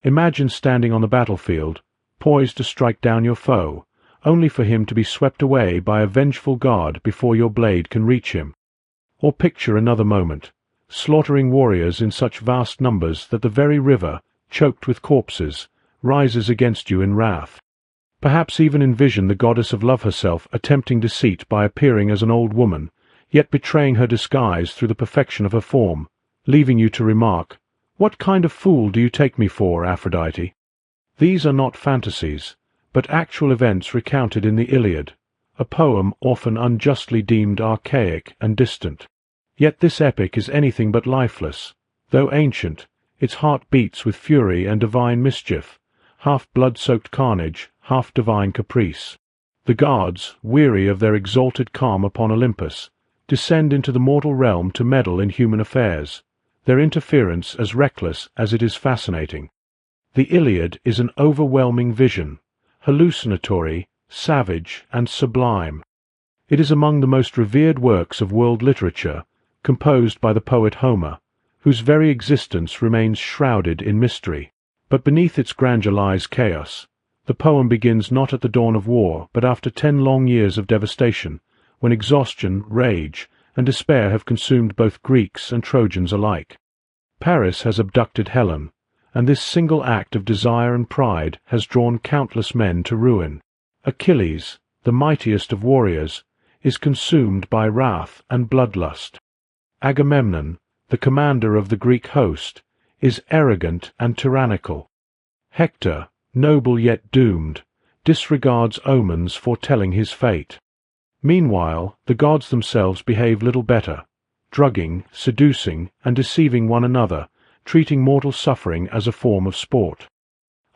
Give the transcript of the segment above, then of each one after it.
Imagine standing on the battlefield, poised to strike down your foe, only for him to be swept away by a vengeful god before your blade can reach him. Or picture another moment, slaughtering warriors in such vast numbers that the very river, choked with corpses, rises against you in wrath. Perhaps even envision the goddess of love herself attempting deceit by appearing as an old woman, yet betraying her disguise through the perfection of her form, leaving you to remark, "What kind of fool do you take me for, Aphrodite?" These are not fantasies, but actual events recounted in the Iliad, a poem often unjustly deemed archaic and distant. Yet this epic is anything but lifeless. Though ancient, its heart beats with fury and divine mischief, half blood-soaked carnage, half divine caprice. The gods, weary of their exalted calm upon Olympus, descend into the mortal realm to meddle in human affairs, their interference as reckless as it is fascinating. The Iliad is an overwhelming vision, hallucinatory, savage, and sublime. It is among the most revered works of world literature, composed by the poet Homer, whose very existence remains shrouded in mystery. But beneath its grandeur lies chaos. The poem begins not at the dawn of war, but after 10 long years of devastation, when exhaustion, rage, and despair have consumed both Greeks and Trojans alike. Paris has abducted Helen, and this single act of desire and pride has drawn countless men to ruin. Achilles, the mightiest of warriors, is consumed by wrath and bloodlust. Agamemnon, the commander of the Greek host, is arrogant and tyrannical. Hector, noble yet doomed, disregards omens foretelling his fate. Meanwhile, the gods themselves behave little better, drugging, seducing, and deceiving one another, treating mortal suffering as a form of sport.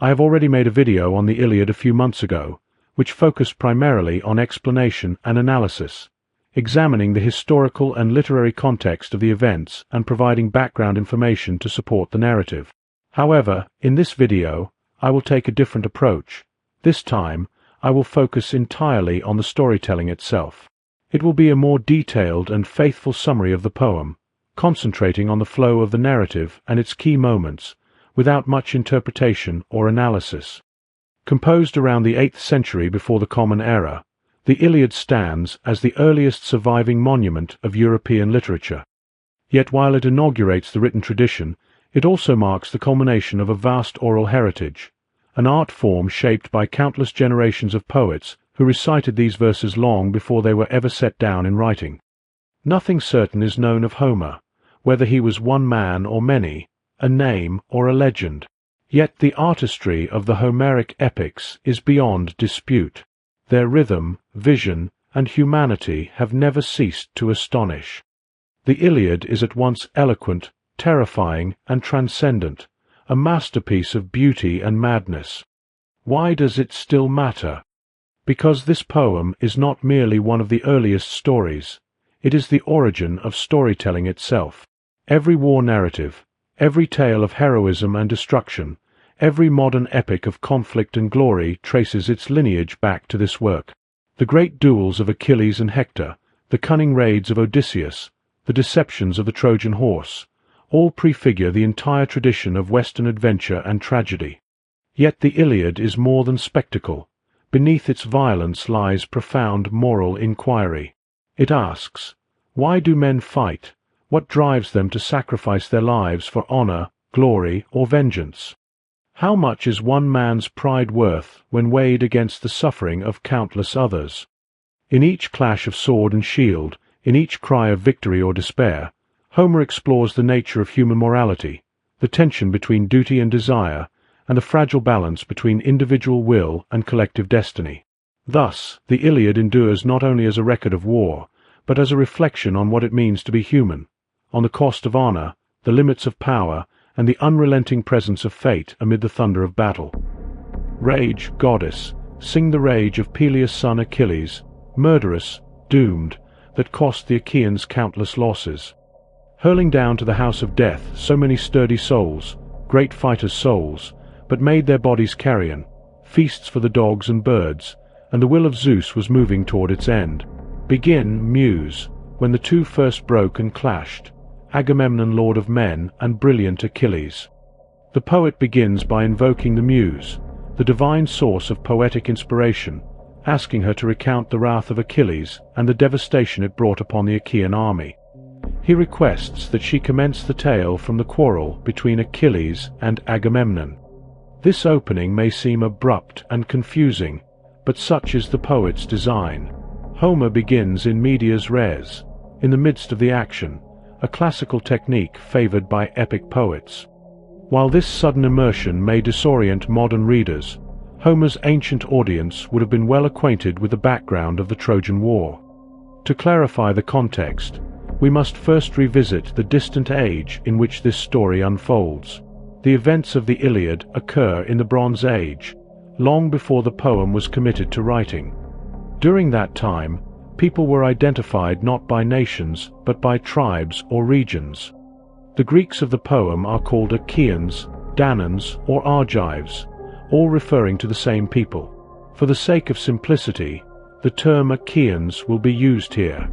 I have already made a video on the Iliad a few months ago, which focused primarily on explanation and analysis, examining the historical and literary context of the events and providing background information to support the narrative. However, in this video, I will take a different approach. This time, I will focus entirely on the storytelling itself. It will be a more detailed and faithful summary of the poem, concentrating on the flow of the narrative and its key moments, without much interpretation or analysis. Composed around the 8th century before the Common Era, the Iliad stands as the earliest surviving monument of European literature. Yet while it inaugurates the written tradition, it also marks the culmination of a vast oral heritage, an art form shaped by countless generations of poets who recited these verses long before they were ever set down in writing. Nothing certain is known of Homer, whether he was one man or many, a name or a legend. Yet the artistry of the Homeric epics is beyond dispute. Their rhythm, vision, and humanity have never ceased to astonish. The Iliad is at once eloquent, terrifying, and transcendent, a masterpiece of beauty and madness. Why does it still matter? Because this poem is not merely one of the earliest stories, it is the origin of storytelling itself. Every war narrative, every tale of heroism and destruction, every modern epic of conflict and glory traces its lineage back to this work. The great duels of Achilles and Hector, the cunning raids of Odysseus, the deceptions of the Trojan horse, all prefigure the entire tradition of Western adventure and tragedy. Yet the Iliad is more than spectacle. Beneath its violence lies profound moral inquiry. It asks, why do men fight? What drives them to sacrifice their lives for honor, glory, or vengeance? How much is one man's pride worth when weighed against the suffering of countless others? In each clash of sword and shield, in each cry of victory or despair, Homer explores the nature of human morality, the tension between duty and desire, and the fragile balance between individual will and collective destiny. Thus, the Iliad endures not only as a record of war, but as a reflection on what it means to be human, on the cost of honor, the limits of power, and the unrelenting presence of fate amid the thunder of battle. Rage, goddess, sing the rage of Peleus' son Achilles, murderous, doomed, that cost the Achaeans countless losses. Hurling down to the house of death so many sturdy souls, great fighters' souls, but made their bodies carrion, feasts for the dogs and birds, and the will of Zeus was moving toward its end. Begin, Muse, when the two first broke and clashed, Agamemnon lord of men and brilliant Achilles. The poet begins by invoking the Muse, the divine source of poetic inspiration, asking her to recount the wrath of Achilles and the devastation it brought upon the Achaean army. He requests that she commence the tale from the quarrel between Achilles and Agamemnon. This opening may seem abrupt and confusing, but such is the poet's design. Homer begins in medias res, in the midst of the action, a classical technique favored by epic poets. While this sudden immersion may disorient modern readers, Homer's ancient audience would have been well acquainted with the background of the Trojan War. To clarify the context, we must first revisit the distant age in which this story unfolds. The events of the Iliad occur in the Bronze Age, long before the poem was committed to writing. During that time, people were identified not by nations but by tribes or regions. The Greeks of the poem are called Achaeans, Danans, or Argives, all referring to the same people. For the sake of simplicity, the term Achaeans will be used here.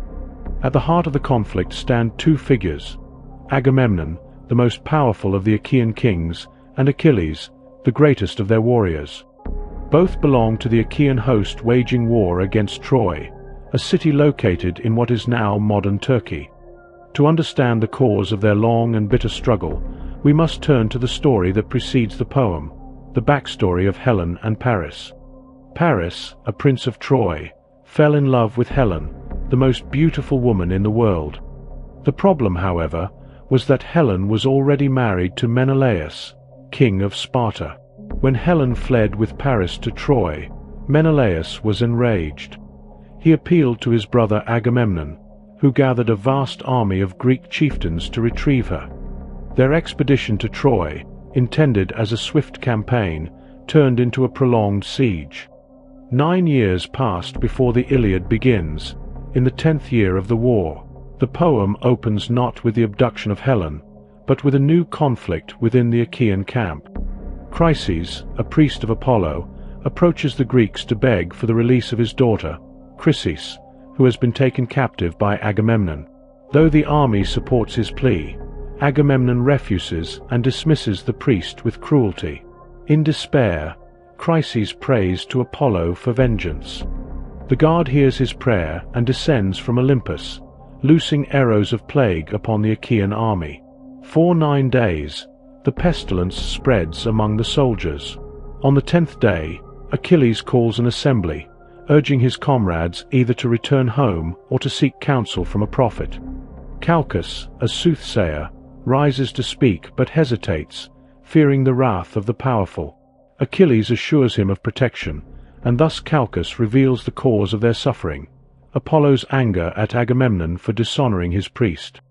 At the heart of the conflict stand two figures: Agamemnon, the most powerful of the Achaean kings, and Achilles, the greatest of their warriors. Both belong to the Achaean host waging war against Troy, a city located in what is now modern Turkey. To understand the cause of their long and bitter struggle, we must turn to the story that precedes the poem, the backstory of Helen and Paris. Paris, a prince of Troy, fell in love with Helen, the most beautiful woman in the world. The problem, however, was that Helen was already married to Menelaus, king of Sparta. When Helen fled with Paris to Troy, Menelaus was enraged. He appealed to his brother Agamemnon, who gathered a vast army of Greek chieftains to retrieve her. Their expedition to Troy, intended as a swift campaign, turned into a prolonged siege. 9 years passed before the Iliad begins, in the 10th year of the war. The poem opens not with the abduction of Helen, but with a new conflict within the Achaean camp. Chryses, a priest of Apollo, approaches the Greeks to beg for the release of his daughter, Chrysis, who has been taken captive by Agamemnon. Though the army supports his plea, Agamemnon refuses and dismisses the priest with cruelty. In despair, Chryses prays to Apollo for vengeance. The god hears his prayer and descends from Olympus, loosing arrows of plague upon the Achaean army. For 9 days, the pestilence spreads among the soldiers. On the 10th day, Achilles calls an assembly, urging his comrades either to return home or to seek counsel from a prophet. Calchas, a soothsayer, rises to speak but hesitates, fearing the wrath of the powerful. Achilles assures him of protection, and thus Calchas reveals the cause of their suffering: Apollo's anger at Agamemnon for dishonoring his priest.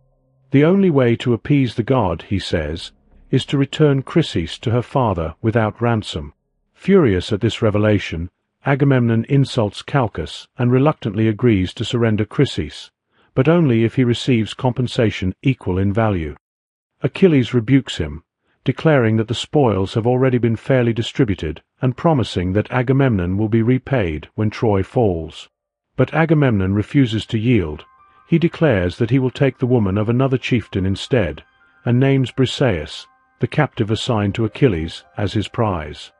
The only way to appease the god, he says, is to return Chrysis to her father without ransom. Furious at this revelation, Agamemnon insults Calchas and reluctantly agrees to surrender Chrysis, but only if he receives compensation equal in value. Achilles rebukes him, declaring that the spoils have already been fairly distributed and promising that Agamemnon will be repaid when Troy falls. But Agamemnon refuses to yield. He declares that he will take the woman of another chieftain instead, and names Briseis, the captive assigned to Achilles, as his prize.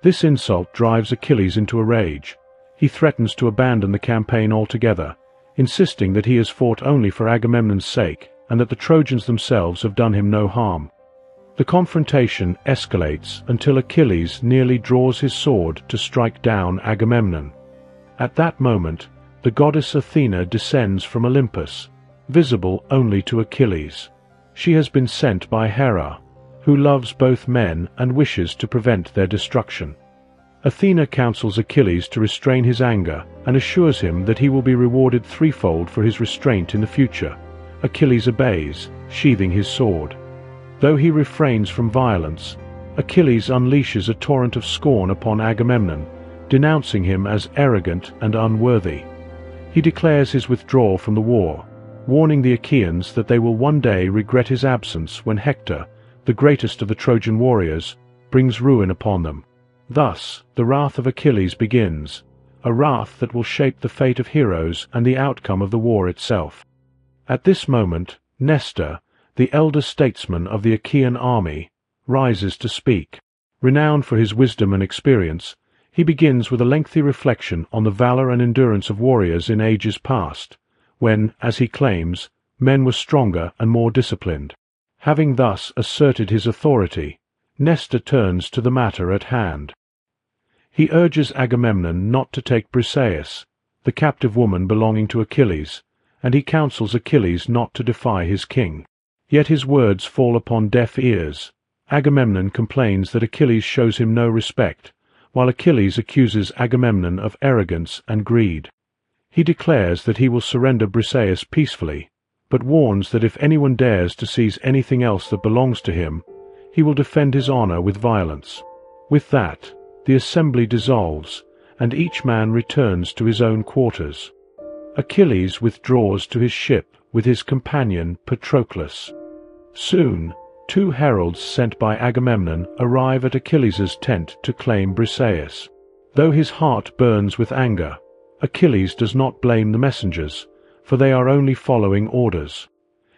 This insult drives Achilles into a rage. He threatens to abandon the campaign altogether, insisting that he has fought only for Agamemnon's sake and that the Trojans themselves have done him no harm. The confrontation escalates until Achilles nearly draws his sword to strike down Agamemnon. At that moment, the goddess Athena descends from Olympus, visible only to Achilles. She has been sent by Hera, who loves both men and wishes to prevent their destruction. Athena counsels Achilles to restrain his anger and assures him that he will be rewarded threefold for his restraint in the future. Achilles obeys, sheathing his sword. Though he refrains from violence, Achilles unleashes a torrent of scorn upon Agamemnon, denouncing him as arrogant and unworthy. He declares his withdrawal from the war, warning the Achaeans that they will one day regret his absence when Hector, the greatest of the Trojan warriors, brings ruin upon them. Thus, the wrath of Achilles begins, a wrath that will shape the fate of heroes and the outcome of the war itself. At this moment, Nestor, the elder statesman of the Achaean army, rises to speak. Renowned for his wisdom and experience, he begins with a lengthy reflection on the valor and endurance of warriors in ages past, when, as he claims, men were stronger and more disciplined. Having thus asserted his authority, Nestor turns to the matter at hand. He urges Agamemnon not to take Briseis, the captive woman belonging to Achilles, and he counsels Achilles not to defy his king. Yet his words fall upon deaf ears. Agamemnon complains that Achilles shows him no respect, while Achilles accuses Agamemnon of arrogance and greed. He declares that he will surrender Briseis peacefully, but warns that if anyone dares to seize anything else that belongs to him, he will defend his honor with violence. With that, the assembly dissolves, and each man returns to his own quarters. Achilles withdraws to his ship with his companion Patroclus. Soon, 2 heralds sent by Agamemnon arrive at Achilles' tent to claim Briseis. Though his heart burns with anger, Achilles does not blame the messengers, for they are only following orders.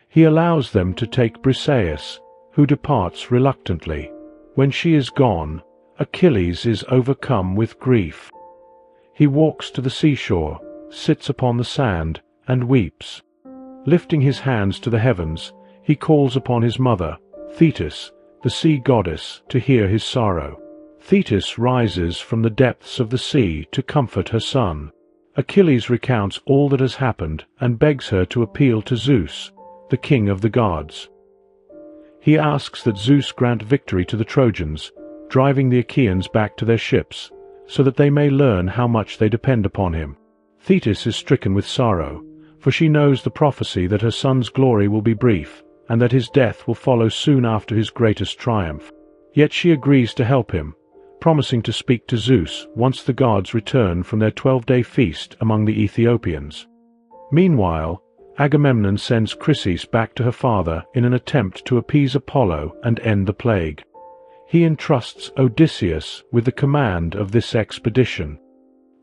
He allows them to take Briseis, who departs reluctantly. When she is gone, Achilles is overcome with grief. He walks to the seashore, sits upon the sand, and weeps. Lifting his hands to the heavens, he calls upon his mother, Thetis, the sea goddess, to hear his sorrow. Thetis rises from the depths of the sea to comfort her son. Achilles recounts all that has happened and begs her to appeal to Zeus, the king of the gods. He asks that Zeus grant victory to the Trojans, driving the Achaeans back to their ships, so that they may learn how much they depend upon him. Thetis is stricken with sorrow, for she knows the prophecy that her son's glory will be brief, and that his death will follow soon after his greatest triumph. Yet she agrees to help him, promising to speak to Zeus once the gods return from their 12-day feast among the Ethiopians. Meanwhile, Agamemnon sends Chryseis back to her father in an attempt to appease Apollo and end the plague. He entrusts Odysseus with the command of this expedition.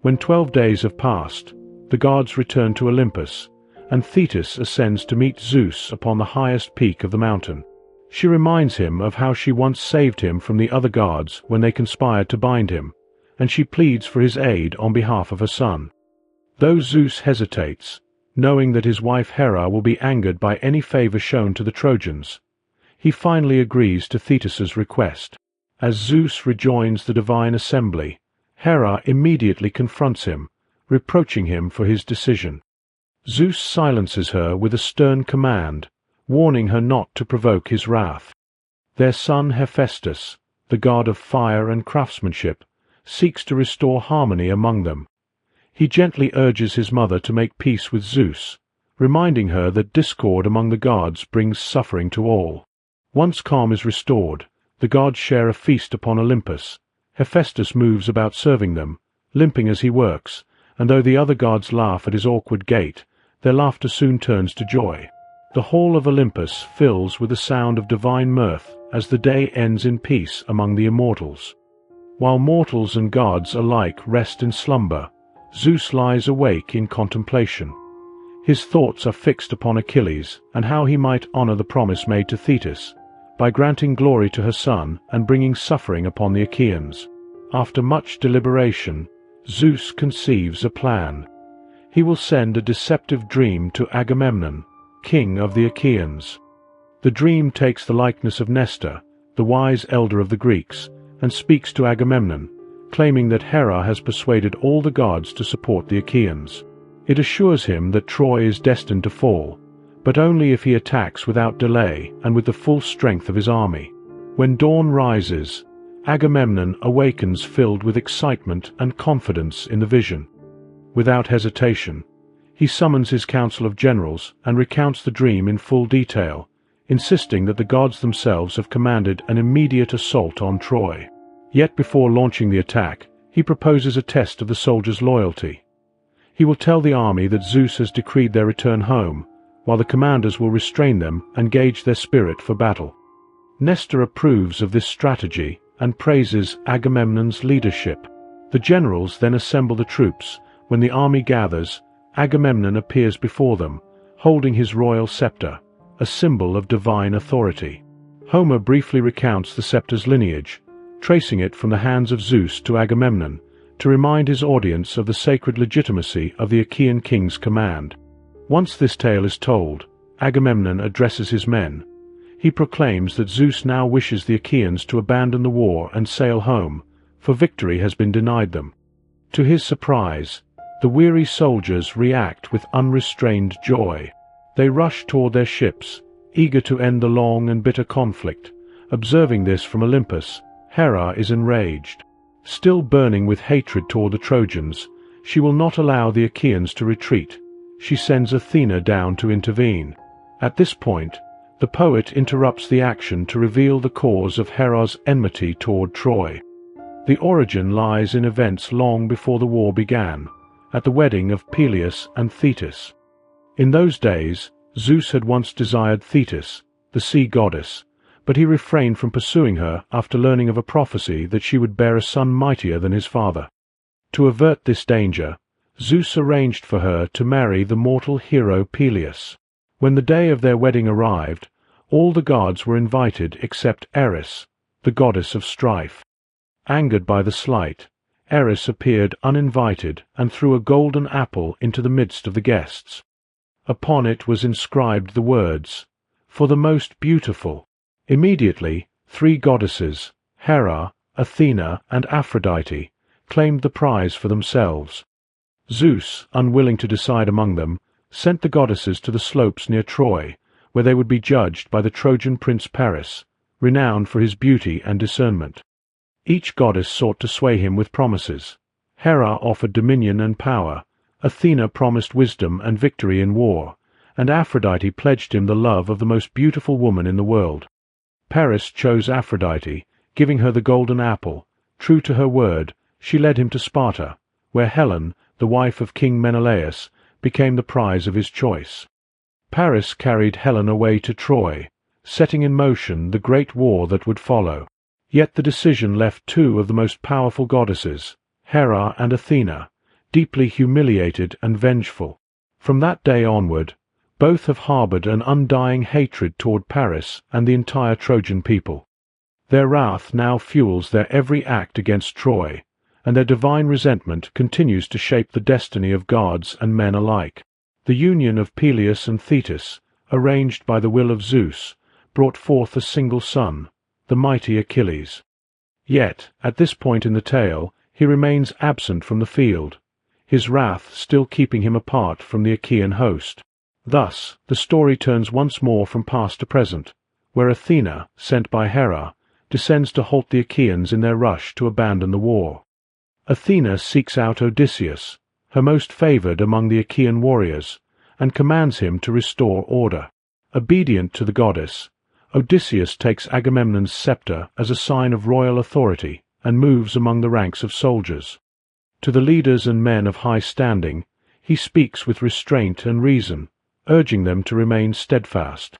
When 12 days have passed, the gods return to Olympus, and Thetis ascends to meet Zeus upon the highest peak of the mountain. She reminds him of how she once saved him from the other gods when they conspired to bind him, and she pleads for his aid on behalf of her son. Though Zeus hesitates, knowing that his wife Hera will be angered by any favor shown to the Trojans, he finally agrees to Thetis's request. As Zeus rejoins the divine assembly, Hera immediately confronts him, reproaching him for his decision. Zeus silences her with a stern command, warning her not to provoke his wrath. Their son Hephaestus, the god of fire and craftsmanship, seeks to restore harmony among them. He gently urges his mother to make peace with Zeus, reminding her that discord among the gods brings suffering to all. Once calm is restored, the gods share a feast upon Olympus. Hephaestus moves about serving them, limping as he works, and though the other gods laugh at his awkward gait, their laughter soon turns to joy. The hall of Olympus fills with the sound of divine mirth as the day ends in peace among the immortals. While mortals and gods alike rest in slumber, Zeus lies awake in contemplation. His thoughts are fixed upon Achilles and how he might honor the promise made to Thetis, by granting glory to her son and bringing suffering upon the Achaeans. After much deliberation, Zeus conceives a plan. He will send a deceptive dream to Agamemnon, king of the Achaeans. The dream takes the likeness of Nestor, the wise elder of the Greeks, and speaks to Agamemnon, claiming that Hera has persuaded all the gods to support the Achaeans. It assures him that Troy is destined to fall, but only if he attacks without delay and with the full strength of his army. When dawn rises, Agamemnon awakens filled with excitement and confidence in the vision. Without hesitation, he summons his council of generals and recounts the dream in full detail, insisting that the gods themselves have commanded an immediate assault on Troy. Yet before launching the attack, he proposes a test of the soldiers' loyalty. He will tell the army that Zeus has decreed their return home, while the commanders will restrain them and gauge their spirit for battle. Nestor approves of this strategy and praises Agamemnon's leadership. The generals then assemble the troops. When the army gathers, Agamemnon appears before them, holding his royal scepter, a symbol of divine authority. Homer briefly recounts the scepter's lineage, tracing it from the hands of Zeus to Agamemnon, to remind his audience of the sacred legitimacy of the Achaean king's command. Once this tale is told, Agamemnon addresses his men. He proclaims that Zeus now wishes the Achaeans to abandon the war and sail home, for victory has been denied them. To his surprise, the weary soldiers react with unrestrained joy. They rush toward their ships, eager to end the long and bitter conflict. Observing this from Olympus, Hera is enraged. Still burning with hatred toward the Trojans, she will not allow the Achaeans to retreat. She sends Athena down to intervene. At this point, the poet interrupts the action to reveal the cause of Hera's enmity toward Troy. The origin lies in events long before the war began, at the wedding of Peleus and Thetis. In those days, Zeus had once desired Thetis, the sea goddess, but he refrained from pursuing her after learning of a prophecy that she would bear a son mightier than his father. To avert this danger, Zeus arranged for her to marry the mortal hero Peleus. When the day of their wedding arrived, all the gods were invited except Eris, the goddess of strife. Angered by the slight, Eris appeared uninvited and threw a golden apple into the midst of the guests. Upon it was inscribed the words, "For the most beautiful." Immediately, 3 goddesses, Hera, Athena, and Aphrodite, claimed the prize for themselves. Zeus, unwilling to decide among them, sent the goddesses to the slopes near Troy, where they would be judged by the Trojan prince Paris, renowned for his beauty and discernment. Each goddess sought to sway him with promises. Hera offered dominion and power, Athena promised wisdom and victory in war, and Aphrodite pledged him the love of the most beautiful woman in the world. Paris chose Aphrodite, giving her the golden apple. True to her word, she led him to Sparta, where Helen, the wife of King Menelaus, became the prize of his choice. Paris carried Helen away to Troy, setting in motion the great war that would follow. Yet the decision left 2 of the most powerful goddesses, Hera and Athena, deeply humiliated and vengeful. From that day onward, both have harbored an undying hatred toward Paris and the entire Trojan people. Their wrath now fuels their every act against Troy, and their divine resentment continues to shape the destiny of gods and men alike. The union of Peleus and Thetis, arranged by the will of Zeus, brought forth a single son, the mighty Achilles. Yet, at this point in the tale, he remains absent from the field, his wrath still keeping him apart from the Achaean host. Thus, the story turns once more from past to present, where Athena, sent by Hera, descends to halt the Achaeans in their rush to abandon the war. Athena seeks out Odysseus, her most favored among the Achaean warriors, and commands him to restore order. Obedient to the goddess, Odysseus takes Agamemnon's scepter as a sign of royal authority and moves among the ranks of soldiers. To the leaders and men of high standing, he speaks with restraint and reason, urging them to remain steadfast.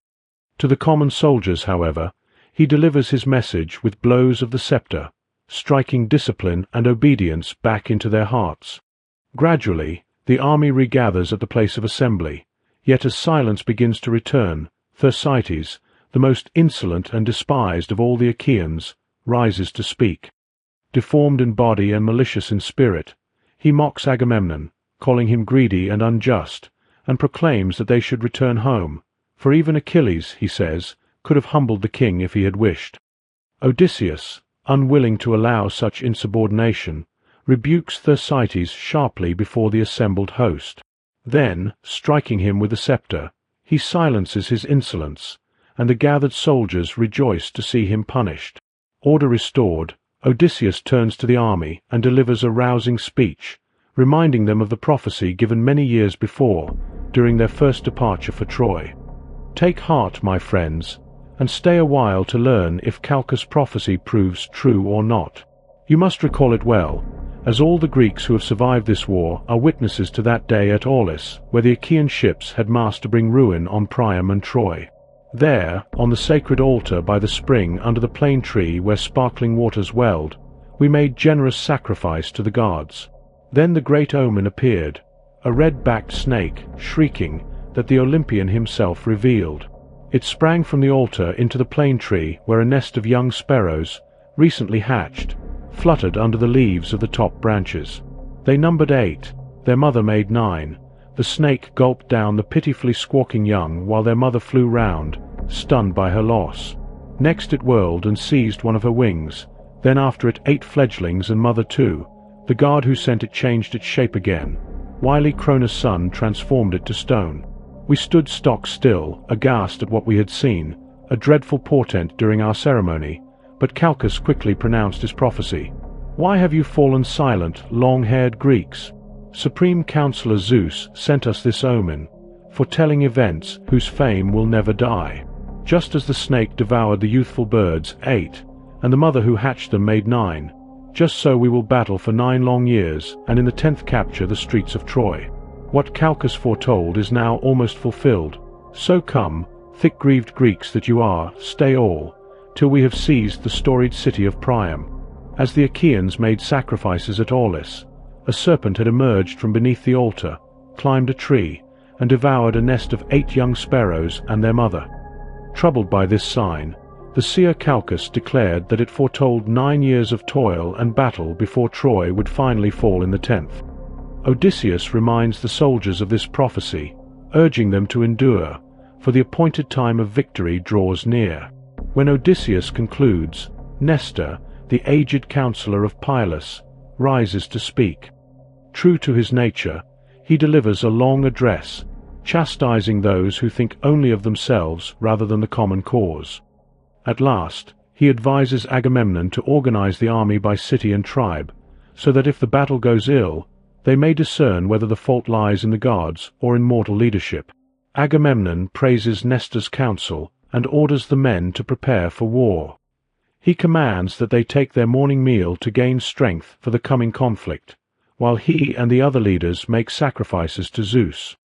To the common soldiers, however, he delivers his message with blows of the scepter, striking discipline and obedience back into their hearts. Gradually, the army regathers at the place of assembly, yet as silence begins to return, Thersites, the most insolent and despised of all the Achaeans, rises to speak. Deformed in body and malicious in spirit, he mocks Agamemnon, calling him greedy and unjust, and proclaims that they should return home, for even Achilles, he says, could have humbled the king if he had wished. Odysseus, unwilling to allow such insubordination, rebukes Thersites sharply before the assembled host. Then, striking him with the scepter, he silences his insolence, and the gathered soldiers rejoice to see him punished. Order restored, Odysseus turns to the army and delivers a rousing speech, reminding them of the prophecy given many years before, during their first departure for Troy. "Take heart, my friends, and stay a while to learn if Calchas' prophecy proves true or not. You must recall it well, as all the Greeks who have survived this war are witnesses to that day at Aulis, where the Achaean ships had massed to bring ruin on Priam and Troy. There, on the sacred altar by the spring under the plane tree where sparkling waters welled, we made generous sacrifice to the gods. Then the great omen appeared, a red-backed snake, shrieking, that the Olympian himself revealed. It sprang from the altar into the plane tree where a nest of young sparrows, recently hatched, fluttered under the leaves of the top branches. They numbered 8, their mother made 9. The snake gulped down the pitifully squawking young while their mother flew round, stunned by her loss. Next it whirled and seized one of her wings, then after it 8 fledglings and mother too. The god who sent it changed its shape again. Wily Cronus' son transformed it to stone. We stood stock still, aghast at what we had seen, a dreadful portent during our ceremony, but Calchas quickly pronounced his prophecy. "Why have you fallen silent, long-haired Greeks? Supreme Counselor Zeus sent us this omen, foretelling events whose fame will never die. Just as the snake devoured the youthful birds, 8, and the mother who hatched them made 9, just so we will battle for 9 long years, and in the 10th capture the streets of Troy. What Calchas foretold is now almost fulfilled. So come, thick-grieved Greeks that you are, stay all, till we have seized the storied city of Priam." As the Achaeans made sacrifices at Aulis, a serpent had emerged from beneath the altar, climbed a tree, and devoured a nest of 8 young sparrows and their mother. Troubled by this sign, the seer Calchas declared that it foretold 9 years of toil and battle before Troy would finally fall in the 10th. Odysseus reminds the soldiers of this prophecy, urging them to endure, for the appointed time of victory draws near. When Odysseus concludes, Nestor, the aged counselor of Pylus, rises to speak. True to his nature, he delivers a long address, chastising those who think only of themselves rather than the common cause. At last, he advises Agamemnon to organize the army by city and tribe, so that if the battle goes ill, they may discern whether the fault lies in the gods or in mortal leadership. Agamemnon praises Nestor's counsel and orders the men to prepare for war. He commands that they take their morning meal to gain strength for the coming conflict, while he and the other leaders make sacrifices to Zeus.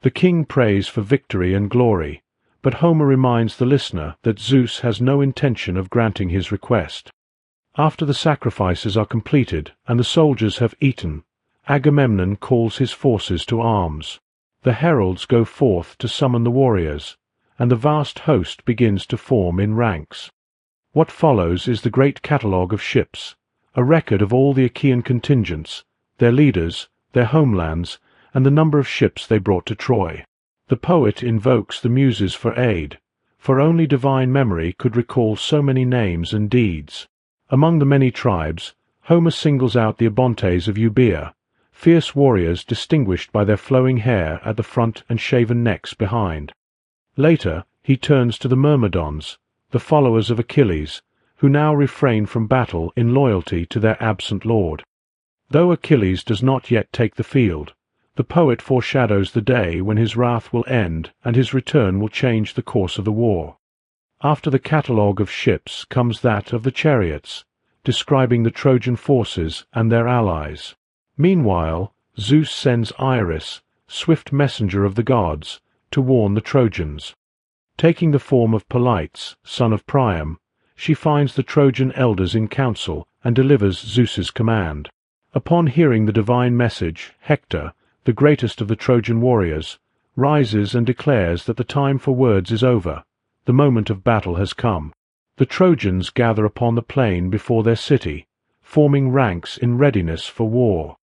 The king prays for victory and glory, but Homer reminds the listener that Zeus has no intention of granting his request. After the sacrifices are completed and the soldiers have eaten, Agamemnon calls his forces to arms. The heralds go forth to summon the warriors, and the vast host begins to form in ranks. What follows is the great catalogue of ships, a record of all the Achaean contingents, their leaders, their homelands, and the number of ships they brought to Troy. The poet invokes the Muses for aid, for only divine memory could recall so many names and deeds. Among the many tribes, Homer singles out the Abontes of Euboea, fierce warriors distinguished by their flowing hair at the front and shaven necks behind. Later, he turns to the Myrmidons, the followers of Achilles, who now refrain from battle in loyalty to their absent lord. Though Achilles does not yet take the field, the poet foreshadows the day when his wrath will end and his return will change the course of the war. After the catalogue of ships comes that of the chariots, describing the Trojan forces and their allies. Meanwhile, Zeus sends Iris, swift messenger of the gods, to warn the Trojans. Taking the form of Polites, son of Priam, she finds the Trojan elders in council and delivers Zeus's command. Upon hearing the divine message, Hector, the greatest of the Trojan warriors, rises and declares that the time for words is over, the moment of battle has come. The Trojans gather upon the plain before their city, forming ranks in readiness for war.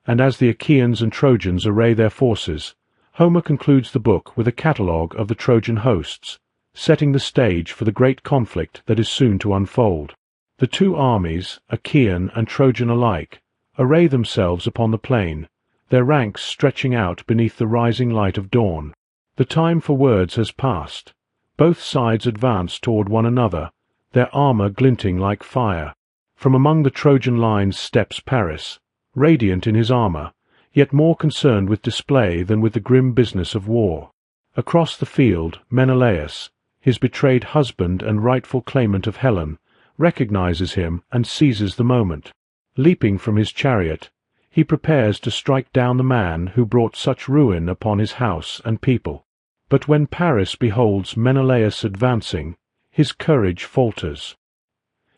And as the Achaeans and Trojans array their forces, Homer concludes the book with a catalogue of the Trojan hosts, setting the stage for the great conflict that is soon to unfold. The two armies, Achaean and Trojan alike, array themselves upon the plain, their ranks stretching out beneath the rising light of dawn. The time for words has passed. Both sides advance toward one another, their armor glinting like fire. From among the Trojan lines steps Paris, radiant in his armor, yet more concerned with display than with the grim business of war. Across the field, Menelaus, his betrayed husband and rightful claimant of Helen, recognizes him and seizes the moment. Leaping from his chariot, he prepares to strike down the man who brought such ruin upon his house and people. But when Paris beholds Menelaus advancing, his courage falters.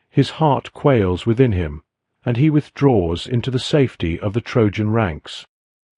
His heart quails within him, and he withdraws into the safety of the Trojan ranks.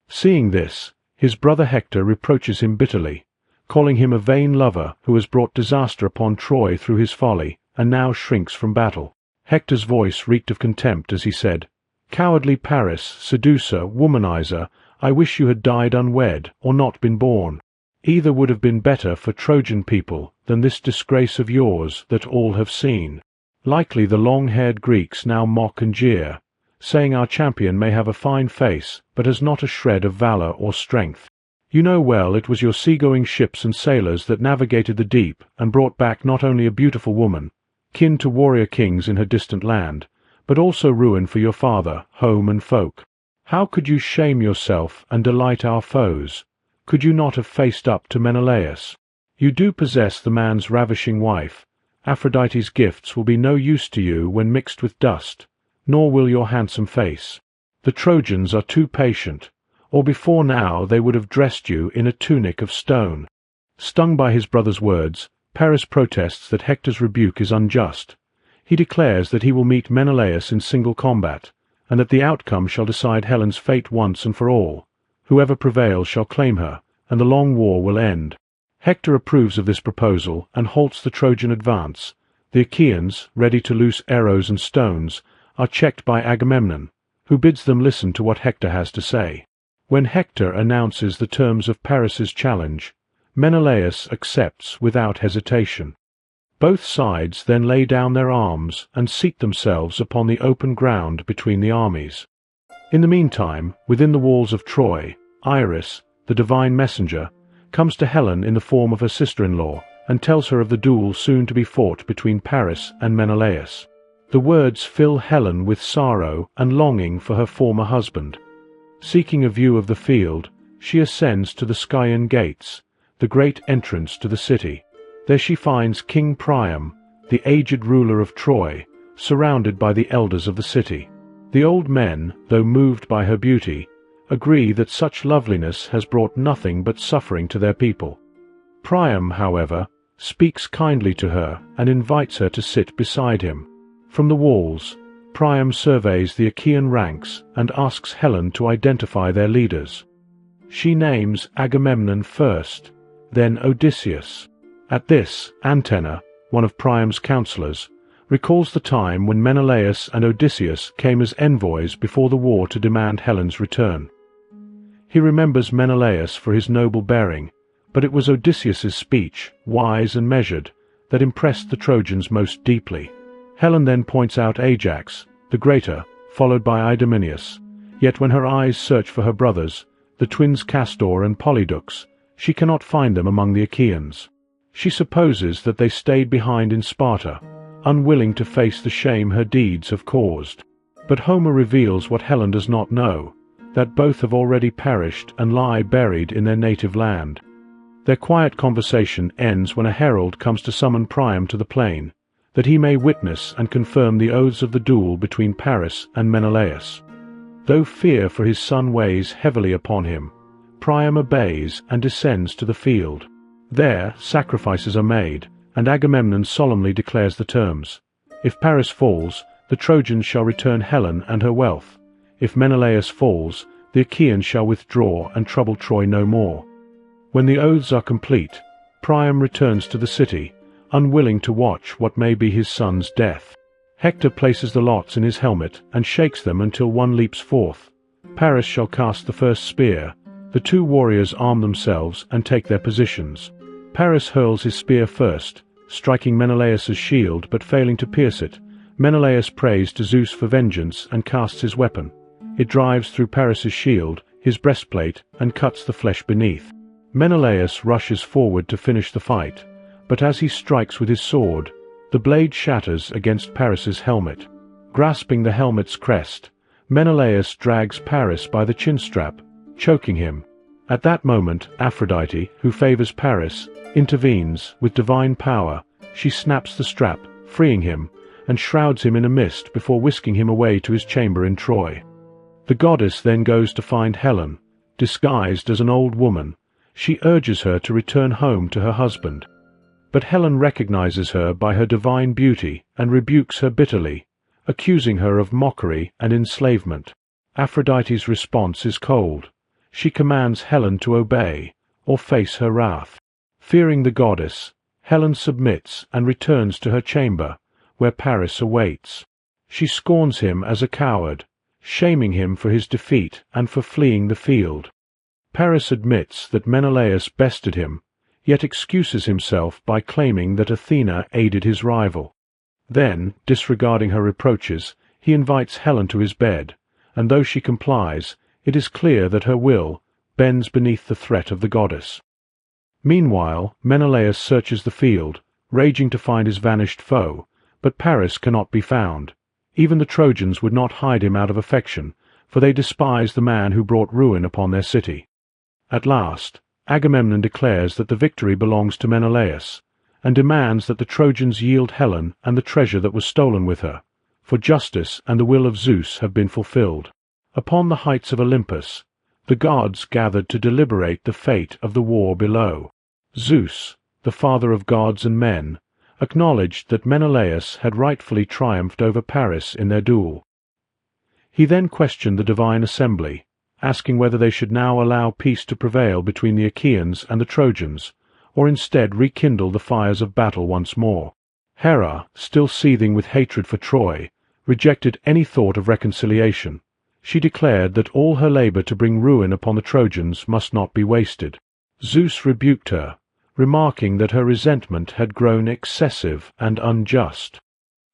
Seeing this, his brother Hector reproaches him bitterly, calling him a vain lover who has brought disaster upon Troy through his folly, and now shrinks from battle. Hector's voice reeked of contempt as he said, "Cowardly Paris, seducer, womanizer, I wish you had died unwed, or not been born. Either would have been better for Trojan people than this disgrace of yours that all have seen." Likely the long-haired Greeks now mock and jeer, saying our champion may have a fine face, but has not a shred of valor or strength. You know well it was your seagoing ships and sailors that navigated the deep and brought back not only a beautiful woman, kin to warrior kings in her distant land, but also ruin for your father, home and folk. How could you shame yourself and delight our foes? Could you not have faced up to Menelaus? You do possess the man's ravishing wife. Aphrodite's gifts will be no use to you when mixed with dust, nor will your handsome face. The Trojans are too patient, or before now they would have dressed you in a tunic of stone. Stung by his brother's words, Paris protests that Hector's rebuke is unjust. He declares that he will meet Menelaus in single combat, and that the outcome shall decide Helen's fate once and for all. Whoever prevails shall claim her, and the long war will end. Hector approves of this proposal and halts the Trojan advance. The Achaeans, ready to loose arrows and stones, are checked by Agamemnon, who bids them listen to what Hector has to say. When Hector announces the terms of Paris's challenge, Menelaus accepts without hesitation. Both sides then lay down their arms and seat themselves upon the open ground between the armies. In the meantime, within the walls of Troy, Iris, the divine messenger, comes to Helen in the form of her sister-in-law and tells her of the duel soon to be fought between Paris and Menelaus. The words fill Helen with sorrow and longing for her former husband. Seeking a view of the field, she ascends to the Scaean gates, the great entrance to the city. There she finds King Priam, the aged ruler of Troy, surrounded by the elders of the city. The old men, though moved by her beauty, agree that such loveliness has brought nothing but suffering to their people. Priam, however, speaks kindly to her and invites her to sit beside him. From the walls, Priam surveys the Achaean ranks and asks Helen to identify their leaders. She names Agamemnon first, then Odysseus. At this, Antenor, one of Priam's counselors, recalls the time when Menelaus and Odysseus came as envoys before the war to demand Helen's return. He remembers Menelaus for his noble bearing, but it was Odysseus's speech, wise and measured, that impressed the Trojans most deeply. Helen then points out Ajax, the greater, followed by Idomeneus. Yet when her eyes search for her brothers, the twins Castor and Polydux, she cannot find them among the Achaeans. She supposes that they stayed behind in Sparta, unwilling to face the shame her deeds have caused. But Homer reveals what Helen does not know, that both have already perished and lie buried in their native land. Their quiet conversation ends when a herald comes to summon Priam to the plain, that he may witness and confirm the oaths of the duel between Paris and Menelaus. Though fear for his son weighs heavily upon him, Priam obeys and descends to the field. There sacrifices are made, and Agamemnon solemnly declares the terms. If Paris falls, the Trojans shall return Helen and her wealth. If Menelaus falls, the Achaeans shall withdraw and trouble Troy no more. When the oaths are complete, Priam returns to the city, unwilling to watch what may be his son's death. Hector places the lots in his helmet and shakes them until one leaps forth. Paris shall cast the first spear. The two warriors arm themselves and take their positions. Paris hurls his spear first, striking Menelaus's shield but failing to pierce it. Menelaus prays to Zeus for vengeance and casts his weapon. It drives through Paris's shield, his breastplate, and cuts the flesh beneath. Menelaus rushes forward to finish the fight, but as he strikes with his sword, the blade shatters against Paris's helmet. Grasping the helmet's crest, Menelaus drags Paris by the chin-strap, choking him. At that moment, Aphrodite, who favors Paris, intervenes with divine power. She snaps the strap, freeing him, and shrouds him in a mist before whisking him away to his chamber in Troy. The goddess then goes to find Helen. Disguised as an old woman, she urges her to return home to her husband. But Helen recognizes her by her divine beauty and rebukes her bitterly, accusing her of mockery and enslavement. Aphrodite's response is cold. She commands Helen to obey, or face her wrath. Fearing the goddess, Helen submits and returns to her chamber, where Paris awaits. She scorns him as a coward, shaming him for his defeat and for fleeing the field. Paris admits that Menelaus bested him, yet excuses himself by claiming that Athena aided his rival. Then, disregarding her reproaches, he invites Helen to his bed, and though she complies, it is clear that her will bends beneath the threat of the goddess. Meanwhile, Menelaus searches the field, raging to find his vanished foe, but Paris cannot be found. Even the Trojans would not hide him out of affection, for they despise the man who brought ruin upon their city. At last, Agamemnon declares that the victory belongs to Menelaus, and demands that the Trojans yield Helen and the treasure that was stolen with her, for justice and the will of Zeus have been fulfilled. Upon the heights of Olympus, the gods gathered to deliberate the fate of the war below. Zeus, the father of gods and men, acknowledged that Menelaus had rightfully triumphed over Paris in their duel. He then questioned the divine assembly, asking whether they should now allow peace to prevail between the Achaeans and the Trojans, or instead rekindle the fires of battle once more. Hera, still seething with hatred for Troy, rejected any thought of reconciliation. She declared that all her labor to bring ruin upon the Trojans must not be wasted. Zeus rebuked her, remarking that her resentment had grown excessive and unjust.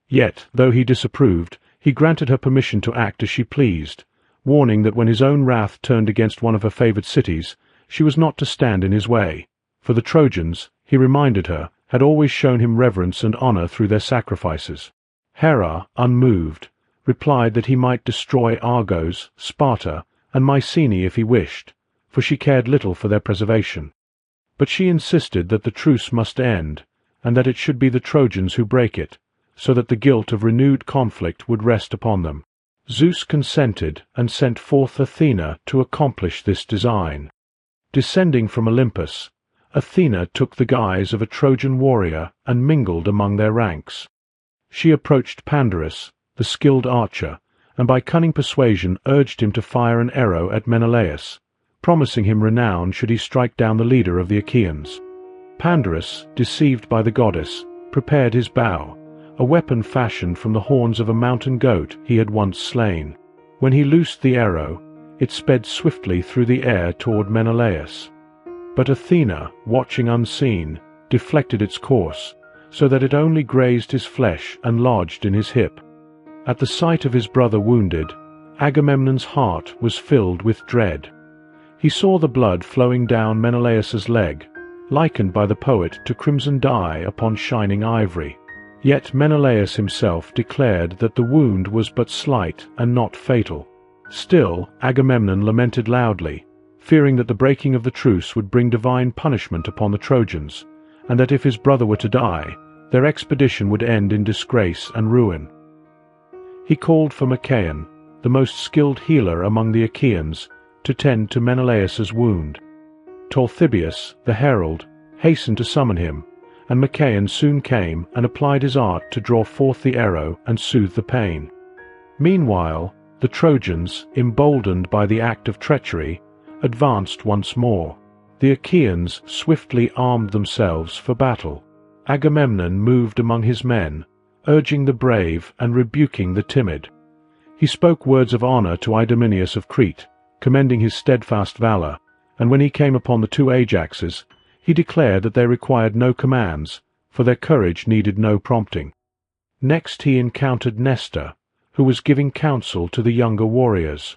Yet, though he disapproved, he granted her permission to act as she pleased, warning that when his own wrath turned against one of her favored cities, she was not to stand in his way. For the Trojans, he reminded her, had always shown him reverence and honor through their sacrifices. Hera, unmoved, replied that he might destroy Argos, Sparta, and Mycenae if he wished, for she cared little for their preservation. But she insisted that the truce must end, and that it should be the Trojans who break it, so that the guilt of renewed conflict would rest upon them. Zeus consented and sent forth Athena to accomplish this design. Descending from Olympus, Athena took the guise of a Trojan warrior and mingled among their ranks. She approached Pandarus, the skilled archer, and by cunning persuasion urged him to fire an arrow at Menelaus, promising him renown should he strike down the leader of the Achaeans. Pandarus, deceived by the goddess, prepared his bow, a weapon fashioned from the horns of a mountain goat he had once slain. When he loosed the arrow, it sped swiftly through the air toward Menelaus. But Athena, watching unseen, deflected its course, so that it only grazed his flesh and lodged in his hip. At the sight of his brother wounded, Agamemnon's heart was filled with dread. He saw the blood flowing down Menelaus's leg, likened by the poet to crimson dye upon shining ivory. Yet Menelaus himself declared that the wound was but slight and not fatal. Still, Agamemnon lamented loudly, fearing that the breaking of the truce would bring divine punishment upon the Trojans, and that if his brother were to die, their expedition would end in disgrace and ruin. He called for Machaon, the most skilled healer among the Achaeans, to tend to Menelaus's wound. Talthybius, the herald, hastened to summon him, and Machaon soon came and applied his art to draw forth the arrow and soothe the pain. Meanwhile, the Trojans, emboldened by the act of treachery, advanced once more. The Achaeans swiftly armed themselves for battle. Agamemnon moved among his men, urging the brave and rebuking the timid. He spoke words of honor to Idomeneus of Crete, commending his steadfast valor, and when he came upon the two Ajaxes, he declared that they required no commands, for their courage needed no prompting. Next he encountered Nestor, who was giving counsel to the younger warriors.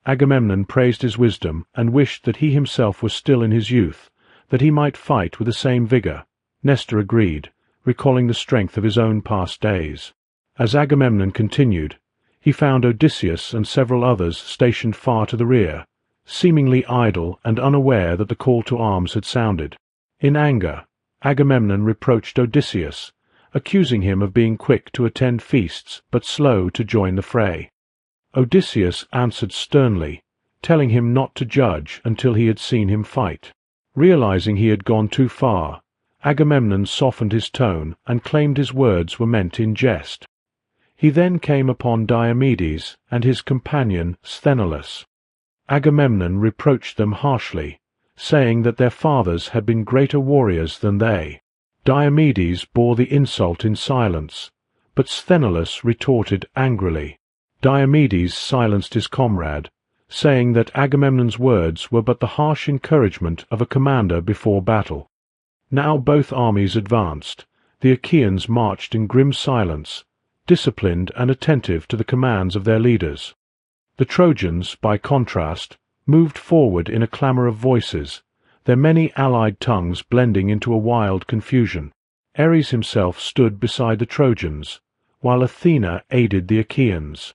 Agamemnon praised his wisdom and wished that he himself was still in his youth, that he might fight with the same vigor. Nestor agreed, recalling the strength of his own past days. As Agamemnon continued, he found Odysseus and several others stationed far to the rear, seemingly idle and unaware that the call to arms had sounded. In anger, Agamemnon reproached Odysseus, accusing him of being quick to attend feasts but slow to join the fray. Odysseus answered sternly, telling him not to judge until he had seen him fight. Realizing he had gone too far, Agamemnon softened his tone and claimed his words were meant in jest. He then came upon Diomedes and his companion Sthenelus. Agamemnon reproached them harshly, saying that their fathers had been greater warriors than they. Diomedes bore the insult in silence, but Sthenelus retorted angrily. Diomedes silenced his comrade, saying that Agamemnon's words were but the harsh encouragement of a commander before battle. Now both armies advanced. The Achaeans marched in grim silence, disciplined and attentive to the commands of their leaders. The Trojans, by contrast, moved forward in a clamor of voices, their many allied tongues blending into a wild confusion. Ares himself stood beside the Trojans, while Athena aided the Achaeans.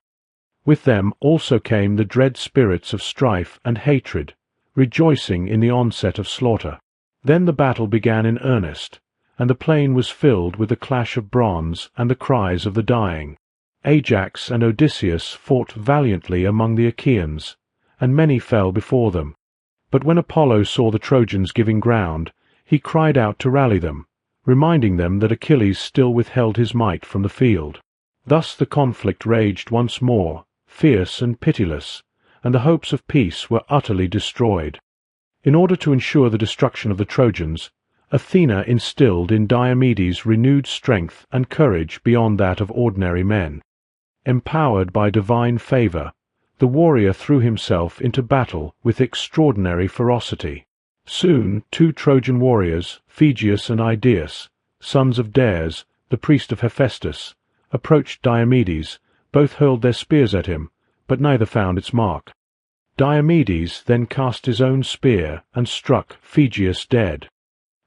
With them also came the dread spirits of strife and hatred, rejoicing in the onset of slaughter. Then the battle began in earnest, and the plain was filled with the clash of bronze and the cries of the dying. Ajax and Odysseus fought valiantly among the Achaeans, and many fell before them. But when Apollo saw the Trojans giving ground, he cried out to rally them, reminding them that Achilles still withheld his might from the field. Thus the conflict raged once more, fierce and pitiless, and the hopes of peace were utterly destroyed. In order to ensure the destruction of the Trojans, Athena instilled in Diomedes renewed strength and courage beyond that of ordinary men. Empowered by divine favor, the warrior threw himself into battle with extraordinary ferocity. Soon 2 Trojan warriors, Phegeus and Idaeus, sons of Dares, the priest of Hephaestus, approached Diomedes. Both hurled their spears at him, but neither found its mark. Diomedes then cast his own spear and struck Phegeus dead.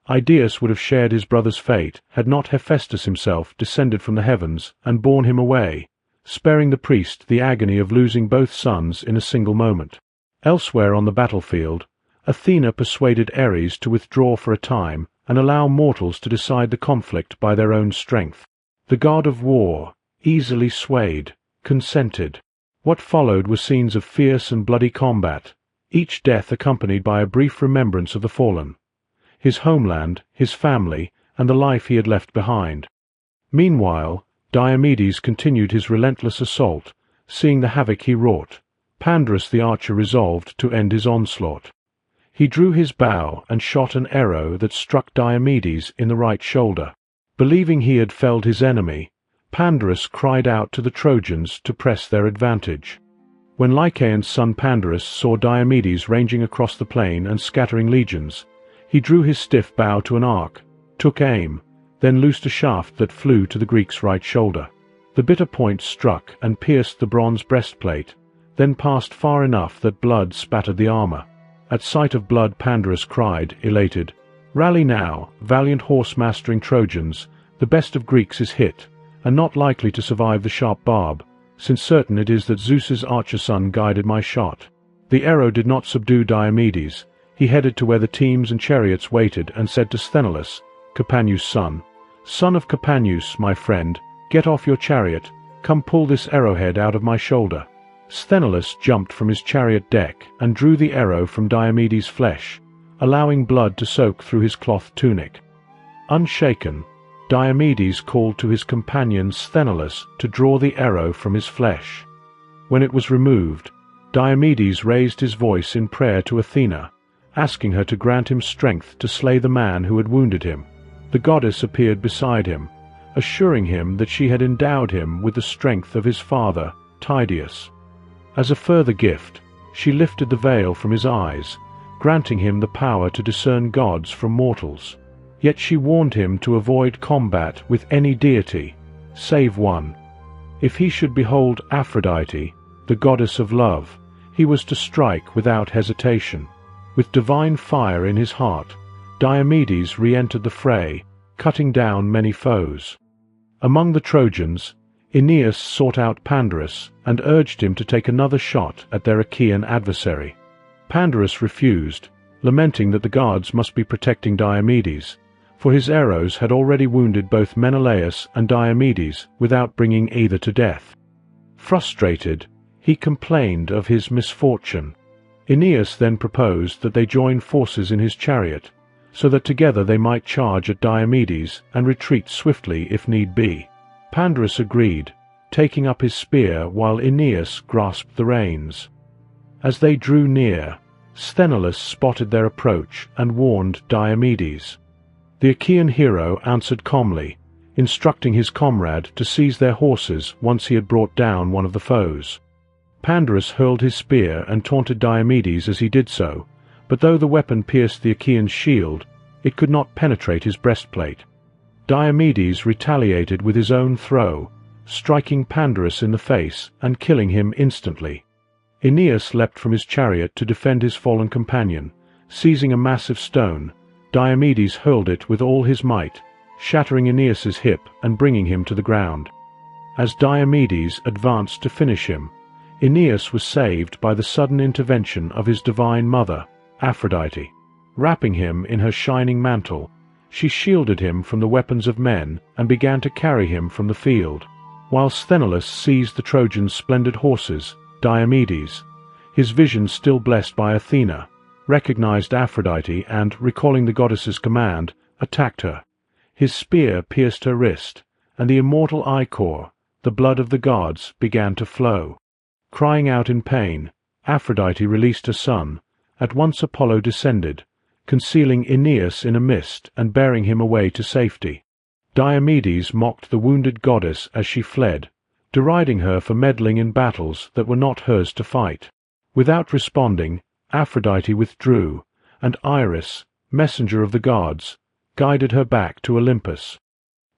Idaeus would have shared his brother's fate had not Hephaestus himself descended from the heavens and borne him away, sparing the priest the agony of losing both sons in a single moment. Elsewhere on the battlefield, Athena persuaded Ares to withdraw for a time and allow mortals to decide the conflict by their own strength. The god of war, easily swayed, consented. What followed were scenes of fierce and bloody combat, each death accompanied by a brief remembrance of the fallen, his homeland, his family, and the life he had left behind. Meanwhile, Diomedes continued his relentless assault, seeing the havoc he wrought. Pandarus the archer resolved to end his onslaught. He drew his bow and shot an arrow that struck Diomedes in the right shoulder. Believing he had felled his enemy, Pandarus cried out to the Trojans to press their advantage. When Lycaon's son Pandarus saw Diomedes ranging across the plain and scattering legions, he drew his stiff bow to an arc, took aim, then loosed a shaft that flew to the Greek's right shoulder. The bitter point struck and pierced the bronze breastplate, then passed far enough that blood spattered the armor. At sight of blood Pandarus cried, elated, "Rally now, valiant horse-mastering Trojans, the best of Greeks is hit, and not likely to survive the sharp barb, since certain it is that Zeus's archer-son guided my shot." The arrow did not subdue Diomedes. He headed to where the teams and chariots waited and said to Sthenelus, Capaneus' son, "Son of Capaneus, my friend, get off your chariot, come pull this arrowhead out of my shoulder." Sthenelus jumped from his chariot deck and drew the arrow from Diomedes' flesh, allowing blood to soak through his cloth tunic. Unshaken, Diomedes called to his companion Sthenelus to draw the arrow from his flesh. When it was removed, Diomedes raised his voice in prayer to Athena, asking her to grant him strength to slay the man who had wounded him. The goddess appeared beside him, assuring him that she had endowed him with the strength of his father, Tydeus. As a further gift, she lifted the veil from his eyes, granting him the power to discern gods from mortals. Yet she warned him to avoid combat with any deity, save one. If he should behold Aphrodite, the goddess of love, he was to strike without hesitation. With divine fire in his heart, Diomedes re-entered the fray, cutting down many foes. Among the Trojans, Aeneas sought out Pandarus and urged him to take another shot at their Achaean adversary. Pandarus refused, lamenting that the gods must be protecting Diomedes, for his arrows had already wounded both Menelaus and Diomedes without bringing either to death. Frustrated, he complained of his misfortune. Aeneas then proposed that they join forces in his chariot, so that together they might charge at Diomedes and retreat swiftly if need be. Pandarus agreed, taking up his spear while Aeneas grasped the reins. As they drew near, Sthenelus spotted their approach and warned Diomedes. The Achaean hero answered calmly, instructing his comrade to seize their horses once he had brought down one of the foes. Pandarus hurled his spear and taunted Diomedes as he did so, but though the weapon pierced the Achaean's shield, it could not penetrate his breastplate. Diomedes retaliated with his own throw, striking Pandarus in the face and killing him instantly. Aeneas leapt from his chariot to defend his fallen companion. Seizing a massive stone, Diomedes hurled it with all his might, shattering Aeneas's hip and bringing him to the ground. As Diomedes advanced to finish him, Aeneas was saved by the sudden intervention of his divine mother, Aphrodite. Wrapping him in her shining mantle, she shielded him from the weapons of men and began to carry him from the field. While Sthenelus seized the Trojans' splendid horses, Diomedes, his vision still blessed by Athena, recognized Aphrodite and, recalling the goddess's command, attacked her. His spear pierced her wrist, and the immortal ichor, the blood of the gods, began to flow. Crying out in pain, Aphrodite released her son. At once Apollo descended, concealing Aeneas in a mist and bearing him away to safety. Diomedes mocked the wounded goddess as she fled, deriding her for meddling in battles that were not hers to fight. Without responding, Aphrodite withdrew, and Iris, messenger of the gods, guided her back to Olympus.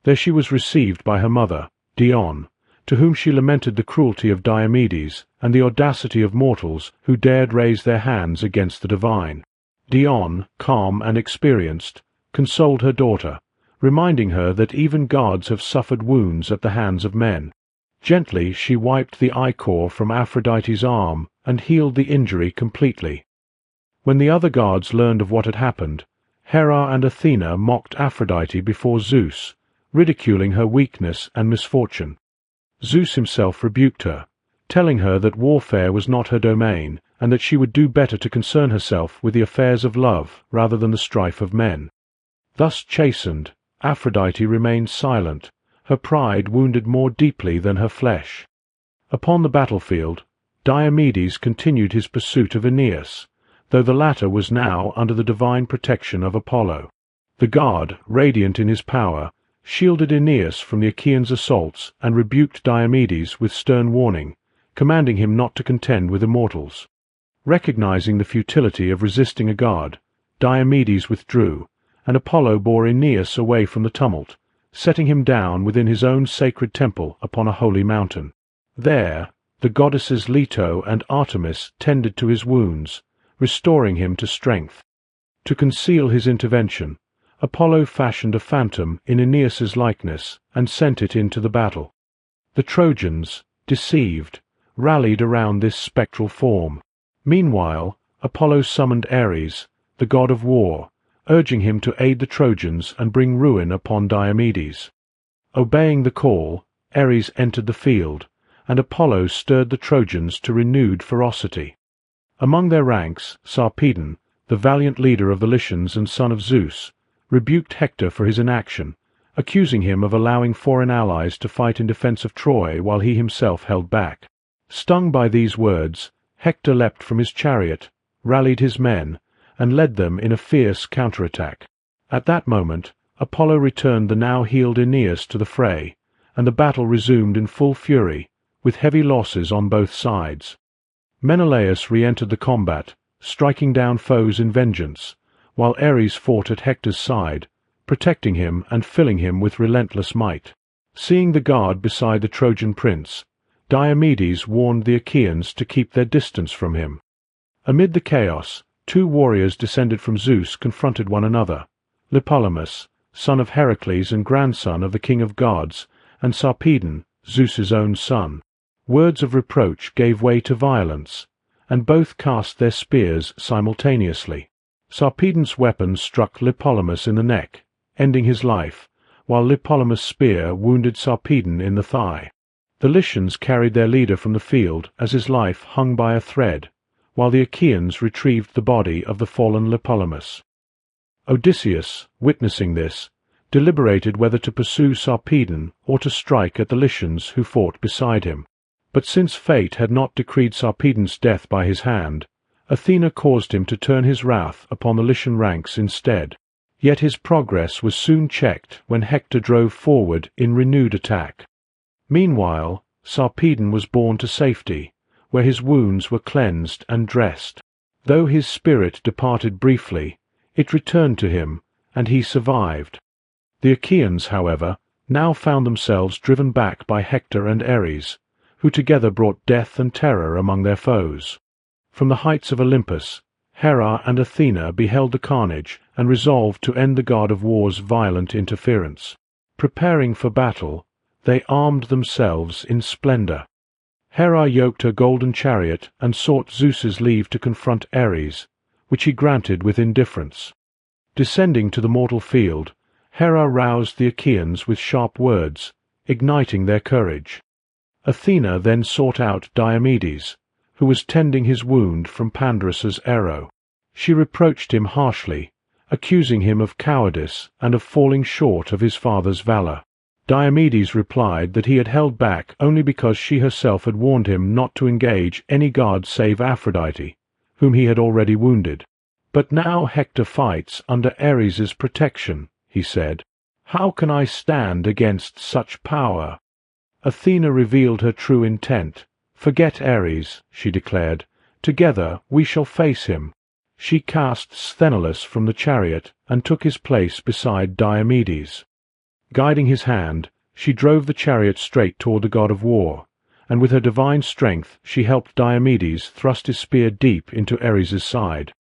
There she was received by her mother, Dione, to whom she lamented the cruelty of Diomedes and the audacity of mortals who dared raise their hands against the divine. Dione, calm and experienced, consoled her daughter, reminding her that even gods have suffered wounds at the hands of men. Gently she wiped the ichor from Aphrodite's arm and healed the injury completely. When the other gods learned of what had happened, Hera and Athena mocked Aphrodite before Zeus, ridiculing her weakness and misfortune. Zeus himself rebuked her, telling her that warfare was not her domain, and that she would do better to concern herself with the affairs of love rather than the strife of men. Thus chastened, Aphrodite remained silent, her pride wounded more deeply than her flesh. Upon the battlefield, Diomedes continued his pursuit of Aeneas, though the latter was now under the divine protection of Apollo. The god, radiant in his power, shielded Aeneas from the Achaeans' assaults and rebuked Diomedes with stern warning, commanding him not to contend with immortals. Recognizing the futility of resisting a god, Diomedes withdrew, and Apollo bore Aeneas away from the tumult, setting him down within his own sacred temple upon a holy mountain. There, the goddesses Leto and Artemis tended to his wounds, restoring him to strength. To conceal his intervention, Apollo fashioned a phantom in Aeneas's likeness and sent it into the battle. The Trojans, deceived, rallied around this spectral form. Meanwhile, Apollo summoned Ares, the god of war, urging him to aid the Trojans and bring ruin upon Diomedes. Obeying the call, Ares entered the field, and Apollo stirred the Trojans to renewed ferocity. Among their ranks, Sarpedon, the valiant leader of the Lycians and son of Zeus, rebuked Hector for his inaction, accusing him of allowing foreign allies to fight in defense of Troy while he himself held back. Stung by these words, Hector leapt from his chariot, rallied his men, and led them in a fierce counterattack. At that moment, Apollo returned the now healed Aeneas to the fray, and the battle resumed in full fury, with heavy losses on both sides. Menelaus re-entered the combat, striking down foes in vengeance, while Ares fought at Hector's side, protecting him and filling him with relentless might. Seeing the god beside the Trojan prince, Diomedes warned the Achaeans to keep their distance from him. Amid the chaos, two warriors descended from Zeus confronted one another, Lipolymus, son of Heracles and grandson of the king of gods, and Sarpedon, Zeus's own son. Words of reproach gave way to violence, and both cast their spears simultaneously. Sarpedon's weapon struck Lipolymus in the neck, ending his life, while Lipolymus' spear wounded Sarpedon in the thigh. The Lycians carried their leader from the field as his life hung by a thread, while the Achaeans retrieved the body of the fallen Lipolymus. Odysseus, witnessing this, deliberated whether to pursue Sarpedon or to strike at the Lycians who fought beside him. But since fate had not decreed Sarpedon's death by his hand, Athena caused him to turn his wrath upon the Lycian ranks instead. Yet his progress was soon checked when Hector drove forward in renewed attack. Meanwhile, Sarpedon was borne to safety, where his wounds were cleansed and dressed. Though his spirit departed briefly, it returned to him, and he survived. The Achaeans, however, now found themselves driven back by Hector and Ares, who together brought death and terror among their foes. From the heights of Olympus, Hera and Athena beheld the carnage and resolved to end the god of war's violent interference. Preparing for battle, they armed themselves in splendor. Hera yoked her golden chariot and sought Zeus's leave to confront Ares, which he granted with indifference. Descending to the mortal field, Hera roused the Achaeans with sharp words, igniting their courage. Athena then sought out Diomedes, who was tending his wound from Pandarus's arrow. She reproached him harshly, accusing him of cowardice and of falling short of his father's valor. Diomedes replied that he had held back only because she herself had warned him not to engage any god save Aphrodite, whom he had already wounded. "But now Hector fights under Ares's protection," he said. "How can I stand against such power?" Athena revealed her true intent. "Forget Ares," she declared. "Together we shall face him." She cast Sthenelus from the chariot and took his place beside Diomedes. Guiding his hand, she drove the chariot straight toward the god of war, and with her divine strength she helped Diomedes thrust his spear deep into Ares's side.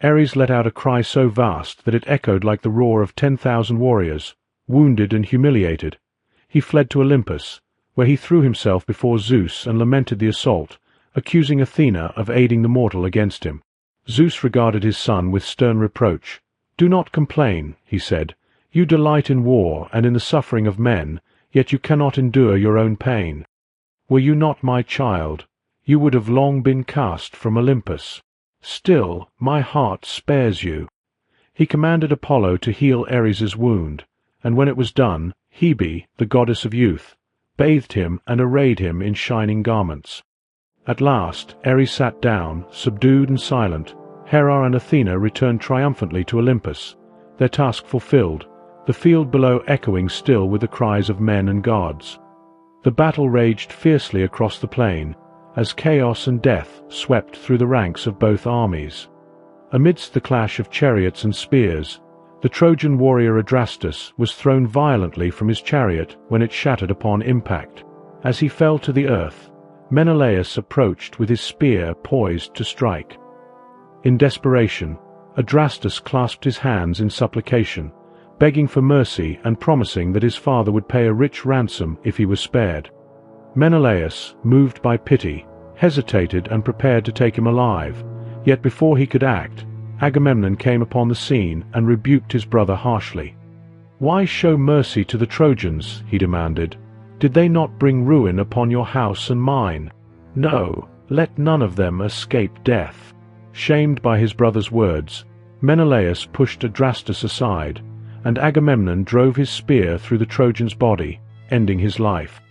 Ares let out a cry so vast that it echoed like the roar of 10,000 warriors. Wounded and humiliated, he fled to Olympus, where he threw himself before Zeus and lamented the assault, accusing Athena of aiding the mortal against him. Zeus regarded his son with stern reproach. "Do not complain," he said. "You delight in war and in the suffering of men, yet you cannot endure your own pain. Were you not my child, you would have long been cast from Olympus. Still, my heart spares you." He commanded Apollo to heal Ares's wound, and when it was done, Hebe, the goddess of youth, bathed him and arrayed him in shining garments. At last, Ares sat down, subdued and silent. Hera and Athena returned triumphantly to Olympus, their task fulfilled, the field below echoing still with the cries of men and gods. The battle raged fiercely across the plain, as chaos and death swept through the ranks of both armies. Amidst the clash of chariots and spears, the Trojan warrior Adrastus was thrown violently from his chariot when it shattered upon impact. As he fell to the earth, Menelaus approached with his spear poised to strike. In desperation, Adrastus clasped his hands in supplication, begging for mercy and promising that his father would pay a rich ransom if he was spared. Menelaus, moved by pity, hesitated and prepared to take him alive, yet before he could act, Agamemnon came upon the scene and rebuked his brother harshly. "Why show mercy to the Trojans?" he demanded. "Did they not bring ruin upon your house and mine? No, let none of them escape death." Shamed by his brother's words, Menelaus pushed Adrastus aside, and Agamemnon drove his spear through the Trojan's body, ending his life.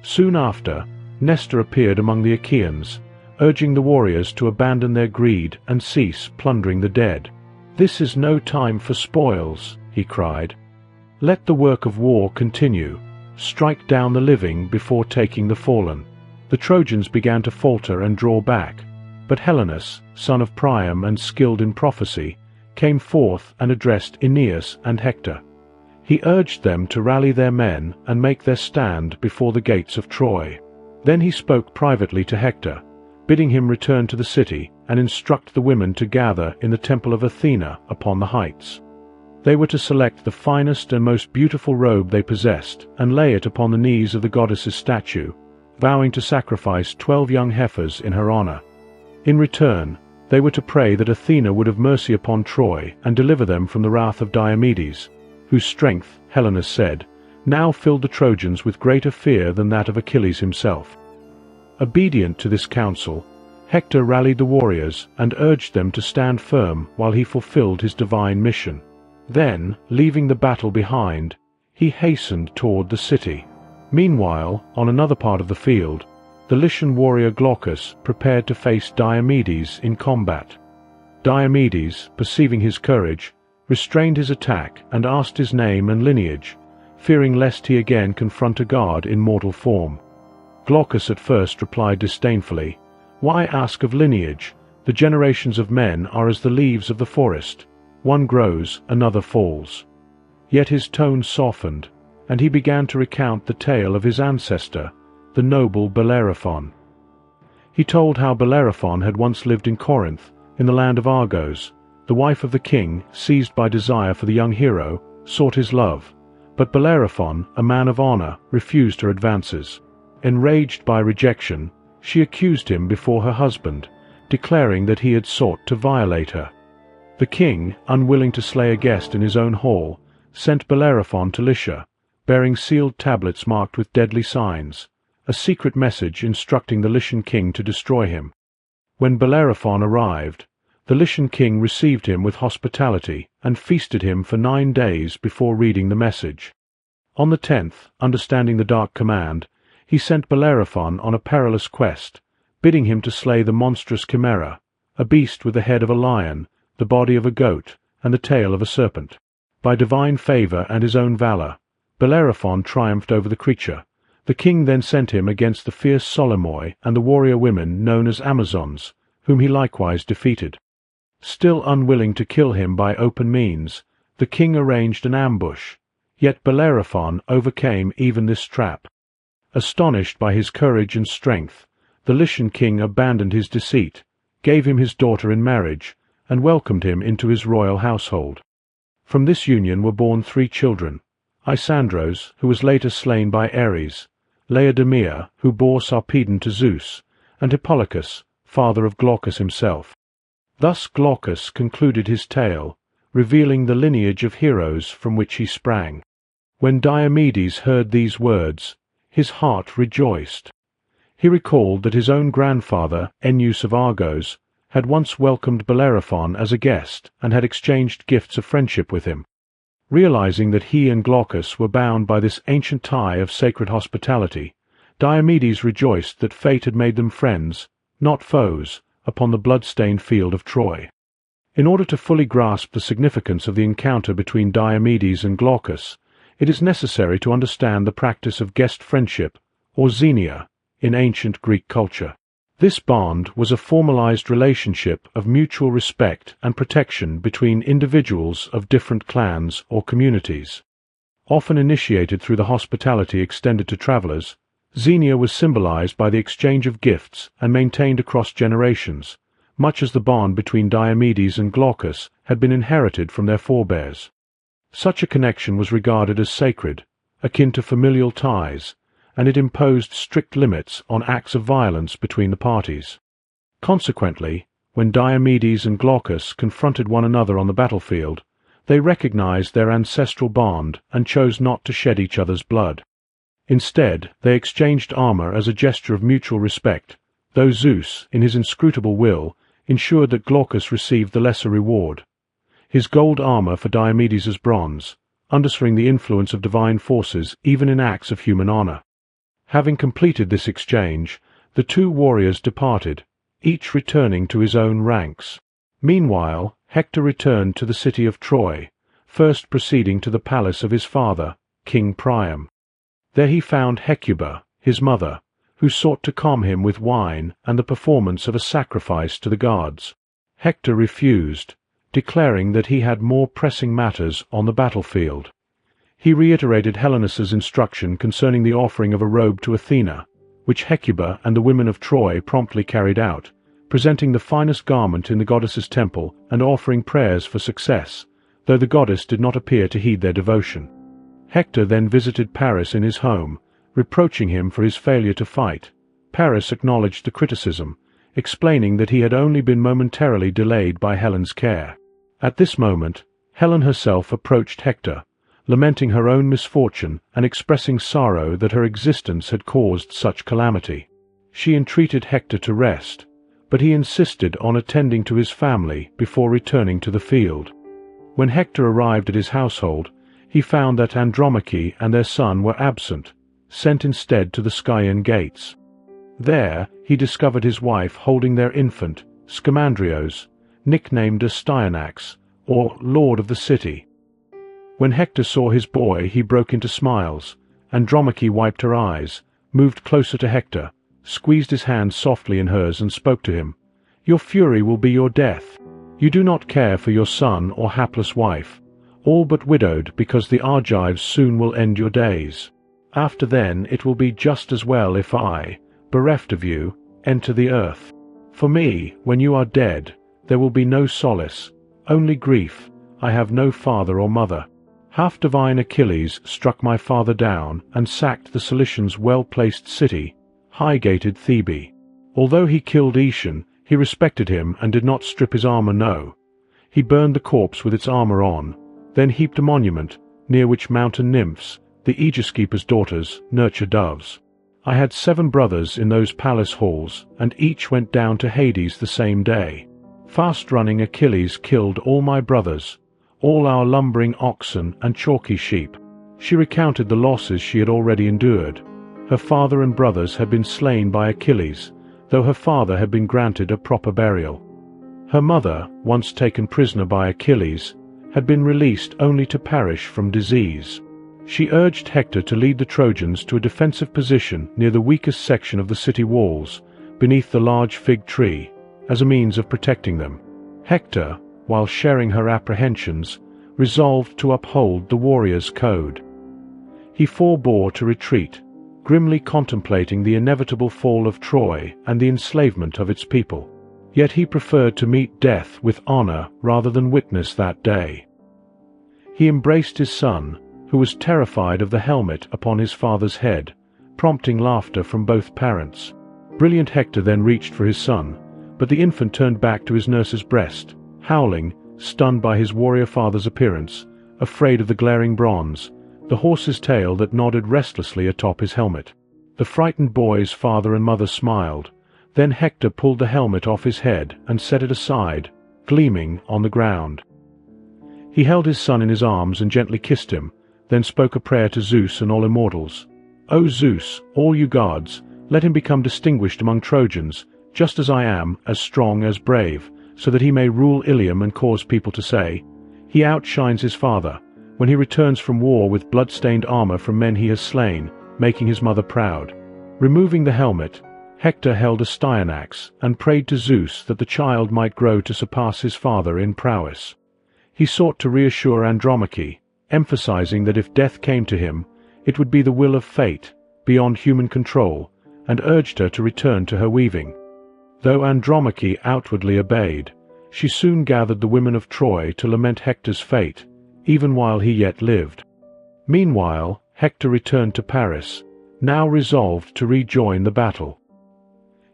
Soon after, Nestor appeared among the Achaeans, urging the warriors to abandon their greed and cease plundering the dead. "This is no time for spoils," he cried. "Let the work of war continue. Strike down the living before taking the fallen." The Trojans began to falter and draw back, but Helenus, son of Priam and skilled in prophecy, came forth and addressed Aeneas and Hector. He urged them to rally their men and make their stand before the gates of Troy. Then he spoke privately to Hector, bidding him return to the city and instruct the women to gather in the temple of Athena upon the heights. They were to select the finest and most beautiful robe they possessed and lay it upon the knees of the goddess's statue, vowing to sacrifice 12 young heifers in her honor. In return, they were to pray that Athena would have mercy upon Troy and deliver them from the wrath of Diomedes, whose strength, Helenus said, now filled the Trojans with greater fear than that of Achilles himself. Obedient to this counsel, Hector rallied the warriors and urged them to stand firm while he fulfilled his divine mission. Then, leaving the battle behind, he hastened toward the city. Meanwhile, on another part of the field, the Lycian warrior Glaucus prepared to face Diomedes in combat. Diomedes, perceiving his courage, restrained his attack and asked his name and lineage, fearing lest he again confront a god in mortal form. Glaucus at first replied disdainfully, "Why ask of lineage? The generations of men are as the leaves of the forest. One grows, another falls." Yet his tone softened, and he began to recount the tale of his ancestor, the noble Bellerophon. He told how Bellerophon had once lived in Corinth, in the land of Argos. The wife of the king, seized by desire for the young hero, sought his love, but Bellerophon, a man of honor, refused her advances. Enraged by rejection, she accused him before her husband, declaring that he had sought to violate her. The king, unwilling to slay a guest in his own hall, sent Bellerophon to Lycia, bearing sealed tablets marked with deadly signs, a secret message instructing the Lycian king to destroy him. When Bellerophon arrived, the Lycian king received him with hospitality and feasted him for 9 days before reading the message. On the 10th, understanding the dark command, he sent Bellerophon on a perilous quest, bidding him to slay the monstrous Chimera, a beast with the head of a lion, the body of a goat, and the tail of a serpent. By divine favor and his own valor, Bellerophon triumphed over the creature. The king then sent him against the fierce Solomoi and the warrior women known as Amazons, whom he likewise defeated. Still unwilling to kill him by open means, the king arranged an ambush, yet Bellerophon overcame even this trap. Astonished by his courage and strength, the Lycian king abandoned his deceit, gave him his daughter in marriage, and welcomed him into his royal household. From this union were born 3 children: Isandros, who was later slain by Ares; Laodamia, who bore Sarpedon to Zeus; and Hippolochus, father of Glaucus himself. Thus Glaucus concluded his tale, revealing the lineage of heroes from which he sprang. When Diomedes heard these words, his heart rejoiced. He recalled that his own grandfather, Ennius of Argos, had once welcomed Bellerophon as a guest and had exchanged gifts of friendship with him. Realizing that he and Glaucus were bound by this ancient tie of sacred hospitality, Diomedes rejoiced that fate had made them friends, not foes, upon the blood-stained field of Troy. In order to fully grasp the significance of the encounter between Diomedes and Glaucus, it is necessary to understand the practice of guest friendship, or xenia, in ancient Greek culture. This bond was a formalized relationship of mutual respect and protection between individuals of different clans or communities. Often initiated through the hospitality extended to travelers, xenia was symbolized by the exchange of gifts and maintained across generations, much as the bond between Diomedes and Glaucus had been inherited from their forebears. Such a connection was regarded as sacred, akin to familial ties, and it imposed strict limits on acts of violence between the parties. Consequently, when Diomedes and Glaucus confronted one another on the battlefield, they recognized their ancestral bond and chose not to shed each other's blood. Instead, they exchanged armor as a gesture of mutual respect, though Zeus, in his inscrutable will, ensured that Glaucus received the lesser reward. His gold armor for Diomedes' bronze, underscoring the influence of divine forces even in acts of human honor. Having completed this exchange, the 2 warriors departed, each returning to his own ranks. Meanwhile, Hector returned to the city of Troy, first proceeding to the palace of his father, King Priam. There he found Hecuba, his mother, who sought to calm him with wine and the performance of a sacrifice to the gods. Hector refused, declaring that he had more pressing matters on the battlefield. He reiterated Helenus's instruction concerning the offering of a robe to Athena, which Hecuba and the women of Troy promptly carried out, presenting the finest garment in the goddess's temple and offering prayers for success, though the goddess did not appear to heed their devotion. Hector then visited Paris in his home, reproaching him for his failure to fight. Paris acknowledged the criticism, explaining that he had only been momentarily delayed by Helen's care. At this moment, Helen herself approached Hector, lamenting her own misfortune and expressing sorrow that her existence had caused such calamity. She entreated Hector to rest, but he insisted on attending to his family before returning to the field. When Hector arrived at his household, he found that Andromache and their son were absent, sent instead to the Scaean gates. There he discovered his wife holding their infant, Scamandrios, nicknamed Astyanax, or Lord of the City. When Hector saw his boy, he broke into smiles. Andromache wiped her eyes, moved closer to Hector, squeezed his hand softly in hers and spoke to him. "Your fury will be your death. You do not care for your son or hapless wife, all but widowed, because the Argives soon will end your days. After then it will be just as well if I, bereft of you, enter the earth. For me, when you are dead, there will be no solace, only grief. I have no father or mother. Half-divine Achilles struck my father down and sacked the Cilicians' well-placed city, high-gated Thebe. Although he killed Aetion, he respected him and did not strip his armor, no. He burned the corpse with its armor on, then heaped a monument, near which mountain nymphs, the aegis-keeper's daughters, nurture doves. I had 7 brothers in those palace halls, and each went down to Hades the same day. Fast-running Achilles killed all my brothers, all our lumbering oxen and chalky sheep." She recounted the losses she had already endured. Her father and brothers had been slain by Achilles, though her father had been granted a proper burial. Her mother, once taken prisoner by Achilles, had been released only to perish from disease. She urged Hector to lead the Trojans to a defensive position near the weakest section of the city walls, beneath the large fig tree, as a means of protecting them. Hector, while sharing her apprehensions, resolved to uphold the warrior's code. He forbore to retreat, grimly contemplating the inevitable fall of Troy and the enslavement of its people. Yet he preferred to meet death with honor rather than witness that day. He embraced his son, who was terrified of the helmet upon his father's head, prompting laughter from both parents. Brilliant Hector then reached for his son, but the infant turned back to his nurse's breast, howling, stunned by his warrior father's appearance, afraid of the glaring bronze, the horse's tail that nodded restlessly atop his helmet. The frightened boy's father and mother smiled. Then Hector pulled the helmet off his head and set it aside, gleaming on the ground. He held his son in his arms and gently kissed him, then spoke a prayer to Zeus and all immortals. "O Zeus, all you gods, let him become distinguished among Trojans, just as I am, as strong as brave, so that he may rule Ilium and cause people to say, 'He outshines his father,' when he returns from war with blood-stained armor from men he has slain, making his mother proud." Removing the helmet, Hector held Astyanax and prayed to Zeus that the child might grow to surpass his father in prowess. He sought to reassure Andromache, emphasizing that if death came to him, it would be the will of fate, beyond human control, and urged her to return to her weaving. Though Andromache outwardly obeyed, she soon gathered the women of Troy to lament Hector's fate, even while he yet lived. Meanwhile, Hector returned to Paris, now resolved to rejoin the battle.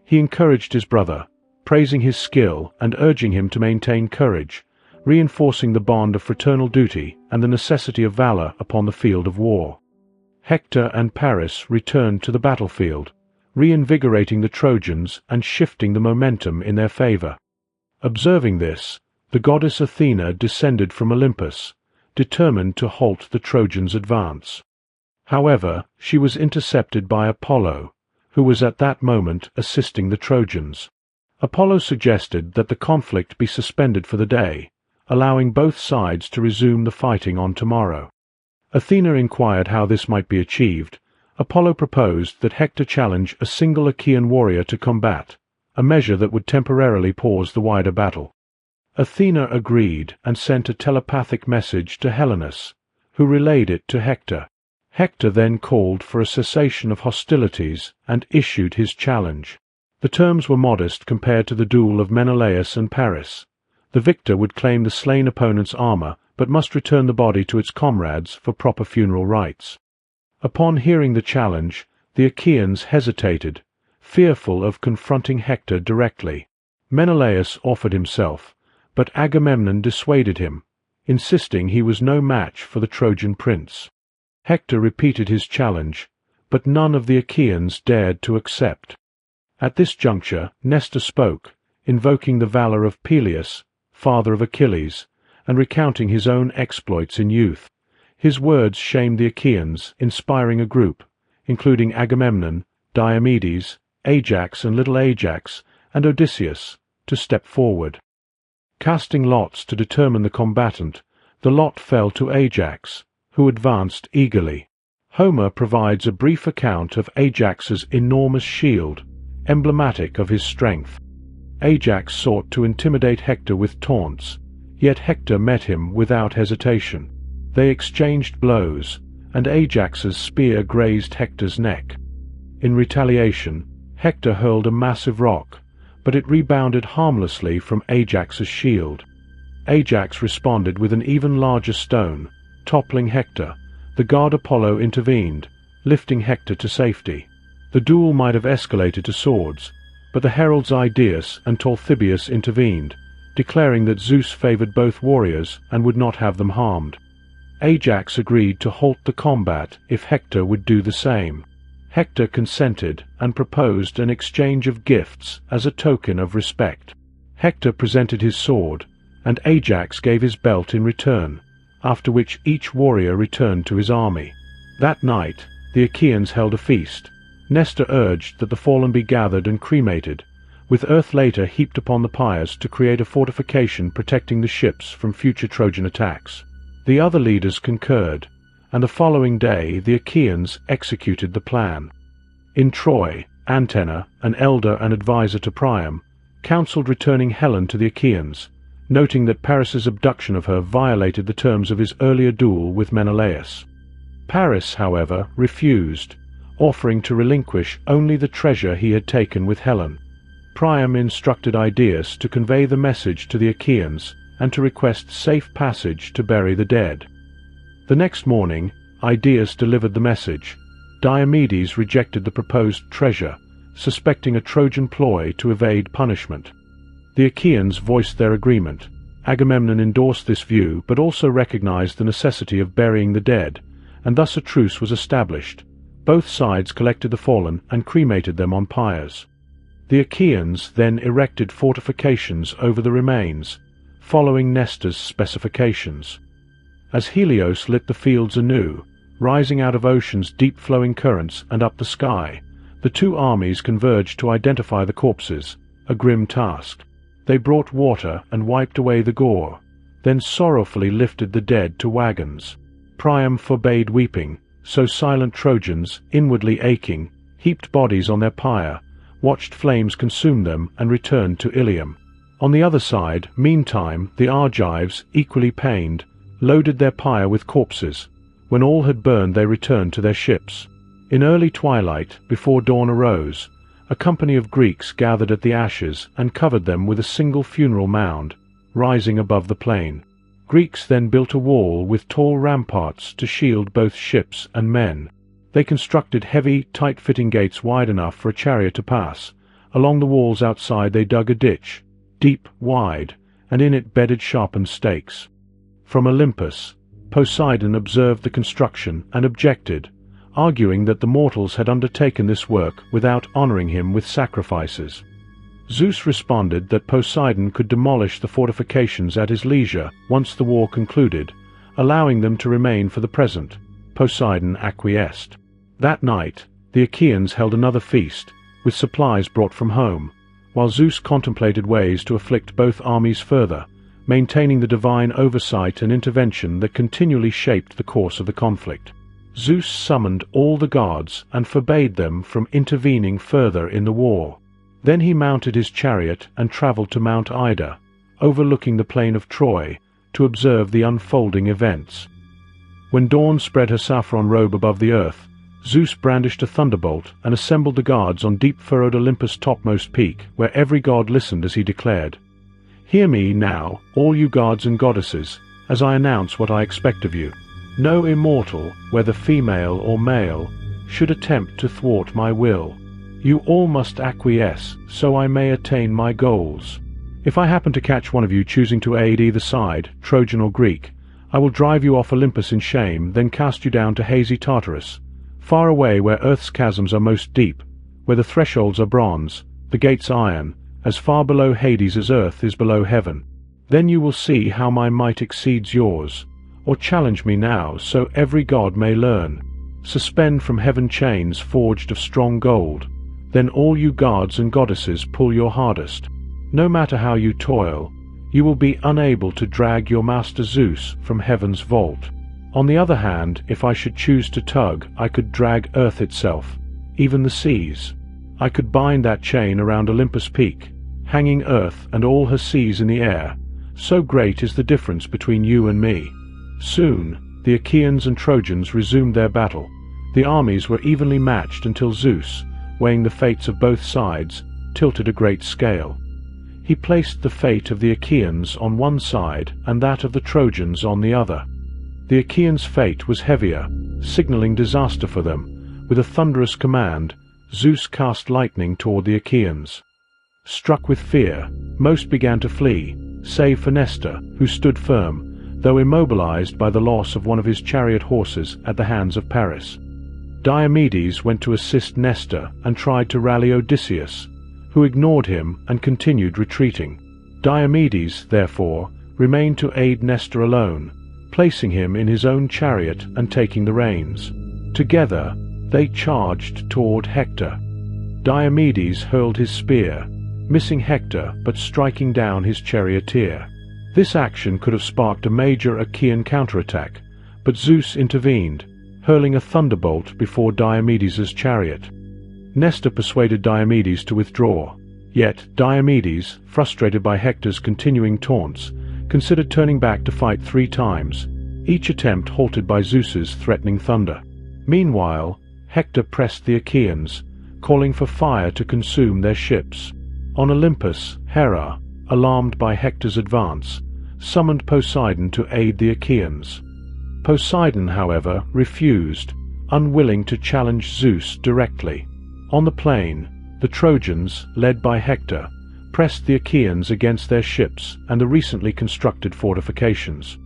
He encouraged his brother, praising his skill and urging him to maintain courage, reinforcing the bond of fraternal duty and the necessity of valor upon the field of war. Hector and Paris returned to the battlefield, reinvigorating the Trojans and shifting the momentum in their favor. Observing this, the goddess Athena descended from Olympus, determined to halt the Trojans' advance. However, she was intercepted by Apollo, who was at that moment assisting the Trojans. Apollo suggested that the conflict be suspended for the day, allowing both sides to resume the fighting on tomorrow. Athena inquired how this might be achieved. Apollo proposed that Hector challenge a single Achaean warrior to combat, a measure that would temporarily pause the wider battle. Athena agreed and sent a telepathic message to Helenus, who relayed it to Hector. Hector then called for a cessation of hostilities and issued his challenge. The terms were modest compared to the duel of Menelaus and Paris. The victor would claim the slain opponent's armor, but must return the body to its comrades for proper funeral rites. Upon hearing the challenge, the Achaeans hesitated, fearful of confronting Hector directly. Menelaus offered himself, but Agamemnon dissuaded him, insisting he was no match for the Trojan prince. Hector repeated his challenge, but none of the Achaeans dared to accept. At this juncture Nestor spoke, invoking the valor of Peleus, father of Achilles, and recounting his own exploits in youth. His words shamed the Achaeans, inspiring a group, including Agamemnon, Diomedes, Ajax and little Ajax, and Odysseus, to step forward. Casting lots to determine the combatant, the lot fell to Ajax, who advanced eagerly. Homer provides a brief account of Ajax's enormous shield, emblematic of his strength. Ajax sought to intimidate Hector with taunts, yet Hector met him without hesitation. They exchanged blows, and Ajax's spear grazed Hector's neck. In retaliation, Hector hurled a massive rock, but it rebounded harmlessly from Ajax's shield. Ajax responded with an even larger stone, toppling Hector. The god Apollo intervened, lifting Hector to safety. The duel might have escalated to swords, but the heralds Idaeus and Talthybius intervened, declaring that Zeus favored both warriors and would not have them harmed. Ajax agreed to halt the combat if Hector would do the same. Hector consented and proposed an exchange of gifts as a token of respect. Hector presented his sword, and Ajax gave his belt in return, after which each warrior returned to his army. That night, the Achaeans held a feast. Nestor urged that the fallen be gathered and cremated, with earth later heaped upon the pyres to create a fortification protecting the ships from future Trojan attacks. The other leaders concurred, and the following day the Achaeans executed the plan. In Troy, Antenor, an elder and advisor to Priam, counseled returning Helen to the Achaeans, noting that Paris's abduction of her violated the terms of his earlier duel with Menelaus. Paris, however, refused, offering to relinquish only the treasure he had taken with Helen. Priam instructed Idaeus to convey the message to the Achaeans and to request safe passage to bury the dead. The next morning, Idaeus delivered the message. Diomedes rejected the proposed treasure, suspecting a Trojan ploy to evade punishment. The Achaeans voiced their agreement. Agamemnon endorsed this view, but also recognized the necessity of burying the dead, and thus a truce was established. Both sides collected the fallen and cremated them on pyres. The Achaeans then erected fortifications over the remains, following Nestor's specifications. As Helios lit the fields anew, rising out of ocean's deep-flowing currents and up the sky, the two armies converged to identify the corpses, a grim task. They brought water and wiped away the gore, then sorrowfully lifted the dead to wagons. Priam forbade weeping, so silent Trojans, inwardly aching, heaped bodies on their pyre, watched flames consume them, and returned to Ilium. On the other side, meantime, the Argives, equally pained, loaded their pyre with corpses. When all had burned, they returned to their ships. In early twilight, before dawn arose, a company of Greeks gathered at the ashes and covered them with a single funeral mound, rising above the plain. Greeks then built a wall with tall ramparts to shield both ships and men. They constructed heavy, tight-fitting gates wide enough for a chariot to pass. Along the walls outside they dug a ditch, deep, wide, and in it bedded sharpened stakes. From Olympus, Poseidon observed the construction and objected, arguing that the mortals had undertaken this work without honoring him with sacrifices. Zeus responded that Poseidon could demolish the fortifications at his leisure once the war concluded, allowing them to remain for the present. Poseidon acquiesced. That night, the Achaeans held another feast, with supplies brought from home, while Zeus contemplated ways to afflict both armies further, maintaining the divine oversight and intervention that continually shaped the course of the conflict. Zeus summoned all the gods and forbade them from intervening further in the war. Then he mounted his chariot and travelled to Mount Ida, overlooking the plain of Troy, to observe the unfolding events. When dawn spread her saffron robe above the earth, Zeus brandished a thunderbolt and assembled the gods on deep-furrowed Olympus' topmost peak, where every god listened as he declared, "Hear me now, all you gods and goddesses, as I announce what I expect of you. No immortal, whether female or male, should attempt to thwart my will. You all must acquiesce, so I may attain my goals. If I happen to catch one of you choosing to aid either side, Trojan or Greek, I will drive you off Olympus in shame, then cast you down to hazy Tartarus, far away where earth's chasms are most deep, where the thresholds are bronze, the gates iron, as far below Hades as earth is below heaven. Then you will see how my might exceeds yours. Or challenge me now, so every god may learn. Suspend from heaven chains forged of strong gold. Then all you gods and goddesses pull your hardest. No matter how you toil, you will be unable to drag your master Zeus from heaven's vault. On the other hand, if I should choose to tug, I could drag earth itself, even the seas. I could bind that chain around Olympus' peak, hanging earth and all her seas in the air. So great is the difference between you and me." Soon, the Achaeans and Trojans resumed their battle. The armies were evenly matched until Zeus, weighing the fates of both sides, tilted a great scale. He placed the fate of the Achaeans on one side and that of the Trojans on the other. The Achaeans' fate was heavier, signaling disaster for them. With a thunderous command, Zeus cast lightning toward the Achaeans. Struck with fear, most began to flee, save for Nestor, who stood firm, though immobilized by the loss of one of his chariot horses at the hands of Paris. Diomedes went to assist Nestor and tried to rally Odysseus, who ignored him and continued retreating. Diomedes, therefore, remained to aid Nestor alone, placing him in his own chariot and taking the reins. Together, they charged toward Hector. Diomedes hurled his spear, missing Hector but striking down his charioteer. This action could have sparked a major Achaean counterattack, but Zeus intervened, hurling a thunderbolt before Diomedes' chariot. Nestor persuaded Diomedes to withdraw, yet Diomedes, frustrated by Hector's continuing taunts, considered turning back to fight 3 times, each attempt halted by Zeus's threatening thunder. Meanwhile, Hector pressed the Achaeans, calling for fire to consume their ships. On Olympus, Hera, alarmed by Hector's advance, summoned Poseidon to aid the Achaeans. Poseidon, however, refused, unwilling to challenge Zeus directly. On the plain, the Trojans, led by Hector, pressed the Achaeans against their ships and the recently constructed fortifications.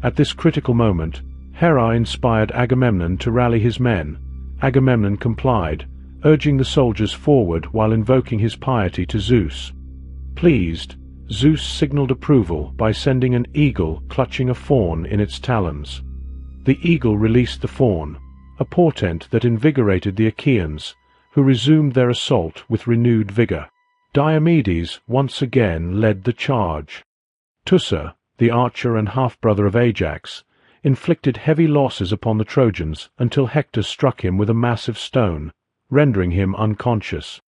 At this critical moment, Hera inspired Agamemnon to rally his men. Agamemnon complied, urging the soldiers forward while invoking his piety to Zeus. Pleased, Zeus signaled approval by sending an eagle clutching a fawn in its talons. The eagle released the fawn, a portent that invigorated the Achaeans, who resumed their assault with renewed vigor. Diomedes once again led the charge. Teucer, the archer and half-brother of Ajax, inflicted heavy losses upon the Trojans until Hector struck him with a massive stone, rendering him unconscious.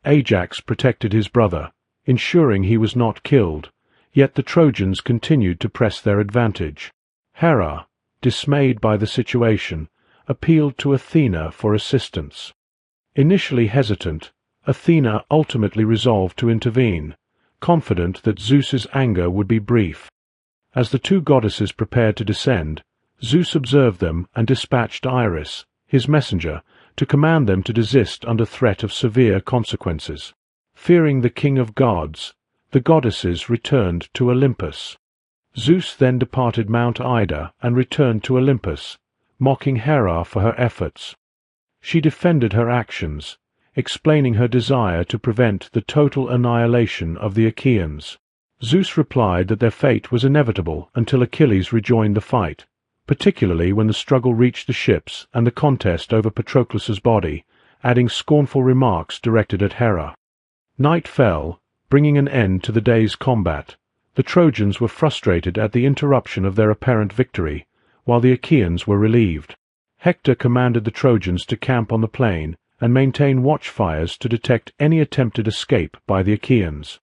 Ajax protected his brother, ensuring he was not killed, yet the Trojans continued to press their advantage. Hera, dismayed by the situation, appealed to Athena for assistance. Initially hesitant, Athena ultimately resolved to intervene, confident that Zeus's anger would be brief. As the 2 goddesses prepared to descend, Zeus observed them and dispatched Iris, his messenger, to command them to desist under threat of severe consequences. Fearing the king of gods, the goddesses returned to Olympus. Zeus then departed Mount Ida and returned to Olympus, mocking Hera for her efforts. She defended her actions, explaining her desire to prevent the total annihilation of the Achaeans. Zeus replied that their fate was inevitable until Achilles rejoined the fight, particularly when the struggle reached the ships and the contest over Patroclus's body, adding scornful remarks directed at Hera. Night fell, bringing an end to the day's combat. The Trojans were frustrated at the interruption of their apparent victory, while the Achaeans were relieved. Hector commanded the Trojans to camp on the plain and maintain watchfires to detect any attempted escape by the Achaeans.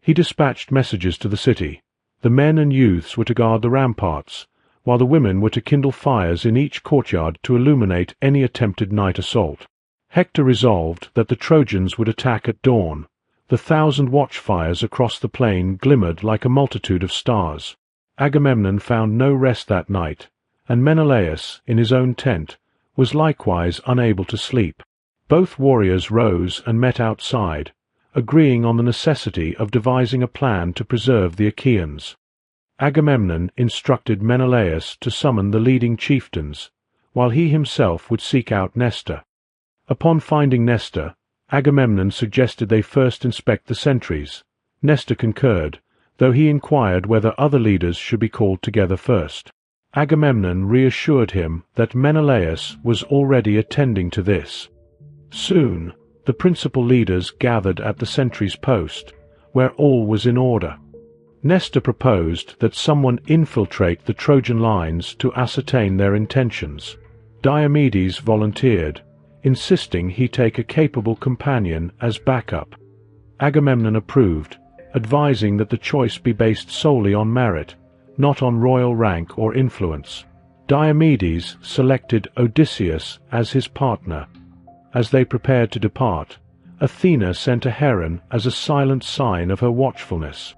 He dispatched messages to the city. The men and youths were to guard the ramparts, while the women were to kindle fires in each courtyard to illuminate any attempted night assault. Hector resolved that the Trojans would attack at dawn. The 1,000 watchfires across the plain glimmered like a multitude of stars. Agamemnon found no rest that night, and Menelaus, in his own tent, was likewise unable to sleep. Both warriors rose and met outside, agreeing on the necessity of devising a plan to preserve the Achaeans. Agamemnon instructed Menelaus to summon the leading chieftains, while he himself would seek out Nestor. Upon finding Nestor, Agamemnon suggested they first inspect the sentries. Nestor concurred, though he inquired whether other leaders should be called together first. Agamemnon reassured him that Menelaus was already attending to this. Soon, the The principal leaders gathered at the sentry's post, where all was in order. Nestor proposed that someone infiltrate the Trojan lines to ascertain their intentions. Diomedes volunteered, insisting he take a capable companion as backup. Agamemnon approved, advising that the choice be based solely on merit, not on royal rank or influence. Diomedes selected Odysseus as his partner. As they prepared to depart, Athena sent a heron as a silent sign of her watchfulness.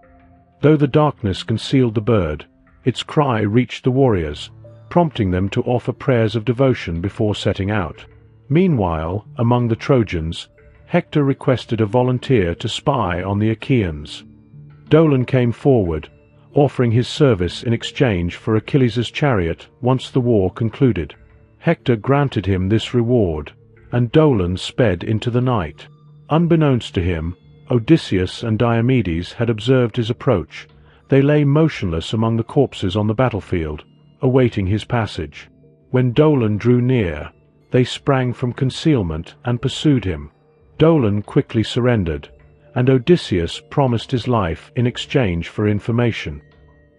Though the darkness concealed the bird, its cry reached the warriors, prompting them to offer prayers of devotion before setting out. Meanwhile, among the Trojans, Hector requested a volunteer to spy on the Achaeans. Dolon came forward, offering his service in exchange for Achilles' chariot once the war concluded. Hector granted him this reward, and Dolon sped into the night. Unbeknownst to him, Odysseus and Diomedes had observed his approach. They lay motionless among the corpses on the battlefield, awaiting his passage. When Dolon drew near, they sprang from concealment and pursued him. Dolon quickly surrendered, and Odysseus promised his life in exchange for information.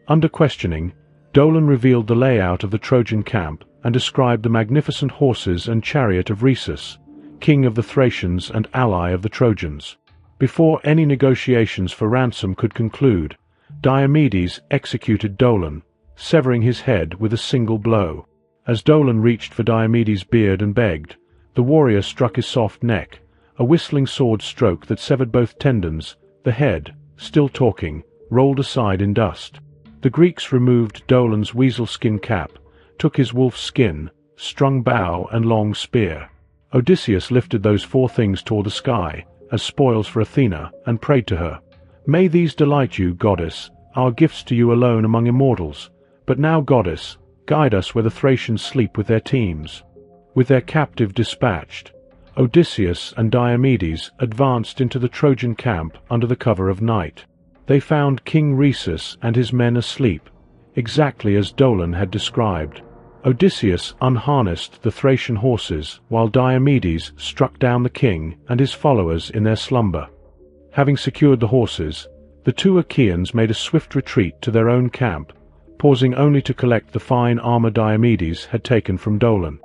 Under questioning, Dolon revealed the layout of the Trojan camp and described the magnificent horses and chariot of Rhesus, king of the Thracians and ally of the Trojans. Before any negotiations for ransom could conclude, Diomedes executed Dolon, severing his head with a single blow. As Dolon reached for Diomedes' beard and begged, the warrior struck his soft neck, a whistling sword stroke that severed both tendons. The head, still talking, rolled aside in dust. The Greeks removed Dolon's weasel skin cap, took his wolf's skin, strung bow and long spear. Odysseus lifted those four things toward the sky, as spoils for Athena, and prayed to her. "May these delight you, goddess, our gifts to you alone among immortals. But now, goddess, guide us where the Thracians sleep with their teams." With their captive dispatched, Odysseus and Diomedes advanced into the Trojan camp under the cover of night. They found King Rhesus and his men asleep, exactly as Dolon had described. Odysseus unharnessed the Thracian horses, while Diomedes struck down the king and his followers in their slumber. Having secured the horses, the two Achaeans made a swift retreat to their own camp, pausing only to collect the fine armor Diomedes had taken from Dolon.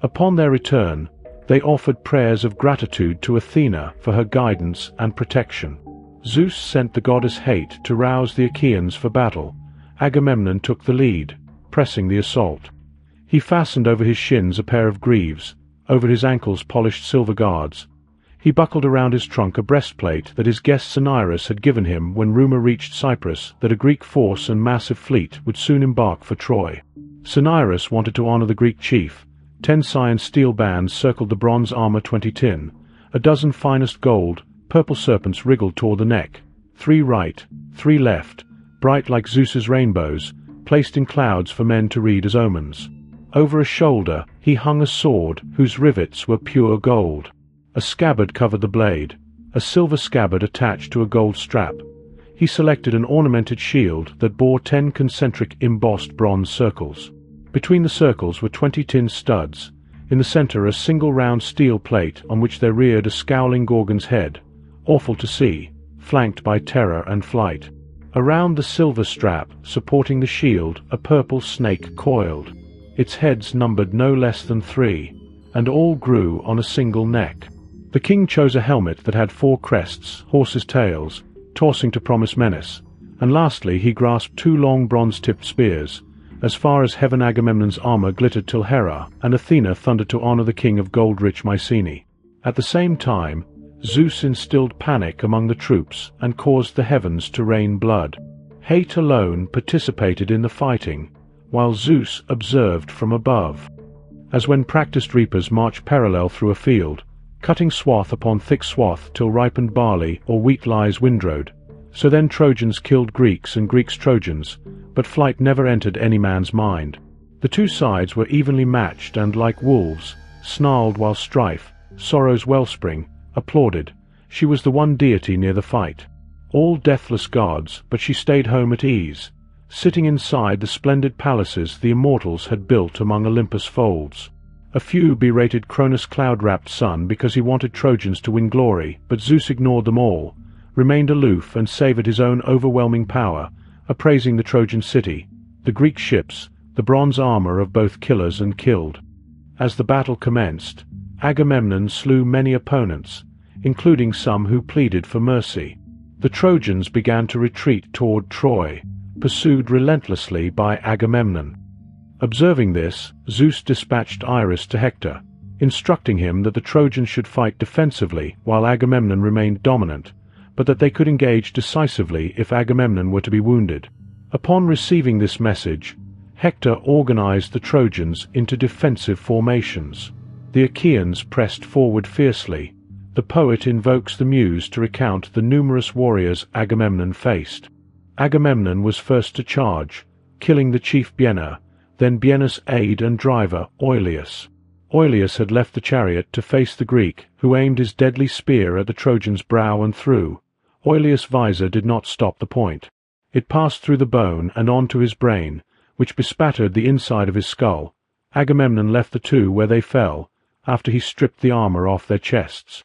Upon their return, they offered prayers of gratitude to Athena for her guidance and protection. Zeus sent the goddess Hate to rouse the Achaeans for battle. Agamemnon took the lead, pressing the assault. He fastened over his shins a pair of greaves, over his ankles polished silver guards. He buckled around his trunk a breastplate that his guest Cinyras had given him when rumor reached Cyprus that a Greek force and massive fleet would soon embark for Troy. Cinyras wanted to honor the Greek chief. 10 cyan steel bands circled the bronze armor 20 tin. A dozen finest gold, purple serpents wriggled toward the neck. 3 right, 3 left, bright like Zeus's rainbows, placed in clouds for men to read as omens. Over a shoulder he hung a sword whose rivets were pure gold. A scabbard covered the blade, a silver scabbard attached to a gold strap. He selected an ornamented shield that bore 10 concentric embossed bronze circles. Between the circles were 20 tin studs. In the center a single round steel plate on which there reared a scowling Gorgon's head, awful to see, flanked by terror and flight. Around the silver strap, supporting the shield, a purple snake coiled. Its heads numbered no less than 3, and all grew on a single neck. The king chose a helmet that had 4 crests, horses' tails, tossing to promise menace, and lastly he grasped 2 long bronze-tipped spears. As far as heaven Agamemnon's armor glittered till Hera, and Athena thundered to honor the king of gold-rich Mycenae. At the same time, Zeus instilled panic among the troops and caused the heavens to rain blood. Hate alone participated in the fighting, while Zeus observed from above. As when practiced reapers march parallel through a field, cutting swath upon thick swath till ripened barley or wheat lies windrowed, so then Trojans killed Greeks and Greeks Trojans, but flight never entered any man's mind. The two sides were evenly matched and, like wolves, snarled while strife, sorrow's wellspring, applauded. She was the one deity near the fight. All deathless gods, but she stayed home at ease, sitting inside the splendid palaces the immortals had built among Olympus' folds. A few berated Cronus' cloud-wrapped son because he wanted Trojans to win glory, but Zeus ignored them all, remained aloof and savoured his own overwhelming power, appraising the Trojan city, the Greek ships, the bronze armour of both killers and killed. As the battle commenced, Agamemnon slew many opponents, including some who pleaded for mercy. The Trojans began to retreat toward Troy, pursued relentlessly by Agamemnon. Observing this, Zeus dispatched Iris to Hector, instructing him that the Trojans should fight defensively while Agamemnon remained dominant, but that they could engage decisively if Agamemnon were to be wounded. Upon receiving this message, Hector organized the Trojans into defensive formations. The Achaeans pressed forward fiercely. The poet invokes the muse to recount the numerous warriors Agamemnon faced. Agamemnon was first to charge, killing the chief Bienna, then Bienna's aide and driver, Oileus. Oileus had left the chariot to face the Greek, who aimed his deadly spear at the Trojan's brow and through. Oileus' visor did not stop the point. It passed through the bone and on to his brain, which bespattered the inside of his skull. Agamemnon left the two where they fell, after he stripped the armour off their chests.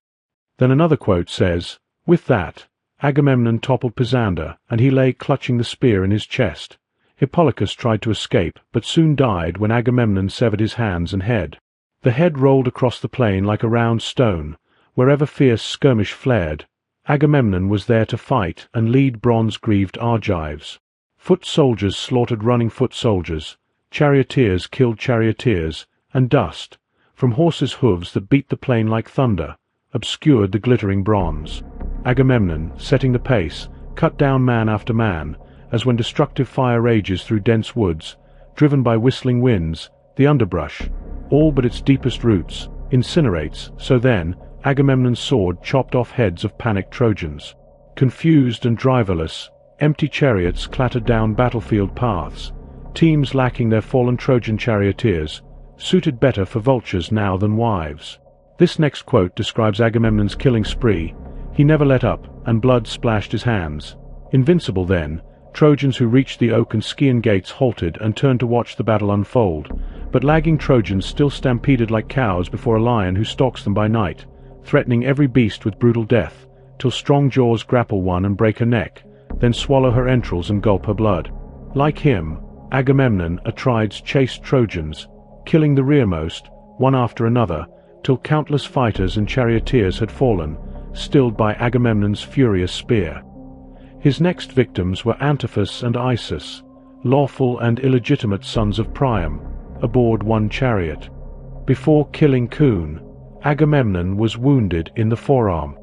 Then another quote says, "With that, Agamemnon toppled Pisander, and he lay clutching the spear in his chest. Hippolochus tried to escape, but soon died when Agamemnon severed his hands and head. The head rolled across the plain like a round stone. Wherever fierce skirmish flared, Agamemnon was there to fight and lead bronze-greaved Argives. Foot soldiers slaughtered running foot soldiers, charioteers killed charioteers, and dust, from horses' hooves that beat the plain like thunder, obscured the glittering bronze. Agamemnon, setting the pace, cut down man after man, as when destructive fire rages through dense woods, driven by whistling winds, the underbrush, all but its deepest roots, incinerates, so then Agamemnon's sword chopped off heads of panicked Trojans. Confused and driverless, empty chariots clattered down battlefield paths, teams lacking their fallen Trojan charioteers, suited better for vultures now than wives. This next quote describes Agamemnon's killing spree. He never let up, and blood splashed his hands. Invincible then, Trojans who reached the oak and Scaean gates halted and turned to watch the battle unfold, but lagging Trojans still stampeded like cows before a lion who stalks them by night, threatening every beast with brutal death, till strong jaws grapple one and break her neck, then swallow her entrails and gulp her blood. Like him, Agamemnon Atrides chased Trojans, killing the rearmost, one after another, till countless fighters and charioteers had fallen, stilled by Agamemnon's furious spear. His next victims were Antiphus and Isus, lawful and illegitimate sons of Priam, aboard one chariot. Before killing Coon, Agamemnon was wounded in the forearm.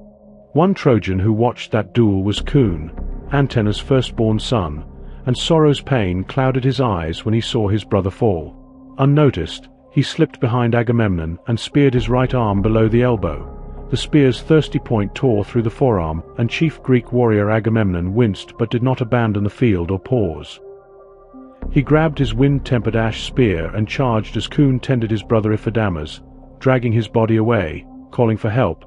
One Trojan who watched that duel was Coon, Antenor's firstborn son, and sorrow's pain clouded his eyes when he saw his brother fall. Unnoticed, he slipped behind Agamemnon and speared his right arm below the elbow. The spear's thirsty point tore through the forearm, and chief Greek warrior Agamemnon winced but did not abandon the field or pause. He grabbed his wind-tempered ash spear and charged as Coon tended his brother Iphidamas, dragging his body away, calling for help.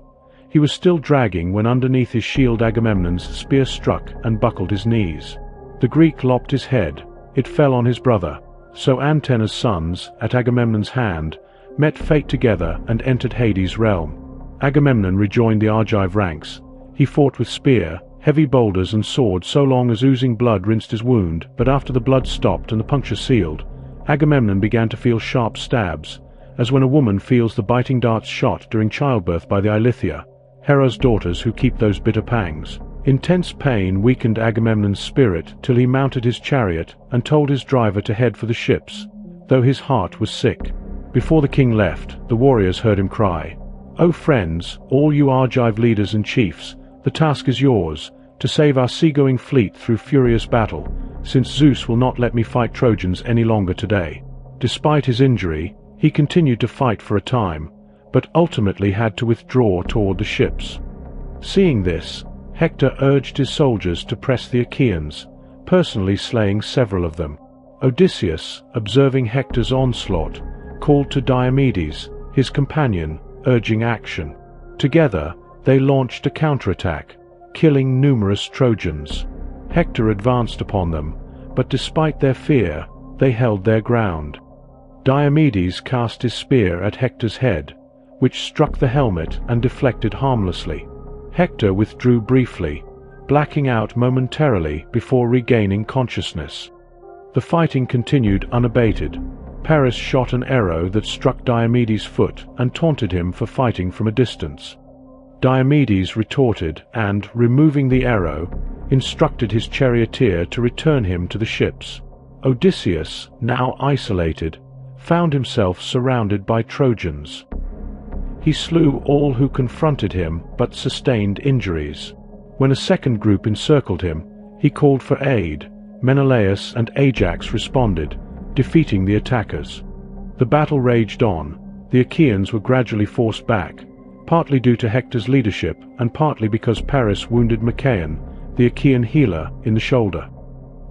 He was still dragging when underneath his shield Agamemnon's spear struck and buckled his knees. The Greek lopped his head. It fell on his brother. So Antenor's sons, at Agamemnon's hand, met fate together and entered Hades' realm. Agamemnon rejoined the Argive ranks. He fought with spear, heavy boulders and sword so long as oozing blood rinsed his wound, but after the blood stopped and the puncture sealed, Agamemnon began to feel sharp stabs, as when a woman feels the biting darts shot during childbirth by the Ilithia, Hera's daughters who keep those bitter pangs. Intense pain weakened Agamemnon's spirit till he mounted his chariot and told his driver to head for the ships, though his heart was sick. Before the king left, the warriors heard him cry, "O friends, all you Argive leaders and chiefs, the task is yours, to save our seagoing fleet through furious battle, since Zeus will not let me fight Trojans any longer today." Despite his injury, he continued to fight for a time, but ultimately had to withdraw toward the ships. Seeing this, Hector urged his soldiers to press the Achaeans, personally slaying several of them. Odysseus, observing Hector's onslaught, called to Diomedes, his companion, urging action. Together, they launched a counterattack, killing numerous Trojans. Hector advanced upon them, but despite their fear, they held their ground. Diomedes cast his spear at Hector's head, which struck the helmet and deflected harmlessly. Hector withdrew briefly, blacking out momentarily before regaining consciousness. The fighting continued unabated. Paris shot an arrow that struck Diomedes' foot and taunted him for fighting from a distance. Diomedes retorted and, removing the arrow, instructed his charioteer to return him to the ships. Odysseus, now isolated, found himself surrounded by Trojans. He slew all who confronted him but sustained injuries. When a second group encircled him, he called for aid. Menelaus and Ajax responded, defeating the attackers. The battle raged on. The Achaeans were gradually forced back, partly due to Hector's leadership and partly because Paris wounded Machaon, the Achaean healer, in the shoulder.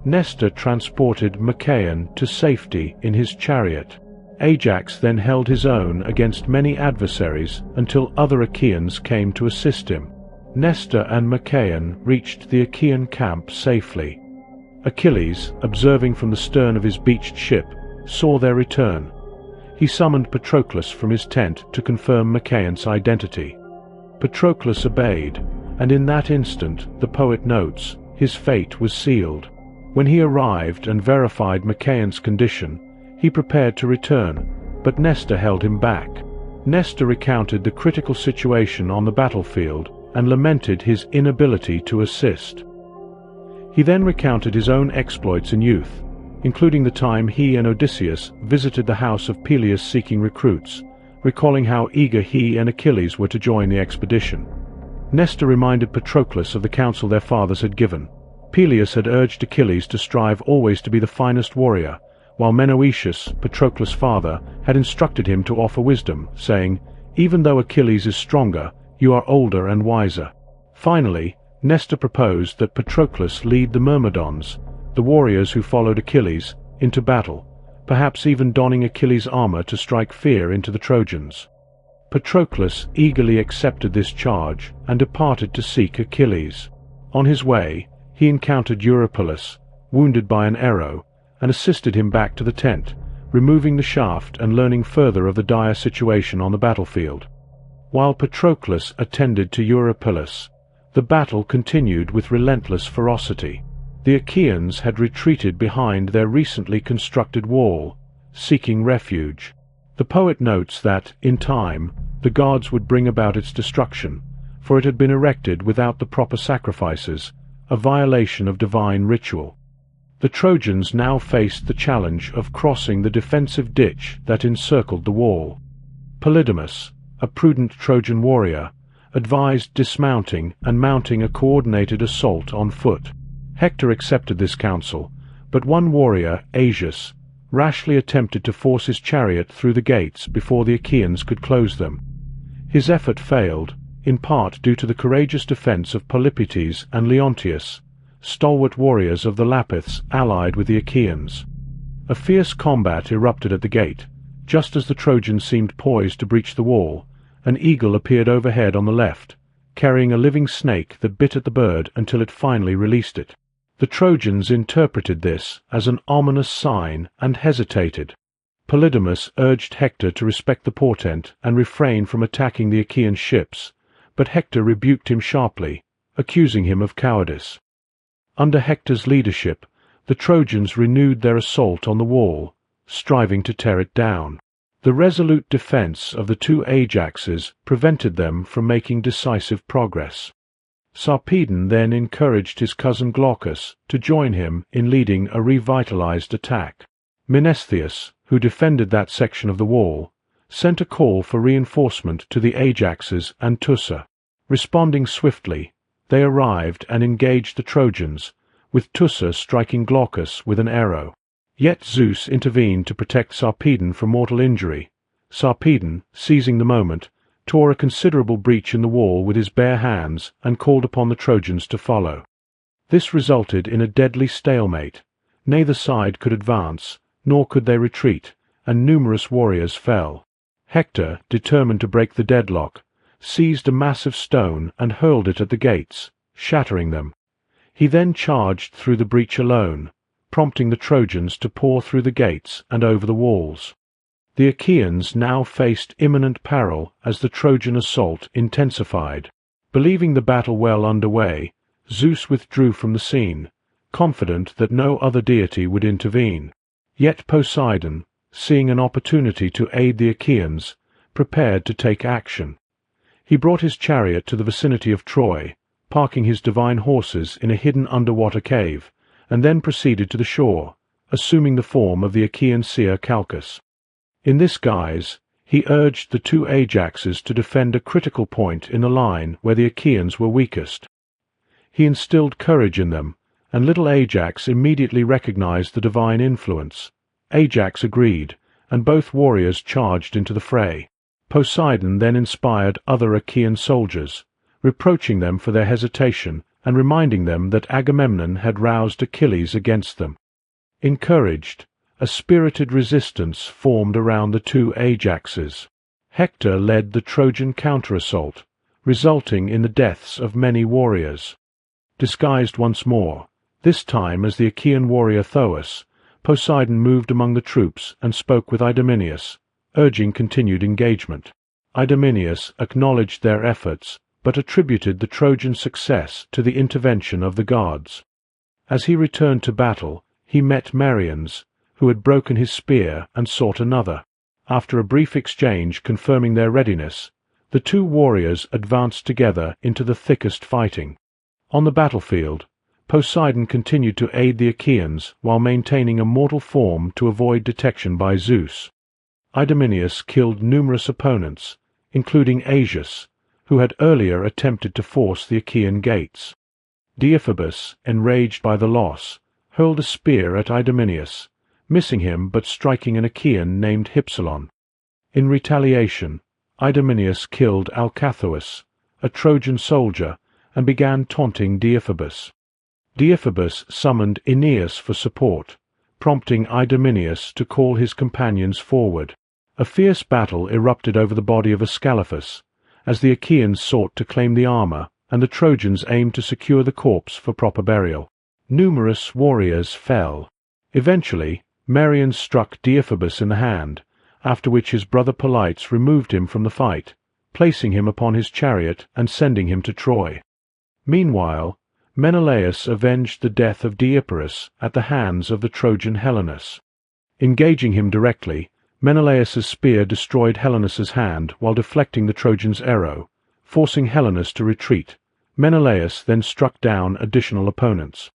Nestor transported Machaon to safety in his chariot. Ajax then held his own against many adversaries until other Achaeans came to assist him. Nestor and Machaon reached the Achaean camp safely. Achilles, observing from the stern of his beached ship, saw their return. He summoned Patroclus from his tent to confirm Machaon's identity. Patroclus obeyed, and in that instant, the poet notes, his fate was sealed. When he arrived and verified Machaon's condition, he prepared to return, but Nestor held him back. Nestor recounted the critical situation on the battlefield and lamented his inability to assist. He then recounted his own exploits in youth, including the time he and Odysseus visited the house of Peleus seeking recruits, recalling how eager he and Achilles were to join the expedition. Nestor reminded Patroclus of the counsel their fathers had given. Peleus had urged Achilles to strive always to be the finest warrior, while Menelaus, Patroclus' father, had instructed him to offer wisdom, saying, "Even though Achilles is stronger, you are older and wiser." Finally, Nestor proposed that Patroclus lead the Myrmidons, the warriors who followed Achilles, into battle, perhaps even donning Achilles' armor to strike fear into the Trojans. Patroclus eagerly accepted this charge and departed to seek Achilles. On his way, he encountered Eurypylus, wounded by an arrow, and assisted him back to the tent, removing the shaft and learning further of the dire situation on the battlefield. While Patroclus attended to Eurypylus, the battle continued with relentless ferocity. The Achaeans had retreated behind their recently constructed wall, seeking refuge. The poet notes that, in time, the gods would bring about its destruction, for it had been erected without the proper sacrifices, a violation of divine ritual. The Trojans now faced the challenge of crossing the defensive ditch that encircled the wall. Polydamas, a prudent Trojan warrior, advised dismounting and mounting a coordinated assault on foot. Hector accepted this counsel, but one warrior, Ajax, rashly attempted to force his chariot through the gates before the Achaeans could close them. His effort failed, in part due to the courageous defense of Polypoetes and Leontius, stalwart warriors of the Lapiths allied with the Achaeans. A fierce combat erupted at the gate. Just as the Trojans seemed poised to breach the wall, an eagle appeared overhead on the left, carrying a living snake that bit at the bird until it finally released it. The Trojans interpreted this as an ominous sign and hesitated. Polydamas urged Hector to respect the portent and refrain from attacking the Achaean ships, but Hector rebuked him sharply, accusing him of cowardice. Under Hector's leadership, the Trojans renewed their assault on the wall, striving to tear it down. The resolute defense of the two Ajaxes prevented them from making decisive progress. Sarpedon then encouraged his cousin Glaucus to join him in leading a revitalized attack. Menestheus, who defended that section of the wall, sent a call for reinforcement to the Ajaxes and Teucer. Responding swiftly, they arrived and engaged the Trojans, with Teucer striking Glaucus with an arrow. Yet Zeus intervened to protect Sarpedon from mortal injury. Sarpedon, seizing the moment, tore a considerable breach in the wall with his bare hands and called upon the Trojans to follow. This resulted in a deadly stalemate. Neither side could advance, nor could they retreat, and numerous warriors fell. Hector, determined to break the deadlock, seized a massive stone and hurled it at the gates, shattering them. He then charged through the breach alone, prompting the Trojans to pour through the gates and over the walls. The Achaeans now faced imminent peril as the Trojan assault intensified. Believing the battle well underway, Zeus withdrew from the scene, confident that no other deity would intervene. Yet Poseidon, seeing an opportunity to aid the Achaeans, prepared to take action. He brought his chariot to the vicinity of Troy, parking his divine horses in a hidden underwater cave, and then proceeded to the shore, assuming the form of the Achaean seer Calchas. In this guise, he urged the two Ajaxes to defend a critical point in the line where the Achaeans were weakest. He instilled courage in them, and little Ajax immediately recognized the divine influence. Ajax agreed, and both warriors charged into the fray. Poseidon then inspired other Achaean soldiers, reproaching them for their hesitation and reminding them that Agamemnon had roused Achilles against them. Encouraged, a spirited resistance formed around the two Ajaxes. Hector led the Trojan counter-assault, resulting in the deaths of many warriors. Disguised once more, this time as the Achaean warrior Thoas, Poseidon moved among the troops and spoke with Idomeneus, urging continued engagement. Idomeneus acknowledged their efforts, but attributed the Trojan success to the intervention of the gods. As he returned to battle, he met Meriones, who had broken his spear and sought another. After a brief exchange confirming their readiness, the two warriors advanced together into the thickest fighting. On the battlefield, Poseidon continued to aid the Achaeans while maintaining a mortal form to avoid detection by Zeus. Idomeneus killed numerous opponents, including Ajax, who had earlier attempted to force the Achaean gates. Deiphobus, enraged by the loss, hurled a spear at Idomeneus, missing him but striking an Achaean named Hypsilon. In retaliation, Idomeneus killed Alcathous, a Trojan soldier, and began taunting Deiphobus. Deiphobus summoned Aeneas for support, prompting Idomeneus to call his companions forward. A fierce battle erupted over the body of Ascalaphus, as the Achaeans sought to claim the armor, and the Trojans aimed to secure the corpse for proper burial. Numerous warriors fell. Eventually, Meriones struck Deiphobus in the hand, after which his brother Polites removed him from the fight, placing him upon his chariot and sending him to Troy. Meanwhile, Menelaus avenged the death of Deipyrus at the hands of the Trojan Helenus. Engaging him directly, Menelaus's spear destroyed Helenus's hand while deflecting the Trojan's arrow, forcing Helenus to retreat. Menelaus then struck down additional opponents.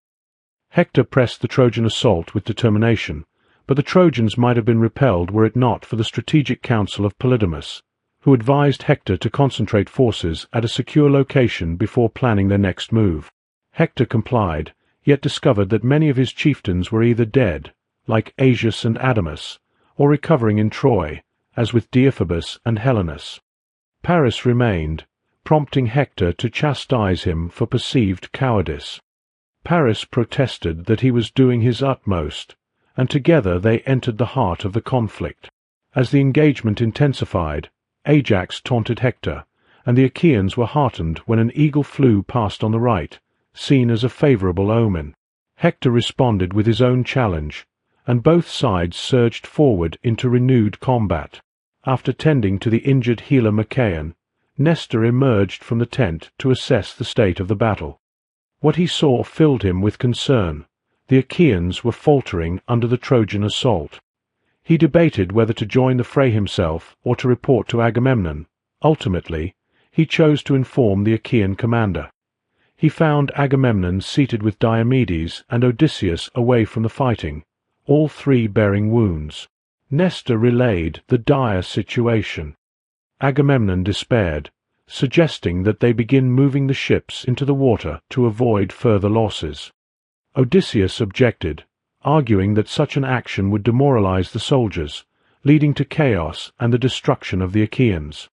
Hector pressed the Trojan assault with determination, but the Trojans might have been repelled were it not for the strategic counsel of Polydamas, who advised Hector to concentrate forces at a secure location before planning their next move. Hector complied, yet discovered that many of his chieftains were either dead, like Ajax and Adamas, or recovering in Troy, as with Deiphobus and Helenus. Paris remained, prompting Hector to chastise him for perceived cowardice. Paris protested that he was doing his utmost, and together they entered the heart of the conflict. As the engagement intensified, Ajax taunted Hector, and the Achaeans were heartened when an eagle flew past on the right, seen as a favorable omen. Hector responded with his own challenge, and both sides surged forward into renewed combat. After tending to the injured healer Machaon, Nestor emerged from the tent to assess the state of the battle. What he saw filled him with concern. The Achaeans were faltering under the Trojan assault. He debated whether to join the fray himself or to report to Agamemnon. Ultimately, he chose to inform the Achaean commander. He found Agamemnon seated with Diomedes and Odysseus away from the fighting, all three bearing wounds. Nestor relayed the dire situation. Agamemnon despaired, suggesting that they begin moving the ships into the water to avoid further losses. Odysseus objected, arguing that such an action would demoralize the soldiers, leading to chaos and the destruction of the Achaeans.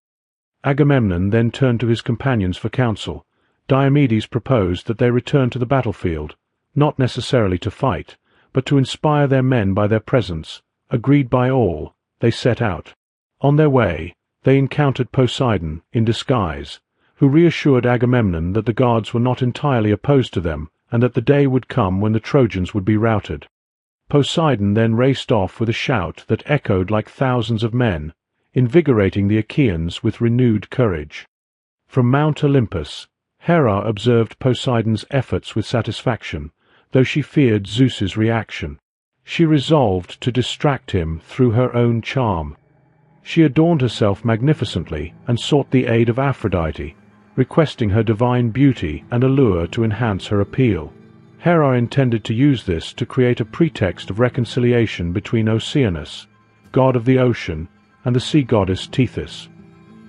Agamemnon then turned to his companions for counsel. Diomedes proposed that they return to the battlefield, not necessarily to fight, but to inspire their men by their presence. Agreed by all, they set out. On their way, they encountered Poseidon, in disguise, who reassured Agamemnon that the gods were not entirely opposed to them, and that the day would come when the Trojans would be routed. Poseidon then raced off with a shout that echoed like thousands of men, invigorating the Achaeans with renewed courage. From Mount Olympus, Hera observed Poseidon's efforts with satisfaction, though she feared Zeus's reaction. She resolved to distract him through her own charm. She adorned herself magnificently and sought the aid of Aphrodite, requesting her divine beauty and allure to enhance her appeal. Hera intended to use this to create a pretext of reconciliation between Oceanus, god of the ocean, and the sea goddess Tethys.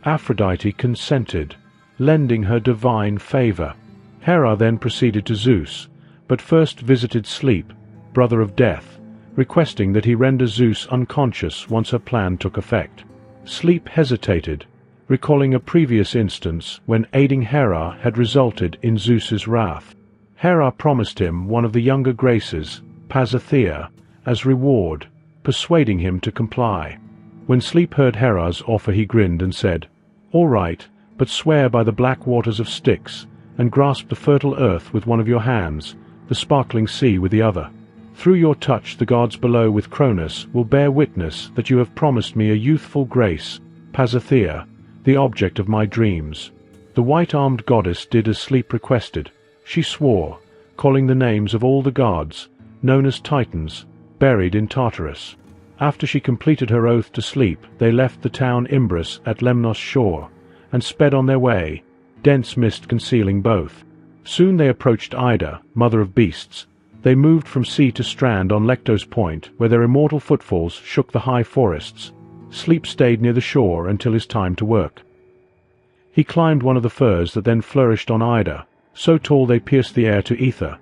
Aphrodite consented, lending her divine favor. Hera then proceeded to Zeus, but first visited Sleep, brother of Death, requesting that he render Zeus unconscious once her plan took effect. Sleep hesitated, recalling a previous instance when aiding Hera had resulted in Zeus's wrath. Hera promised him one of the younger Graces, Pasithea, as reward, persuading him to comply. When Sleep heard Hera's offer he grinned and said, "All right, but swear by the black waters of Styx, and grasp the fertile earth with one of your hands, the sparkling sea with the other. Through your touch the gods below with Cronus will bear witness that you have promised me a youthful Grace, Pasithea, the object of my dreams." The white-armed goddess did as Sleep requested. She swore, calling the names of all the gods, known as Titans, buried in Tartarus. After she completed her oath to Sleep, they left the town Imbros at Lemnos shore, and sped on their way, dense mist concealing both. Soon they approached Ida, mother of beasts. They moved from sea to strand on Lectos Point, where their immortal footfalls shook the high forests. Sleep stayed near the shore until his time to work. He climbed one of the firs that then flourished on Ida, so tall they pierced the air to ether.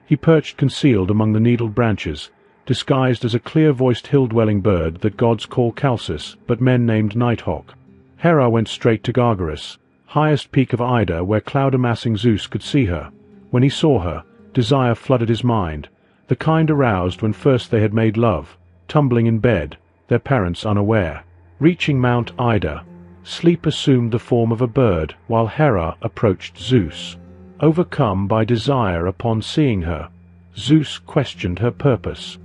He perched concealed among the needled branches, disguised as a clear-voiced hill-dwelling bird that gods call Chalcis, but men named Nighthawk. Hera went straight to Gargarus, highest peak of Ida where cloud-amassing Zeus could see her. When he saw her, desire flooded his mind, the kind aroused when first they had made love, tumbling in bed, their parents unaware. Reaching Mount Ida, Sleep assumed the form of a bird while Hera approached Zeus. Overcome by desire upon seeing her, Zeus questioned her purpose.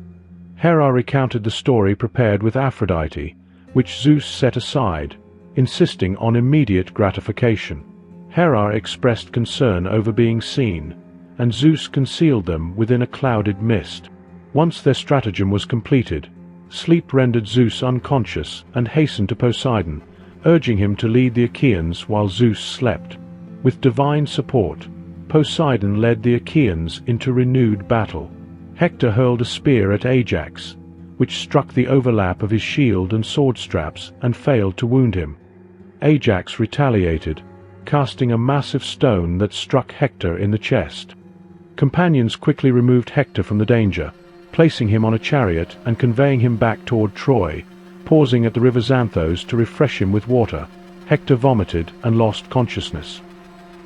Hera recounted the story prepared with Aphrodite, which Zeus set aside, insisting on immediate gratification. Hera expressed concern over being seen, and Zeus concealed them within a clouded mist. Once their stratagem was completed, Sleep rendered Zeus unconscious and hastened to Poseidon, urging him to lead the Achaeans while Zeus slept. With divine support, Poseidon led the Achaeans into renewed battle. Hector hurled a spear at Ajax, which struck the overlap of his shield and sword straps and failed to wound him. Ajax retaliated, casting a massive stone that struck Hector in the chest. Companions quickly removed Hector from the danger, placing him on a chariot and conveying him back toward Troy. Pausing at the river Xanthos to refresh him with water, Hector vomited and lost consciousness.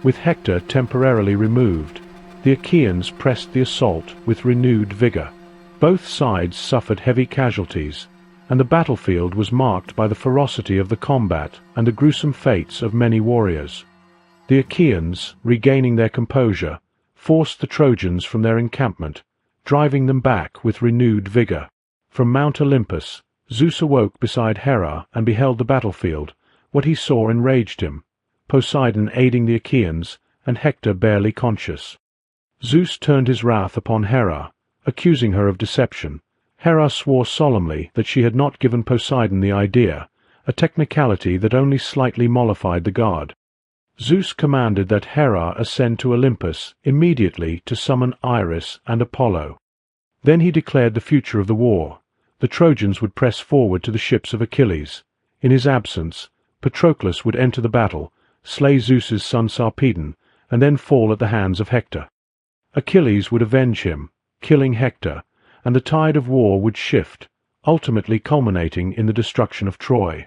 With Hector temporarily removed, the Achaeans pressed the assault with renewed vigor. Both sides suffered heavy casualties, and the battlefield was marked by the ferocity of the combat and the gruesome fates of many warriors. The Achaeans, regaining their composure, forced the Trojans from their encampment, driving them back with renewed vigor. From Mount Olympus, Zeus awoke beside Hera and beheld the battlefield. What he saw enraged him, Poseidon aiding the Achaeans, and Hector barely conscious. Zeus turned his wrath upon Hera, accusing her of deception. Hera swore solemnly that she had not given Poseidon the idea, a technicality that only slightly mollified the god. Zeus commanded that Hera ascend to Olympus immediately to summon Iris and Apollo. Then he declared the future of the war. The Trojans would press forward to the ships of Achilles. In his absence, Patroclus would enter the battle, slay Zeus's son Sarpedon, and then fall at the hands of Hector. Achilles would avenge him, killing Hector, and the tide of war would shift, ultimately culminating in the destruction of Troy.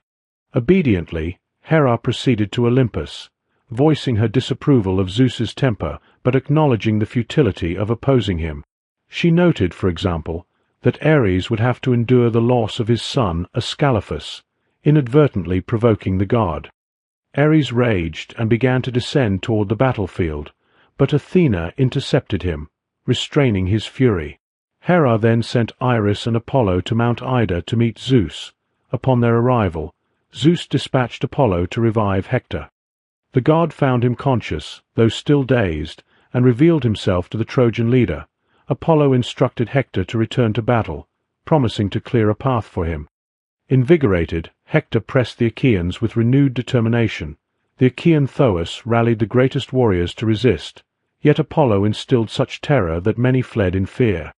Obediently, Hera proceeded to Olympus, voicing her disapproval of Zeus's temper but acknowledging the futility of opposing him. She noted, for example, that Ares would have to endure the loss of his son Ascalaphus, inadvertently provoking the god. Ares raged and began to descend toward the battlefield, but Athena intercepted him, restraining his fury. Hera then sent Iris and Apollo to Mount Ida to meet Zeus. Upon their arrival, Zeus dispatched Apollo to revive Hector. The god found him conscious, though still dazed, and revealed himself to the Trojan leader. Apollo instructed Hector to return to battle, promising to clear a path for him. Invigorated, Hector pressed the Achaeans with renewed determination. The Achaean Thoas rallied the greatest warriors to resist, yet Apollo instilled such terror that many fled in fear.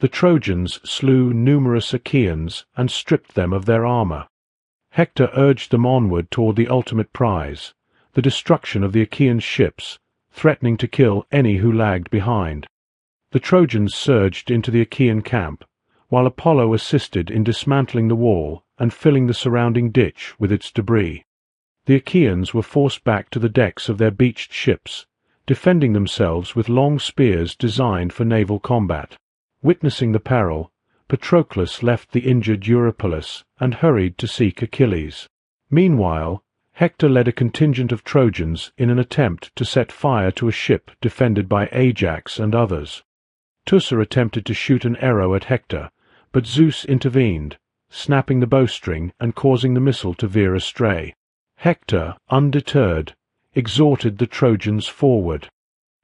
The Trojans slew numerous Achaeans and stripped them of their armor. Hector urged them onward toward the ultimate prize, the destruction of the Achaean ships, threatening to kill any who lagged behind. The Trojans surged into the Achaean camp, while Apollo assisted in dismantling the wall and filling the surrounding ditch with its debris. The Achaeans were forced back to the decks of their beached ships, defending themselves with long spears designed for naval combat. Witnessing the peril, Patroclus left the injured Eurypylus and hurried to seek Achilles. Meanwhile, Hector led a contingent of Trojans in an attempt to set fire to a ship defended by Ajax and others. Teucer attempted to shoot an arrow at Hector, but Zeus intervened, snapping the bowstring and causing the missile to veer astray. Hector, undeterred, exhorted the Trojans forward.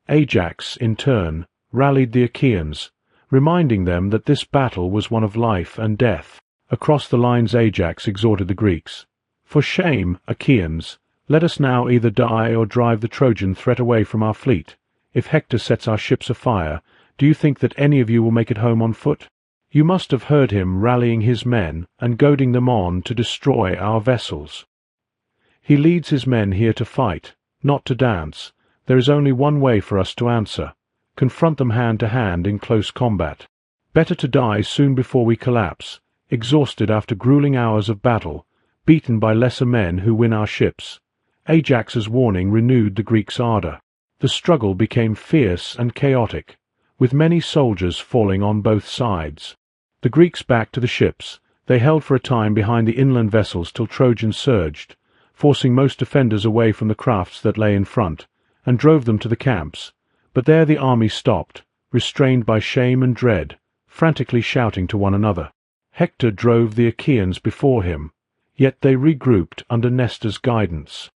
Ajax, in turn, rallied the Achaeans, reminding them that this battle was one of life and death. Across the lines Ajax exhorted the Greeks. "For shame, Achaeans! Let us now either die or drive the Trojan threat away from our fleet. If Hector sets our ships afire, do you think that any of you will make it home on foot? You must have heard him rallying his men and goading them on to destroy our vessels. He leads his men here to fight, not to dance. There is only one way for us to answer: confront them hand to hand in close combat. Better to die soon before we collapse, exhausted after grueling hours of battle, beaten by lesser men who win our ships." Ajax's warning renewed the Greeks' ardor. The struggle became fierce and chaotic, with many soldiers falling on both sides. The Greeks backed to the ships. They held for a time behind the inland vessels till Trojans surged, forcing most defenders away from the crafts that lay in front, and drove them to the camps. But there the army stopped, restrained by shame and dread, frantically shouting to one another. Hector drove the Achaeans before him, yet they regrouped under Nestor's guidance.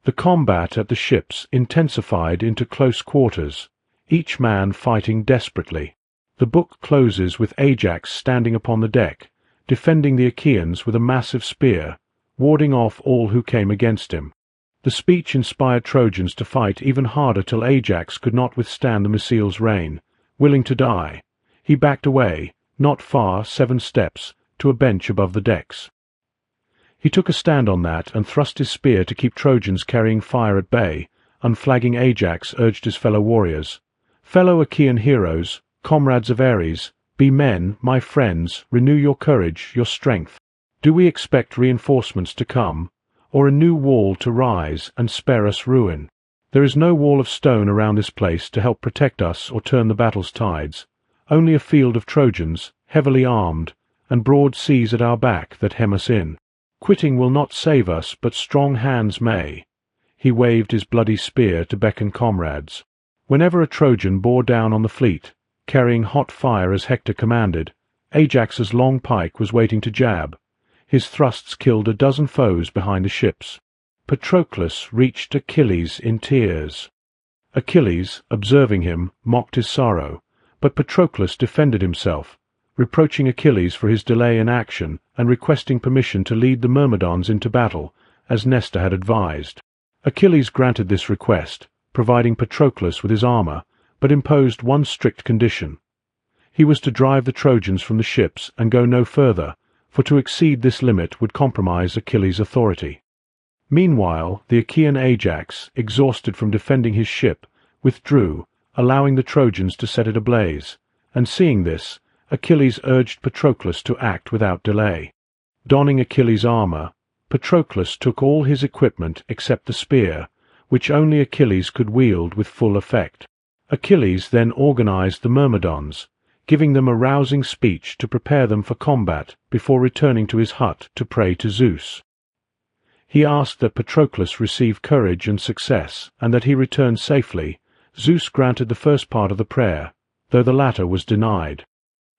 The combat at the ships intensified into close quarters, each man fighting desperately. The book closes with Ajax standing upon the deck, defending the Achaeans with a massive spear, warding off all who came against him. The speech inspired Trojans to fight even harder till Ajax could not withstand the missile's rain. Willing to die, he backed away, not far, 7 steps, to a bench above the decks. He took a stand on that and thrust his spear to keep Trojans carrying fire at bay. Unflagging Ajax urged his fellow warriors, "Fellow Achaean heroes, comrades of Ares, be men, my friends, renew your courage, your strength. Do we expect reinforcements to come, or a new wall to rise and spare us ruin? There is no wall of stone around this place to help protect us or turn the battle's tides, only a field of Trojans, heavily armed, and broad seas at our back that hem us in. Quitting will not save us, but strong hands may." He waved his bloody spear to beckon comrades. Whenever a Trojan bore down on the fleet, carrying hot fire as Hector commanded, Ajax's long pike was waiting to jab. His thrusts killed a dozen foes behind the ships. Patroclus reached Achilles in tears. Achilles, observing him, mocked his sorrow, but Patroclus defended himself, reproaching Achilles for his delay in action and requesting permission to lead the Myrmidons into battle, as Nestor had advised. Achilles granted this request, providing Patroclus with his armor, but imposed one strict condition. He was to drive the Trojans from the ships and go no further, for to exceed this limit would compromise Achilles' authority. Meanwhile, the Achaean Ajax, exhausted from defending his ship, withdrew, allowing the Trojans to set it ablaze, and seeing this, Achilles urged Patroclus to act without delay. Donning Achilles' armor, Patroclus took all his equipment except the spear, which only Achilles could wield with full effect. Achilles then organized the Myrmidons, giving them a rousing speech to prepare them for combat before returning to his hut to pray to Zeus. He asked that Patroclus receive courage and success, and that he return safely. Zeus granted the first part of the prayer, though the latter was denied.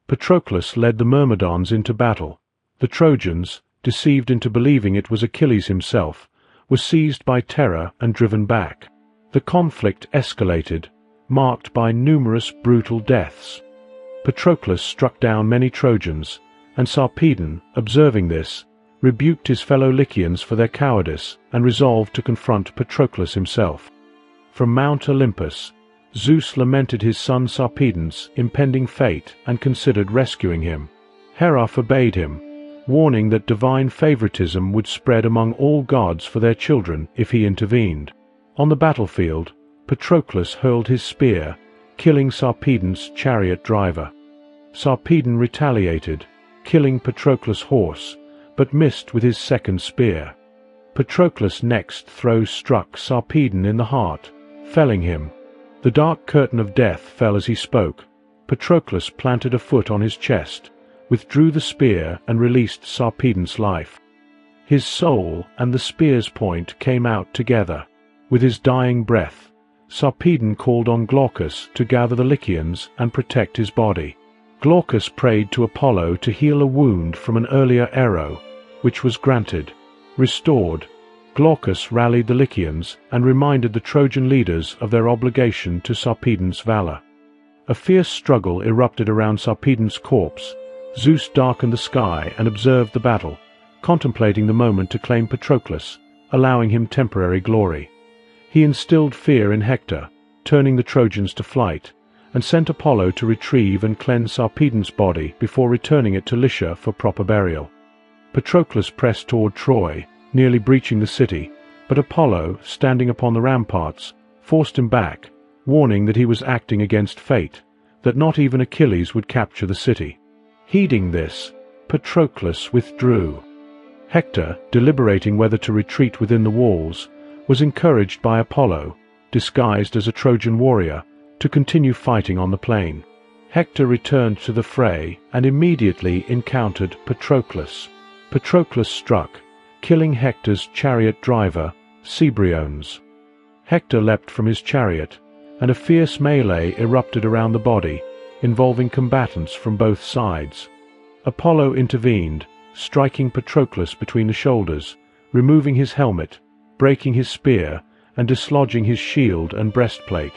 Patroclus led the Myrmidons into battle. The Trojans, deceived into believing it was Achilles himself, were seized by terror and driven back. The conflict escalated, marked by numerous brutal deaths. Patroclus struck down many Trojans, and Sarpedon, observing this, rebuked his fellow Lycians for their cowardice and resolved to confront Patroclus himself. From Mount Olympus, Zeus lamented his son Sarpedon's impending fate and considered rescuing him. Hera forbade him, warning that divine favoritism would spread among all gods for their children if he intervened. On the battlefield, Patroclus hurled his spear, killing Sarpedon's chariot driver. Sarpedon retaliated, killing Patroclus' horse, but missed with his second spear. Patroclus' next throw struck Sarpedon in the heart, felling him. The dark curtain of death fell as he spoke. Patroclus planted a foot on his chest, withdrew the spear and released Sarpedon's life. His soul and the spear's point came out together. With his dying breath, Sarpedon called on Glaucus to gather the Lycians and protect his body. Glaucus prayed to Apollo to heal a wound from an earlier arrow, which was granted. Restored, Glaucus rallied the Lycians and reminded the Trojan leaders of their obligation to Sarpedon's valor. A fierce struggle erupted around Sarpedon's corpse. Zeus darkened the sky and observed the battle, contemplating the moment to claim Patroclus, allowing him temporary glory. He instilled fear in Hector, turning the Trojans to flight, and sent Apollo to retrieve and cleanse Sarpedon's body before returning it to Lycia for proper burial. Patroclus pressed toward Troy, nearly breaching the city, but Apollo, standing upon the ramparts, forced him back, warning that he was acting against fate, that not even Achilles would capture the city. Heeding this, Patroclus withdrew. Hector, deliberating whether to retreat within the walls, was encouraged by Apollo, disguised as a Trojan warrior, to continue fighting on the plain. Hector returned to the fray and immediately encountered Patroclus. Patroclus struck, killing Hector's chariot driver, Cebriones. Hector leapt from his chariot, and a fierce melee erupted around the body, involving combatants from both sides. Apollo intervened, striking Patroclus between the shoulders, removing his helmet, breaking his spear, and dislodging his shield and breastplate.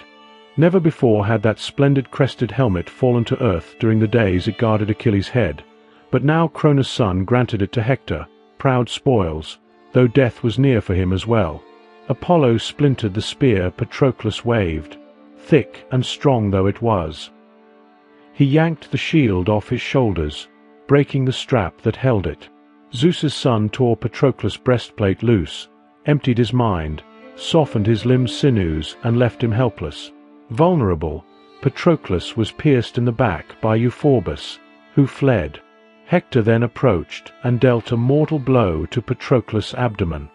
Never before had that splendid crested helmet fallen to earth during the days it guarded Achilles' head, but now Cronus' son granted it to Hector, proud spoils, though death was near for him as well. Apollo splintered the spear Patroclus waved, thick and strong though it was. He yanked the shield off his shoulders, breaking the strap that held it. Zeus's son tore Patroclus' breastplate loose, emptied his mind, softened his limbs' sinews, and left him helpless. Vulnerable, Patroclus was pierced in the back by Euphorbus, who fled. Hector then approached and dealt a mortal blow to Patroclus' abdomen.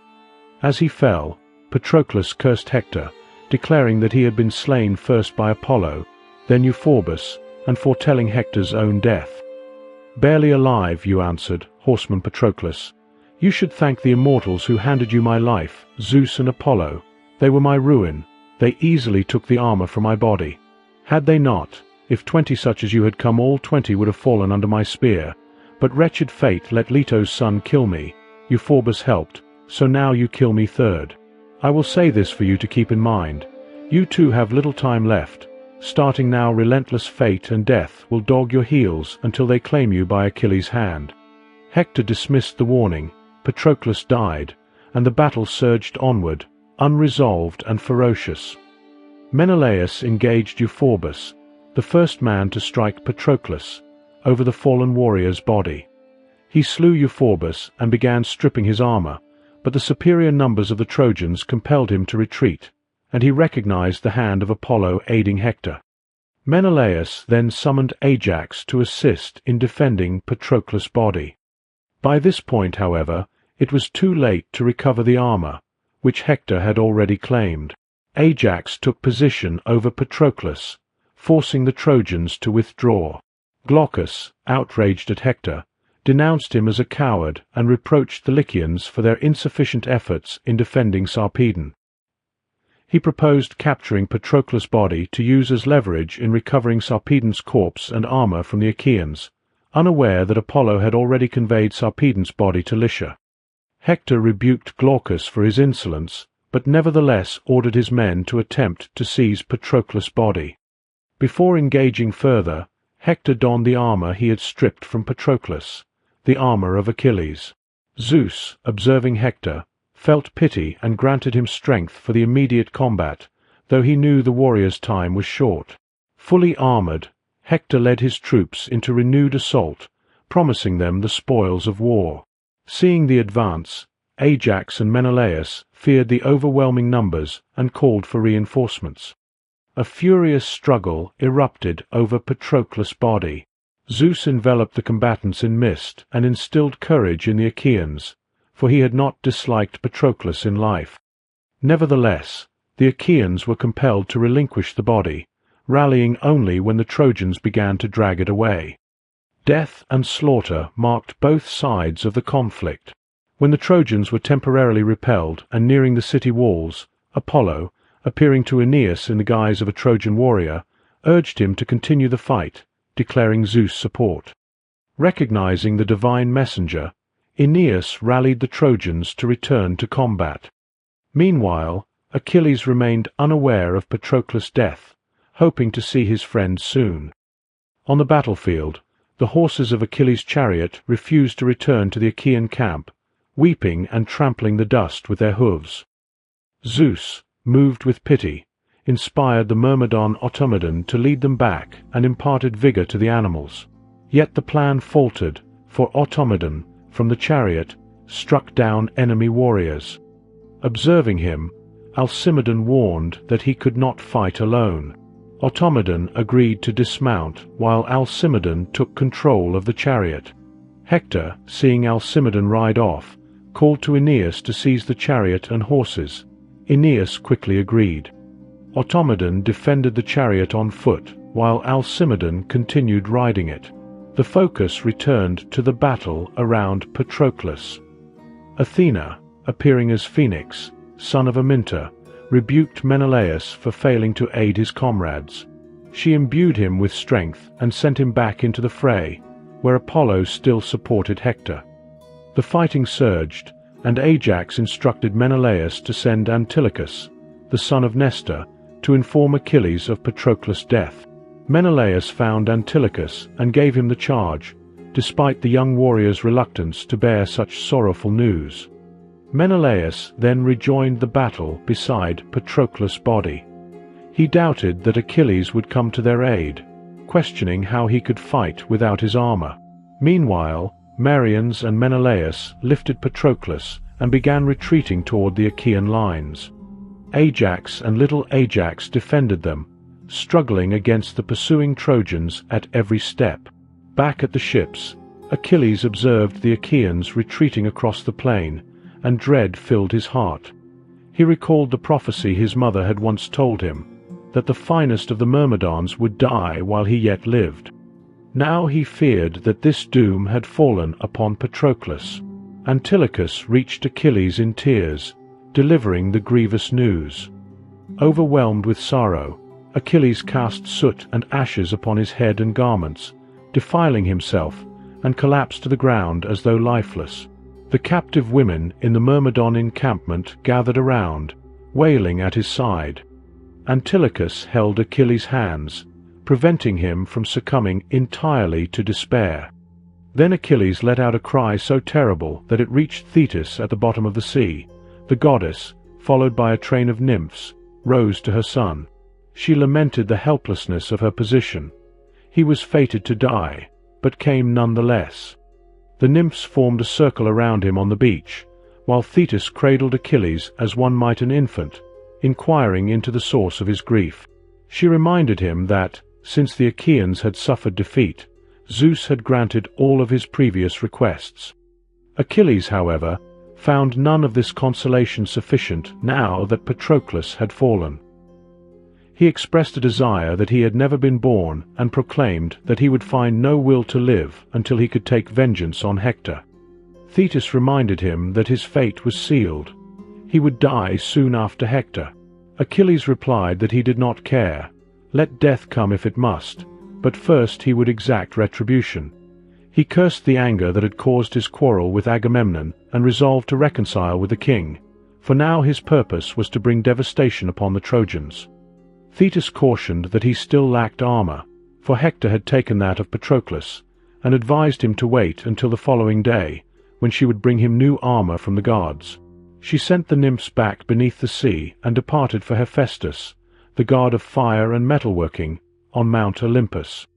As he fell, Patroclus cursed Hector, declaring that he had been slain first by Apollo, then Euphorbus, and foretelling Hector's own death. "Barely alive," you answered, horseman Patroclus. "You should thank the immortals who handed you my life, Zeus and Apollo. They were my ruin. They easily took the armor from my body. Had they not, if 20 such as you had come, all 20 would have fallen under my spear. But wretched fate let Leto's son kill me. Euphorbus helped, so now you kill me third. I will say this for you to keep in mind. You too have little time left. Starting now, relentless fate and death will dog your heels until they claim you by Achilles' hand." Hector dismissed the warning, Patroclus died, and the battle surged onward, unresolved and ferocious. Menelaus engaged Euphorbus, the first man to strike Patroclus, over the fallen warrior's body. He slew Euphorbus and began stripping his armor, but the superior numbers of the Trojans compelled him to retreat, and he recognized the hand of Apollo aiding Hector. Menelaus then summoned Ajax to assist in defending Patroclus' body. By this point, however, it was too late to recover the armor, which Hector had already claimed. Ajax took position over Patroclus, forcing the Trojans to withdraw. Glaucus, outraged at Hector, denounced him as a coward and reproached the Lycians for their insufficient efforts in defending Sarpedon. He proposed capturing Patroclus' body to use as leverage in recovering Sarpedon's corpse and armor from the Achaeans, unaware that Apollo had already conveyed Sarpedon's body to Lycia. Hector rebuked Glaucus for his insolence, but nevertheless ordered his men to attempt to seize Patroclus' body. Before engaging further, Hector donned the armor he had stripped from Patroclus, the armor of Achilles. Zeus, observing Hector, felt pity and granted him strength for the immediate combat, though he knew the warrior's time was short. Fully armored, Hector led his troops into renewed assault, promising them the spoils of war. Seeing the advance, Ajax and Menelaus feared the overwhelming numbers and called for reinforcements. A furious struggle erupted over Patroclus' body. Zeus enveloped the combatants in mist and instilled courage in the Achaeans, for he had not disliked Patroclus in life. Nevertheless, the Achaeans were compelled to relinquish the body, rallying only when the Trojans began to drag it away. Death and slaughter marked both sides of the conflict. When the Trojans were temporarily repelled and nearing the city walls, Apollo, appearing to Aeneas in the guise of a Trojan warrior, urged him to continue the fight, declaring Zeus' support. Recognizing the divine messenger, Aeneas rallied the Trojans to return to combat. Meanwhile, Achilles remained unaware of Patroclus' death, hoping to see his friend soon. On the battlefield, the horses of Achilles' chariot refused to return to the Achaean camp, weeping and trampling the dust with their hooves. Zeus, moved with pity, inspired the Myrmidon Automedon to lead them back and imparted vigor to the animals. Yet the plan faltered, for Automedon, from the chariot, struck down enemy warriors. Observing him, Alcimedon warned that he could not fight alone. Automedon agreed to dismount while Alcimedon took control of the chariot. Hector, seeing Alcimedon ride off, called to Aeneas to seize the chariot and horses. Aeneas quickly agreed. Automedon defended the chariot on foot, while Alcimedon continued riding it. The focus returned to the battle around Patroclus. Athena, appearing as Phoenix, son of Aminta, rebuked Menelaus for failing to aid his comrades. She imbued him with strength and sent him back into the fray, where Apollo still supported Hector. The fighting surged, and Ajax instructed Menelaus to send Antilochus, the son of Nestor, to inform Achilles of Patroclus' death. Menelaus found Antilochus and gave him the charge, despite the young warrior's reluctance to bear such sorrowful news. Menelaus then rejoined the battle beside Patroclus' body. He doubted that Achilles would come to their aid, questioning how he could fight without his armor. Meanwhile, Merians and Menelaus lifted Patroclus and began retreating toward the Achaean lines. Ajax and little Ajax defended them, struggling against the pursuing Trojans at every step. Back at the ships, Achilles observed the Achaeans retreating across the plain, and dread filled his heart. He recalled the prophecy his mother had once told him, that the finest of the Myrmidons would die while he yet lived. Now he feared that this doom had fallen upon Patroclus. Antilochus reached Achilles in tears, delivering the grievous news. Overwhelmed with sorrow, Achilles cast soot and ashes upon his head and garments, defiling himself, and collapsed to the ground as though lifeless. The captive women in the Myrmidon encampment gathered around, wailing at his side. Antilochus held Achilles' hands, preventing him from succumbing entirely to despair. Then Achilles let out a cry so terrible that it reached Thetis at the bottom of the sea. The goddess, followed by a train of nymphs, rose to her son. She lamented the helplessness of her position. He was fated to die, but came none the less. The nymphs formed a circle around him on the beach, while Thetis cradled Achilles as one might an infant, inquiring into the source of his grief. She reminded him that, since the Achaeans had suffered defeat, Zeus had granted all of his previous requests. Achilles, however, found none of this consolation sufficient now that Patroclus had fallen. He expressed a desire that he had never been born and proclaimed that he would find no will to live until he could take vengeance on Hector. Thetis reminded him that his fate was sealed. He would die soon after Hector. Achilles replied that he did not care. Let death come if it must, but first he would exact retribution. He cursed the anger that had caused his quarrel with Agamemnon and resolved to reconcile with the king, for now his purpose was to bring devastation upon the Trojans. Thetis cautioned that he still lacked armor, for Hector had taken that of Patroclus, and advised him to wait until the following day, when she would bring him new armor from the gods. She sent the nymphs back beneath the sea and departed for Hephaestus, the god of fire and metalworking, on Mount Olympus.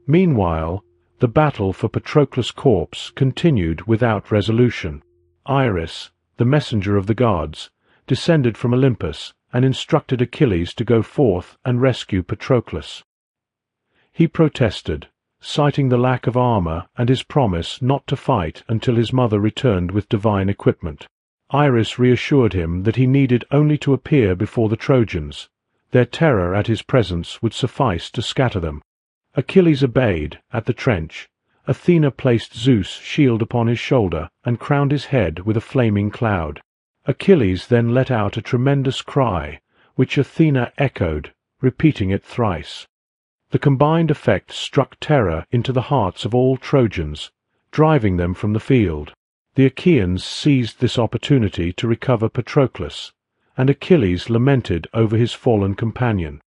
Meanwhile, the battle for Patroclus' corpse continued without resolution. Iris, the messenger of the gods, descended from Olympus and instructed Achilles to go forth and rescue Patroclus. He protested, citing the lack of armor and his promise not to fight until his mother returned with divine equipment. Iris reassured him that he needed only to appear before the Trojans. Their terror at his presence would suffice to scatter them. Achilles obeyed. At the trench, Athena placed Zeus' shield upon his shoulder and crowned his head with a flaming cloud. Achilles then let out a tremendous cry, which Athena echoed, repeating it thrice. The combined effect struck terror into the hearts of all Trojans, driving them from the field. The Achaeans seized this opportunity to recover Patroclus, and Achilles lamented over his fallen companion.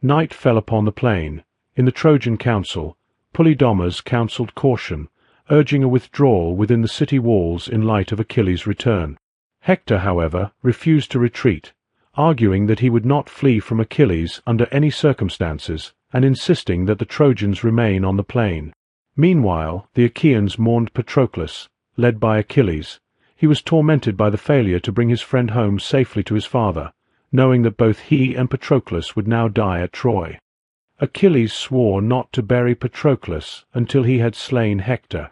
Night fell upon the plain. In the Trojan council, Polydamas counselled caution, urging a withdrawal within the city walls in light of Achilles' return. Hector, however, refused to retreat, arguing that he would not flee from Achilles under any circumstances, and insisting that the Trojans remain on the plain. Meanwhile, the Achaeans mourned Patroclus, led by Achilles. He was tormented by the failure to bring his friend home safely to his father, knowing that both he and Patroclus would now die at Troy. Achilles swore not to bury Patroclus until he had slain Hector.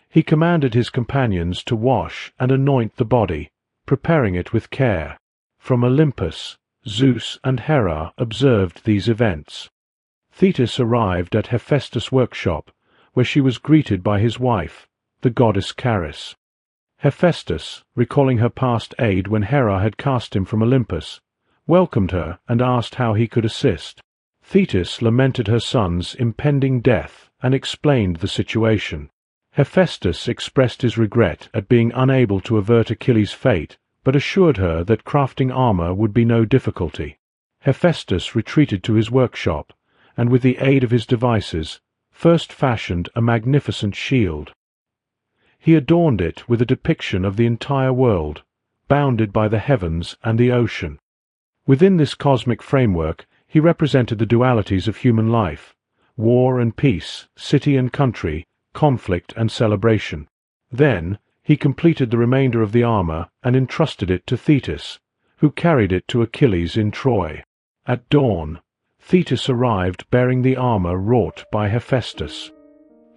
He commanded his companions to wash and anoint the body, preparing it with care. From Olympus, Zeus and Hera observed these events. Thetis arrived at Hephaestus' workshop, where she was greeted by his wife, the goddess Charis. Hephaestus, recalling her past aid when Hera had cast him from Olympus, welcomed her and asked how he could assist. Thetis lamented her son's impending death and explained the situation. Hephaestus expressed his regret at being unable to avert Achilles' fate, but assured her that crafting armor would be no difficulty. Hephaestus retreated to his workshop, and with the aid of his devices, first fashioned a magnificent shield. He adorned it with a depiction of the entire world, bounded by the heavens and the ocean. Within this cosmic framework, he represented the dualities of human life: war and peace, city and country, conflict and celebration. Then, he completed the remainder of the armor and entrusted it to Thetis, who carried it to Achilles in Troy. At dawn, Thetis arrived bearing the armor wrought by Hephaestus.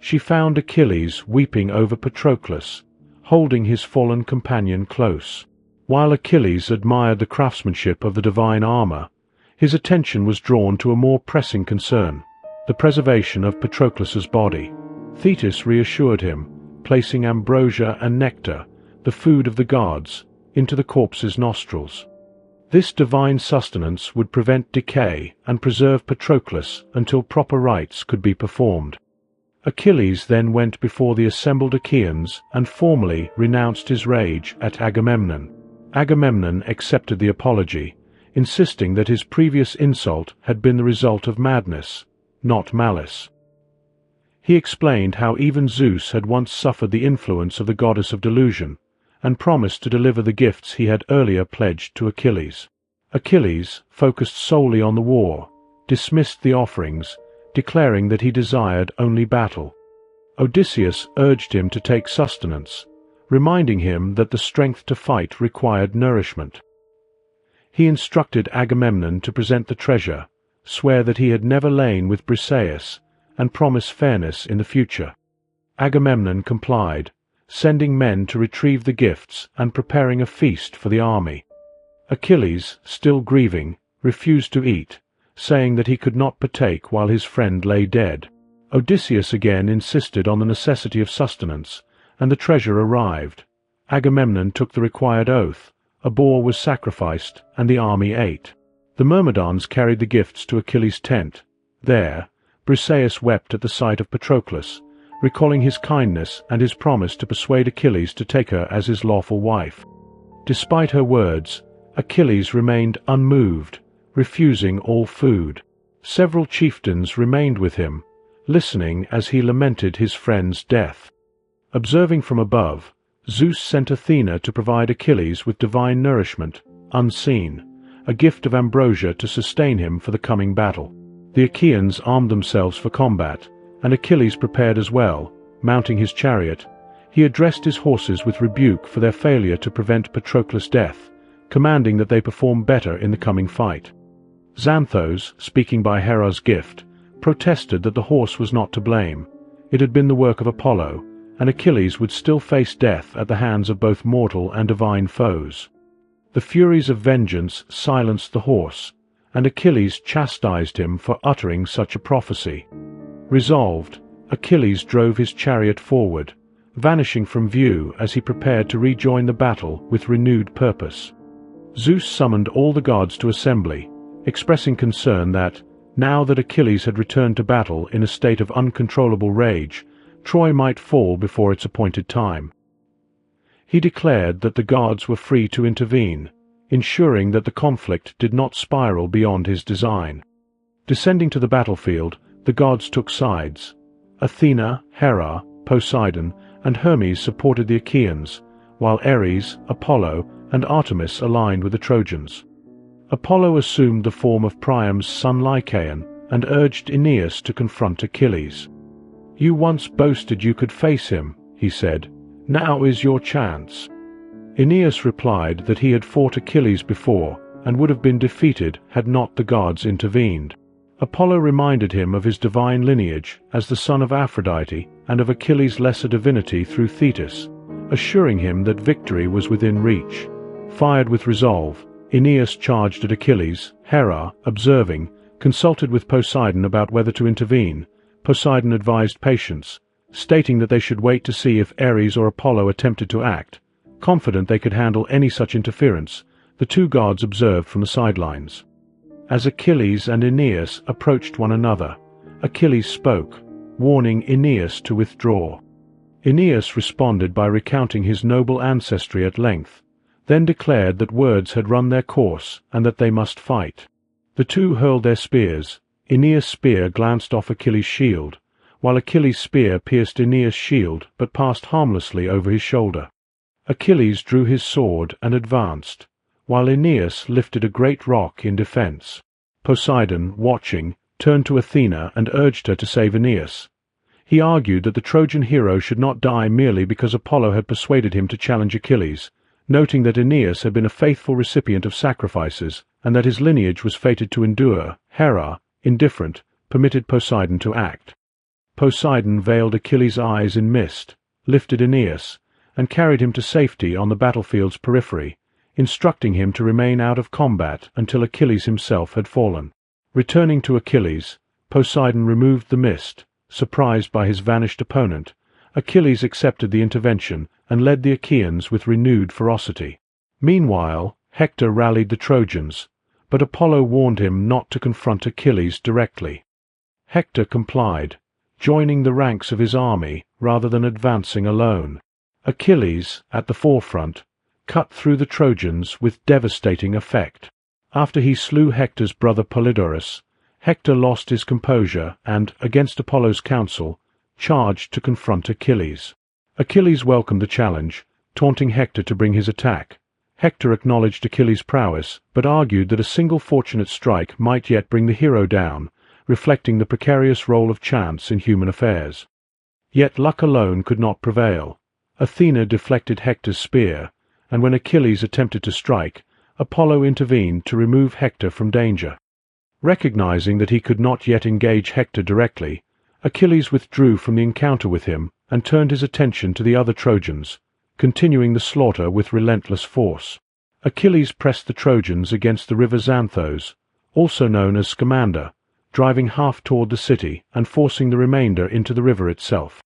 She found Achilles weeping over Patroclus, holding his fallen companion close. While Achilles admired the craftsmanship of the divine armor, his attention was drawn to a more pressing concern: the preservation of Patroclus's body. Thetis reassured him, placing ambrosia and nectar, the food of the gods, into the corpse's nostrils. This divine sustenance would prevent decay and preserve Patroclus until proper rites could be performed. Achilles then went before the assembled Achaeans and formally renounced his rage at Agamemnon. Agamemnon accepted the apology, insisting that his previous insult had been the result of madness, not malice. He explained how even Zeus had once suffered the influence of the goddess of delusion, and promised to deliver the gifts he had earlier pledged to Achilles. Achilles, focused solely on the war, dismissed the offerings, declaring that he desired only battle. Odysseus urged him to take sustenance, reminding him that the strength to fight required nourishment. He instructed Agamemnon to present the treasure, swear that he had never lain with Briseis, and promise fairness in the future. Agamemnon complied, sending men to retrieve the gifts and preparing a feast for the army. Achilles, still grieving, refused to eat, saying that he could not partake while his friend lay dead. Odysseus again insisted on the necessity of sustenance, and the treasure arrived. Agamemnon took the required oath, a boar was sacrificed, and the army ate. The Myrmidons carried the gifts to Achilles' tent. There, Briseis wept at the sight of Patroclus, recalling his kindness and his promise to persuade Achilles to take her as his lawful wife. Despite her words, Achilles remained unmoved, refusing all food. Several chieftains remained with him, listening as he lamented his friend's death. Observing from above, Zeus sent Athena to provide Achilles with divine nourishment, unseen, a gift of ambrosia to sustain him for the coming battle. The Achaeans armed themselves for combat, and Achilles prepared as well. Mounting his chariot, he addressed his horses with rebuke for their failure to prevent Patroclus' death, commanding that they perform better in the coming fight. Xanthos, speaking by Hera's gift, protested that the horse was not to blame. It had been the work of Apollo, and Achilles would still face death at the hands of both mortal and divine foes. The furies of vengeance silenced the horse, and Achilles chastised him for uttering such a prophecy. Resolved, Achilles drove his chariot forward, vanishing from view as he prepared to rejoin the battle with renewed purpose. Zeus summoned all the gods to assembly, expressing concern that, now that Achilles had returned to battle in a state of uncontrollable rage, Troy might fall before its appointed time. He declared that the gods were free to intervene, ensuring that the conflict did not spiral beyond his design. Descending to the battlefield, the gods took sides. Athena, Hera, Poseidon, and Hermes supported the Achaeans, while Ares, Apollo, and Artemis aligned with the Trojans. Apollo assumed the form of Priam's son Lycaon and urged Aeneas to confront Achilles. "You once boasted you could face him," he said. "Now is your chance." Aeneas replied that he had fought Achilles before and would have been defeated had not the gods intervened. Apollo reminded him of his divine lineage as the son of Aphrodite and of Achilles' lesser divinity through Thetis, assuring him that victory was within reach. Fired with resolve, Aeneas charged at Achilles. Hera, observing, consulted with Poseidon about whether to intervene. Poseidon advised patience, stating that they should wait to see if Ares or Apollo attempted to act. Confident they could handle any such interference, the two gods observed from the sidelines. As Achilles and Aeneas approached one another, Achilles spoke, warning Aeneas to withdraw. Aeneas responded by recounting his noble ancestry at length, then declared that words had run their course and that they must fight. The two hurled their spears. Aeneas' spear glanced off Achilles' shield, while Achilles' spear pierced Aeneas' shield but passed harmlessly over his shoulder. Achilles drew his sword and advanced, while Aeneas lifted a great rock in defense. Poseidon, watching, turned to Athena and urged her to save Aeneas. He argued that the Trojan hero should not die merely because Apollo had persuaded him to challenge Achilles, noting that Aeneas had been a faithful recipient of sacrifices and that his lineage was fated to endure. Hera, indifferent, permitted Poseidon to act. Poseidon veiled Achilles' eyes in mist, lifted Aeneas, and carried him to safety on the battlefield's periphery, instructing him to remain out of combat until Achilles himself had fallen. Returning to Achilles, Poseidon removed the mist. Surprised by his vanished opponent, Achilles accepted the intervention and led the Achaeans with renewed ferocity. Meanwhile, Hector rallied the Trojans, but Apollo warned him not to confront Achilles directly. Hector complied, joining the ranks of his army rather than advancing alone. Achilles, at the forefront, cut through the Trojans with devastating effect. After he slew Hector's brother Polydorus, Hector lost his composure and, against Apollo's counsel, charged to confront Achilles. Achilles welcomed the challenge, taunting Hector to bring his attack. Hector acknowledged Achilles' prowess, but argued that a single fortunate strike might yet bring the hero down, reflecting the precarious role of chance in human affairs. Yet luck alone could not prevail. Athena deflected Hector's spear, and when Achilles attempted to strike, Apollo intervened to remove Hector from danger. Recognizing that he could not yet engage Hector directly, Achilles withdrew from the encounter with him and turned his attention to the other Trojans, continuing the slaughter with relentless force. Achilles pressed the Trojans against the river Xanthos, also known as Scamander, driving half toward the city and forcing the remainder into the river itself.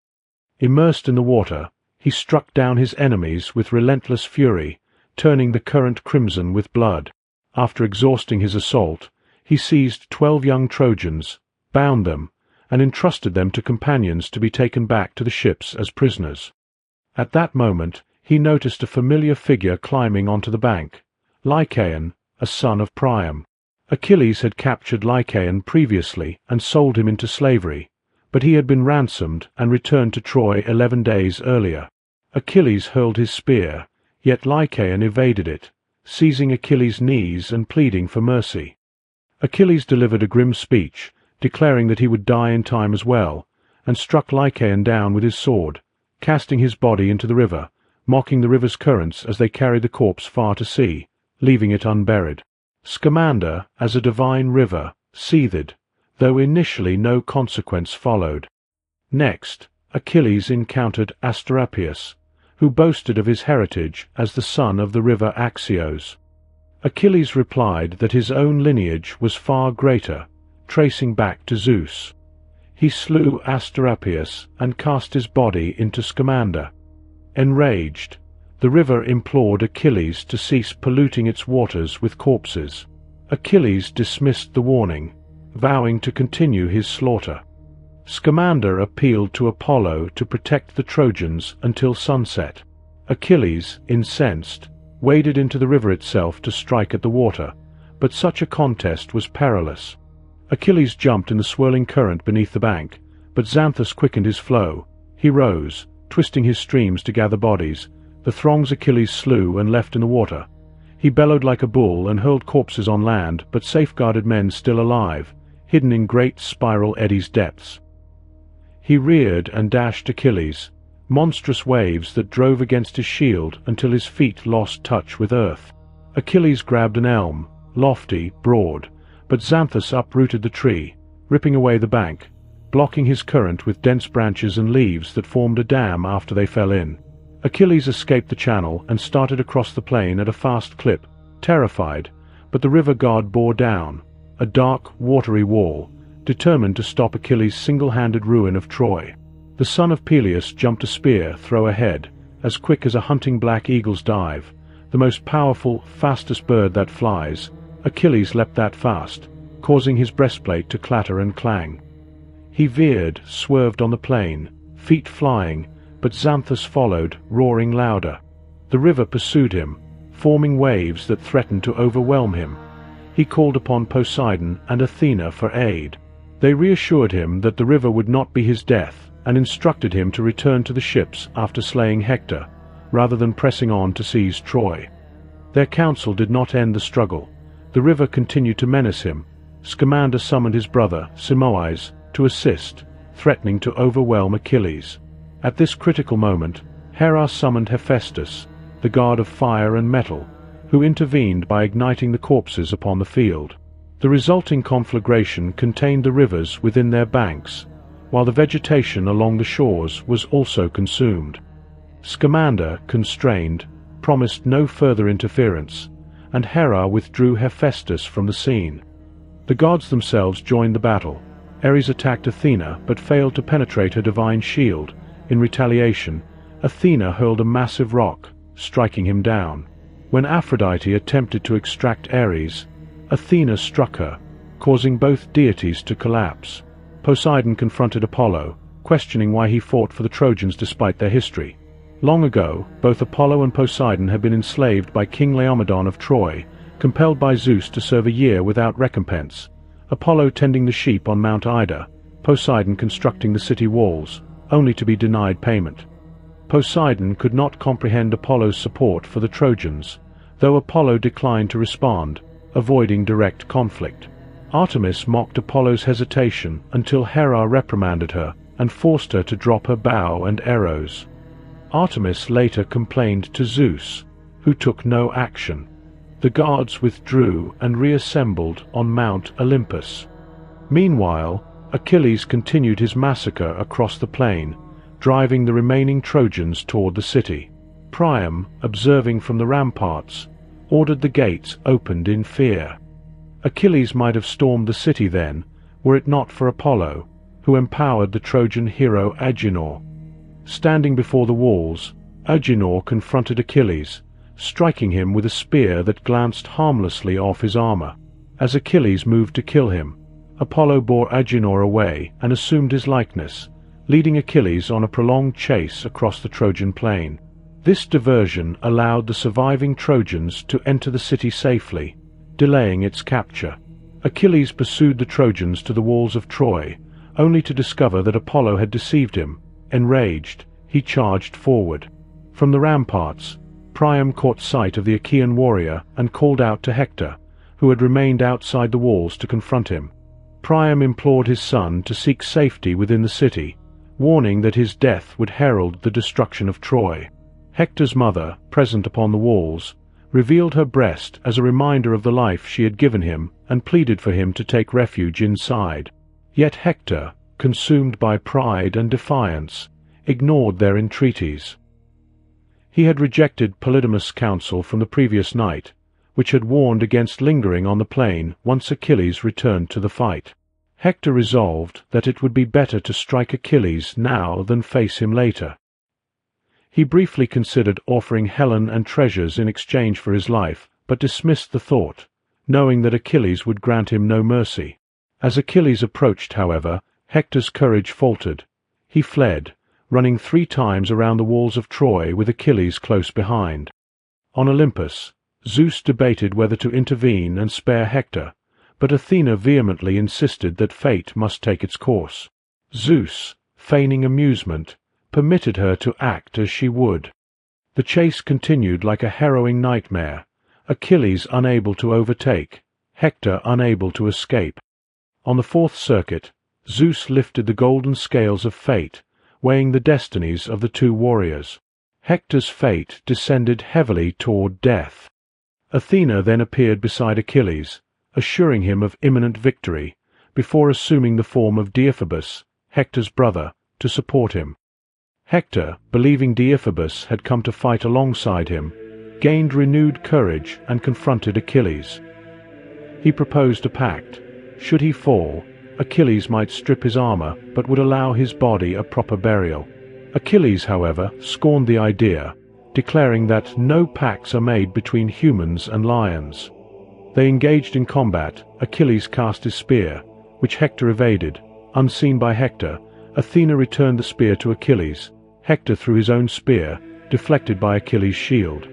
Immersed in the water, he struck down his enemies with relentless fury, turning the current crimson with blood. After exhausting his assault, he seized 12 young Trojans, bound them, and entrusted them to companions to be taken back to the ships as prisoners. At that moment he noticed a familiar figure climbing onto the bank, Lycaon, a son of Priam. Achilles had captured Lycaon previously and sold him into slavery, but he had been ransomed and returned to Troy 11 days earlier. Achilles hurled his spear, yet Lycaon evaded it, seizing Achilles' knees and pleading for mercy. Achilles delivered a grim speech, declaring that he would die in time as well, and struck Lycaon down with his sword, casting his body into the river, mocking the river's currents as they carried the corpse far to sea, leaving it unburied. Scamander, as a divine river, seethed, though initially no consequence followed. Next, Achilles encountered Asteropaeus, who boasted of his heritage as the son of the river Axios. Achilles replied that his own lineage was far greater, tracing back to Zeus. He slew Asteropaeus and cast his body into Scamander. Enraged, the river implored Achilles to cease polluting its waters with corpses. Achilles dismissed the warning, vowing to continue his slaughter. Scamander appealed to Apollo to protect the Trojans until sunset. Achilles, incensed, waded into the river itself to strike at the water, but such a contest was perilous. Achilles jumped in the swirling current beneath the bank, but Xanthus quickened his flow. He rose, twisting his streams to gather bodies, the throngs Achilles slew and left in the water. He bellowed like a bull and hurled corpses on land, but safeguarded men still alive, hidden in great spiral eddies' depths. He reared and dashed Achilles, monstrous waves that drove against his shield until his feet lost touch with earth. Achilles grabbed an elm, lofty, broad, but Xanthus uprooted the tree, ripping away the bank, blocking his current with dense branches and leaves that formed a dam after they fell in. Achilles escaped the channel and started across the plain at a fast clip, terrified, but the river god bore down, a dark, watery wall, determined to stop Achilles' single-handed ruin of Troy. The son of Peleus jumped a spear throw ahead, as quick as a hunting black eagle's dive, the most powerful, fastest bird that flies. Achilles leapt that fast, causing his breastplate to clatter and clang. He veered, swerved on the plain, feet flying, but Xanthus followed, roaring louder. The river pursued him, forming waves that threatened to overwhelm him. He called upon Poseidon and Athena for aid. They reassured him that the river would not be his death, and instructed him to return to the ships after slaying Hector, rather than pressing on to seize Troy. Their counsel did not end the struggle. The river continued to menace him. Scamander summoned his brother, Simois, to assist, threatening to overwhelm Achilles. At this critical moment, Hera summoned Hephaestus, the god of fire and metal, who intervened by igniting the corpses upon the field. The resulting conflagration contained the rivers within their banks, while the vegetation along the shores was also consumed. Scamander, constrained, promised no further interference, and Hera withdrew Hephaestus from the scene. The gods themselves joined the battle. Ares attacked Athena but failed to penetrate her divine shield. In retaliation, Athena hurled a massive rock, striking him down. When Aphrodite attempted to extract Ares, Athena struck her, causing both deities to collapse. Poseidon confronted Apollo, questioning why he fought for the Trojans despite their history. Long ago, both Apollo and Poseidon had been enslaved by King Laomedon of Troy, compelled by Zeus to serve a year without recompense. Apollo tending the sheep on Mount Ida, Poseidon constructing the city walls, only to be denied payment. Poseidon could not comprehend Apollo's support for the Trojans, though Apollo declined to respond, avoiding direct conflict. Artemis mocked Apollo's hesitation until Hera reprimanded her and forced her to drop her bow and arrows. Artemis later complained to Zeus, who took no action. The gods withdrew and reassembled on Mount Olympus. Meanwhile, Achilles continued his massacre across the plain, driving the remaining Trojans toward the city. Priam, observing from the ramparts, ordered the gates opened in fear. Achilles might have stormed the city then, were it not for Apollo, who empowered the Trojan hero Agenor. Standing before the walls, Agenor confronted Achilles, striking him with a spear that glanced harmlessly off his armor. As Achilles moved to kill him, Apollo bore Agenor away and assumed his likeness, leading Achilles on a prolonged chase across the Trojan plain. This diversion allowed the surviving Trojans to enter the city safely, delaying its capture. Achilles pursued the Trojans to the walls of Troy, only to discover that Apollo had deceived him. Enraged, he charged forward. From the ramparts, Priam caught sight of the Achaean warrior and called out to Hector, who had remained outside the walls to confront him. Priam implored his son to seek safety within the city, warning that his death would herald the destruction of Troy. Hector's mother, present upon the walls, revealed her breast as a reminder of the life she had given him and pleaded for him to take refuge inside. Yet Hector, consumed by pride and defiance, ignored their entreaties. He had rejected Polydamas' counsel from the previous night, which had warned against lingering on the plain once Achilles returned to the fight. Hector resolved that it would be better to strike Achilles now than face him later. He briefly considered offering Helen and treasures in exchange for his life, but dismissed the thought, knowing that Achilles would grant him no mercy. As Achilles approached, however, Hector's courage faltered. He fled, running 3 times around the walls of Troy with Achilles close behind. On Olympus, Zeus debated whether to intervene and spare Hector, but Athena vehemently insisted that fate must take its course. Zeus, feigning amusement, permitted her to act as she would. The chase continued like a harrowing nightmare, Achilles unable to overtake, Hector unable to escape. On the 4th circuit, Zeus lifted the golden scales of fate, weighing the destinies of the 2 warriors. Hector's fate descended heavily toward death. Athena then appeared beside Achilles, assuring him of imminent victory, before assuming the form of Deiphobus, Hector's brother, to support him. Hector, believing Deiphobus had come to fight alongside him, gained renewed courage and confronted Achilles. He proposed a pact. Should he fall, Achilles might strip his armor but would allow his body a proper burial. Achilles, however, scorned the idea, declaring that no pacts are made between humans and lions. They engaged in combat. Achilles cast his spear, which Hector evaded. Unseen by Hector, Athena returned the spear to Achilles. Hector threw his own spear, deflected by Achilles' shield.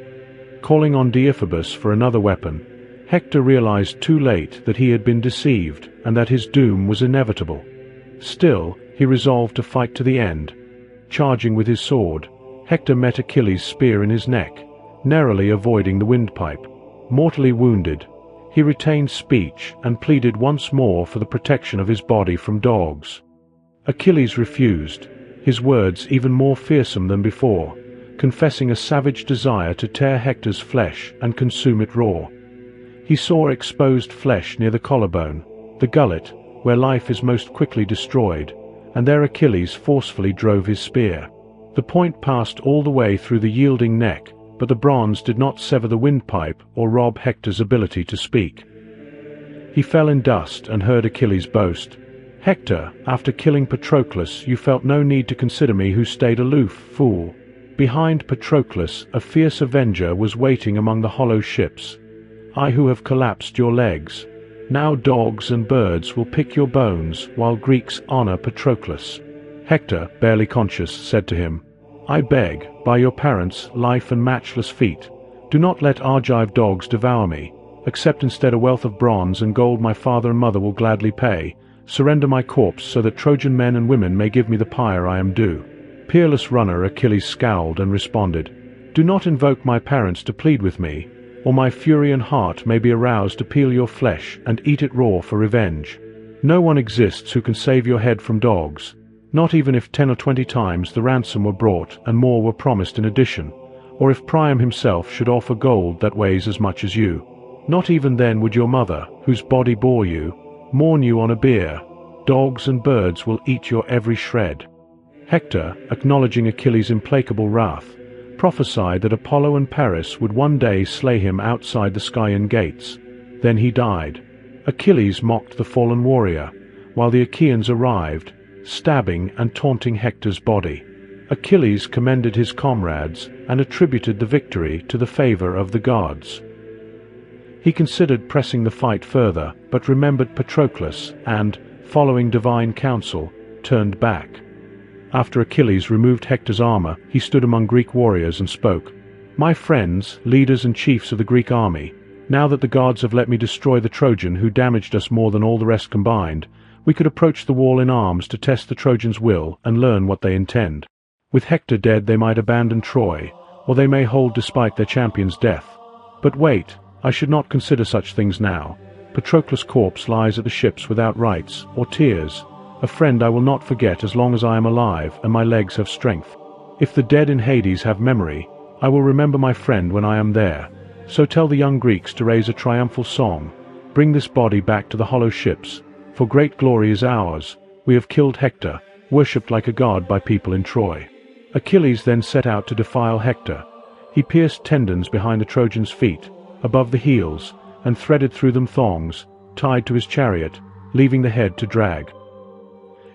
Calling on Deiphobus for another weapon, Hector realized too late that he had been deceived and that his doom was inevitable. Still, he resolved to fight to the end. Charging with his sword, Hector met Achilles' spear in his neck, narrowly avoiding the windpipe. Mortally wounded, he retained speech and pleaded once more for the protection of his body from dogs. Achilles refused, his words even more fearsome than before, confessing a savage desire to tear Hector's flesh and consume it raw. He saw exposed flesh near the collarbone, the gullet, where life is most quickly destroyed, and there Achilles forcefully drove his spear. The point passed all the way through the yielding neck, but the bronze did not sever the windpipe or rob Hector's ability to speak. He fell in dust and heard Achilles boast, "Hector, after killing Patroclus, you felt no need to consider me who stayed aloof, fool." Behind Patroclus, a fierce avenger was waiting among the hollow ships. "I who have collapsed your legs. Now dogs and birds will pick your bones while Greeks honor Patroclus." Hector, barely conscious, said to him, "I beg, by your parents' life and matchless feet, do not let Argive dogs devour me. Accept instead a wealth of bronze and gold my father and mother will gladly pay. Surrender my corpse so that Trojan men and women may give me the pyre I am due." Peerless runner, Achilles scowled and responded, "Do not invoke my parents to plead with me, or my fury and heart may be aroused to peel your flesh and eat it raw for revenge. No one exists who can save your head from dogs, not even if 10 or 20 times the ransom were brought and more were promised in addition, or if Priam himself should offer gold that weighs as much as you. Not even then would your mother, whose body bore you, mourn you on a bier. Dogs and birds will eat your every shred." Hector, acknowledging Achilles' implacable wrath, prophesied that Apollo and Paris would one day slay him outside the Scaean gates. Then he died. Achilles mocked the fallen warrior, while the Achaeans arrived, stabbing and taunting Hector's body. Achilles commended his comrades, and attributed the victory to the favor of the gods. He considered pressing the fight further, but remembered Patroclus and, following divine counsel, turned back. After Achilles removed Hector's armor, he stood among Greek warriors and spoke, "My friends, leaders and chiefs of the Greek army, now that the gods have let me destroy the Trojan who damaged us more than all the rest combined, we could approach the wall in arms to test the Trojans' will and learn what they intend. With Hector dead they might abandon Troy, or they may hold despite their champion's death. But wait, I should not consider such things now. Patroclus' corpse lies at the ships without rites or tears, a friend I will not forget as long as I am alive and my legs have strength. If the dead in Hades have memory, I will remember my friend when I am there. So tell the young Greeks to raise a triumphal song. Bring this body back to the hollow ships, for great glory is ours. We have killed Hector, worshipped like a god by people in Troy." Achilles then set out to defile Hector. He pierced tendons behind the Trojan's feet, above the heels, and threaded through them thongs, tied to his chariot, leaving the head to drag.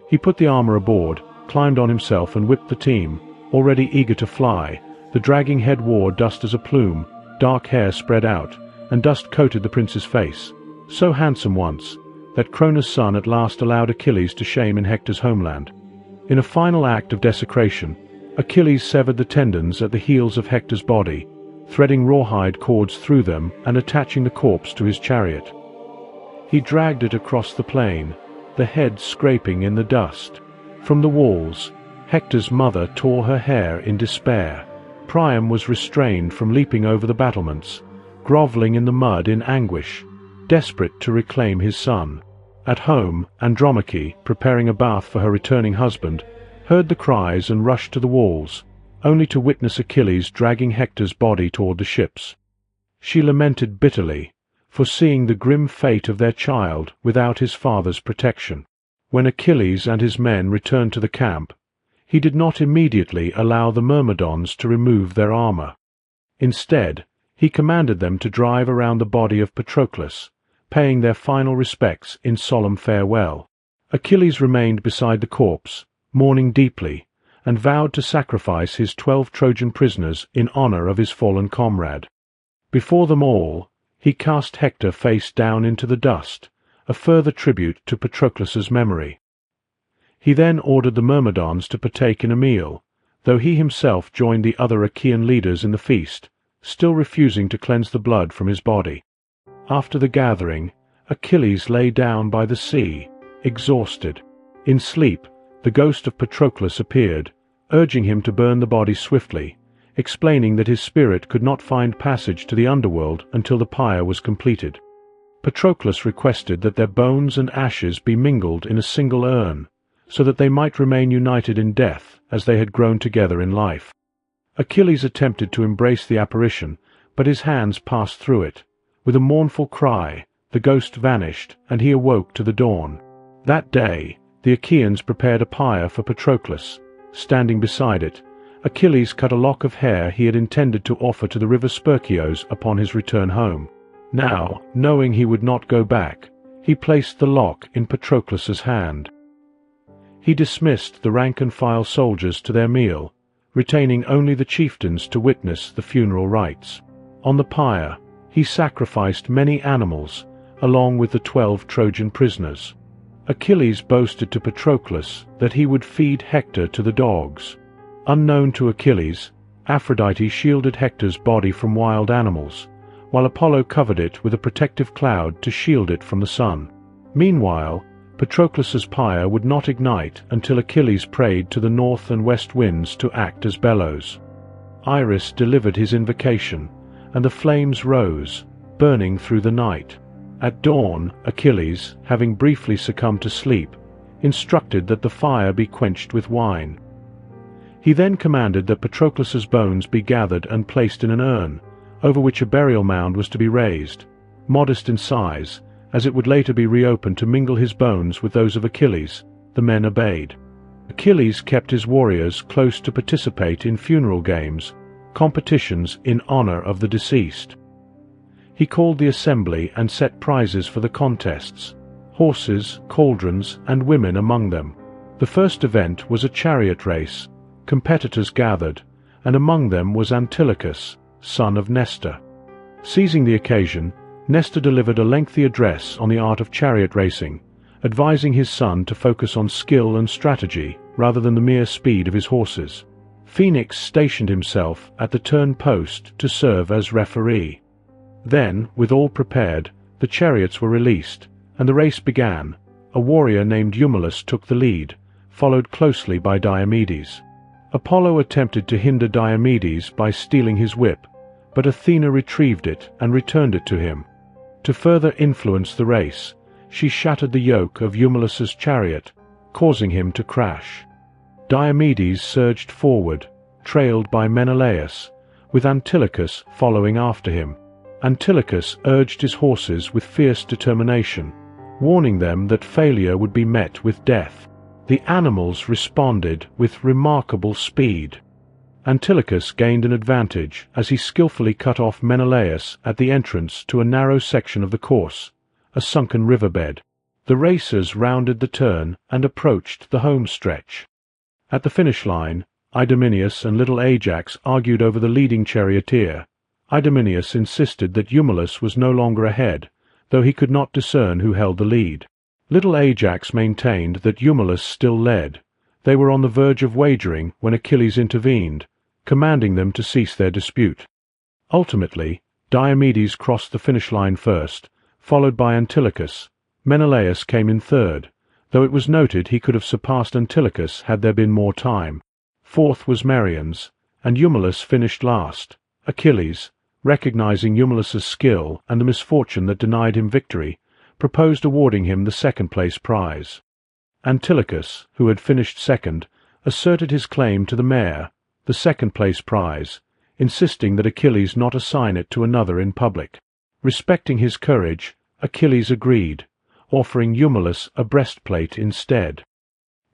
He put the armor aboard, climbed on himself and whipped the team, already eager to fly. The dragging head wore dust as a plume, dark hair spread out, and dust coated the prince's face. So handsome once, that Cronus' son at last allowed Achilles to shame in Hector's homeland. In a final act of desecration, Achilles severed the tendons at the heels of Hector's body, threading rawhide cords through them and attaching the corpse to his chariot. He dragged it across the plain, the head scraping in the dust. From the walls, Hector's mother tore her hair in despair. Priam was restrained from leaping over the battlements, groveling in the mud in anguish, desperate to reclaim his son. At home, Andromache, preparing a bath for her returning husband, heard the cries and rushed to the walls, only to witness Achilles dragging Hector's body toward the ships. She lamented bitterly, foreseeing the grim fate of their child without his father's protection. When Achilles and his men returned to the camp, he did not immediately allow the Myrmidons to remove their armor. Instead, he commanded them to drive around the body of Patroclus, paying their final respects in solemn farewell. Achilles remained beside the corpse, mourning deeply, and vowed to sacrifice his 12 Trojan prisoners in honor of his fallen comrade. Before them all, he cast Hector face down into the dust, a further tribute to Patroclus's memory. He then ordered the Myrmidons to partake in a meal, though he himself joined the other Achaean leaders in the feast, still refusing to cleanse the blood from his body. After the gathering, Achilles lay down by the sea, exhausted. In sleep, the ghost of Patroclus appeared, urging him to burn the body swiftly, explaining that his spirit could not find passage to the underworld until the pyre was completed. Patroclus requested that their bones and ashes be mingled in a single urn, so that they might remain united in death as they had grown together in life. Achilles attempted to embrace the apparition, but his hands passed through it. With a mournful cry, the ghost vanished, and he awoke to the dawn. That day, the Achaeans prepared a pyre for Patroclus. Standing beside it, Achilles cut a lock of hair he had intended to offer to the river Spercheios upon his return home. Now, knowing he would not go back, he placed the lock in Patroclus's hand. He dismissed the rank-and-file soldiers to their meal, retaining only the chieftains to witness the funeral rites. On the pyre, he sacrificed many animals, along with the 12 Trojan prisoners. Achilles boasted to Patroclus that he would feed Hector to the dogs. Unknown to Achilles, Aphrodite shielded Hector's body from wild animals, while Apollo covered it with a protective cloud to shield it from the sun. Meanwhile, Patroclus's pyre would not ignite until Achilles prayed to the north and west winds to act as bellows. Iris delivered his invocation, and the flames rose, burning through the night. At dawn, Achilles, having briefly succumbed to sleep, instructed that the fire be quenched with wine. He then commanded that Patroclus's bones be gathered and placed in an urn, over which a burial mound was to be raised, modest in size, as it would later be reopened to mingle his bones with those of Achilles. The men obeyed. Achilles kept his warriors close to participate in funeral games, competitions in honor of the deceased. He called the assembly and set prizes for the contests, horses, cauldrons, and women among them. The first event was a chariot race. Competitors gathered, and among them was Antilochus, son of Nestor. Seizing the occasion, Nestor delivered a lengthy address on the art of chariot racing, advising his son to focus on skill and strategy rather than the mere speed of his horses. Phoenix stationed himself at the turn post to serve as referee. Then, with all prepared, the chariots were released, and the race began. A warrior named Eumelus took the lead, followed closely by Diomedes. Apollo attempted to hinder Diomedes by stealing his whip, but Athena retrieved it and returned it to him. To further influence the race, she shattered the yoke of Eumelus's chariot, causing him to crash. Diomedes surged forward, trailed by Menelaus, with Antilochus following after him. Antilochus urged his horses with fierce determination, warning them that failure would be met with death. The animals responded with remarkable speed. Antilochus gained an advantage as he skillfully cut off Menelaus at the entrance to a narrow section of the course, a sunken riverbed. The racers rounded the turn and approached the home stretch. At the finish line, Idomeneus and little Ajax argued over the leading charioteer. Idomeneus insisted that Eumelus was no longer ahead, though he could not discern who held the lead. Little Ajax maintained that Eumelus still led. They were on the verge of wagering when Achilles intervened, commanding them to cease their dispute. Ultimately, Diomedes crossed the finish line first, followed by Antilochus. Menelaus came in third, though it was noted he could have surpassed Antilochus had there been more time. Fourth was Merion's, and Eumelus finished last. Achilles, recognizing Eumelus's skill and the misfortune that denied him victory, proposed awarding him the second-place prize. Antilochus, who had finished second, asserted his claim to the mare, the second-place prize, insisting that Achilles not assign it to another in public. Respecting his courage, Achilles agreed, offering Eumelus a breastplate instead.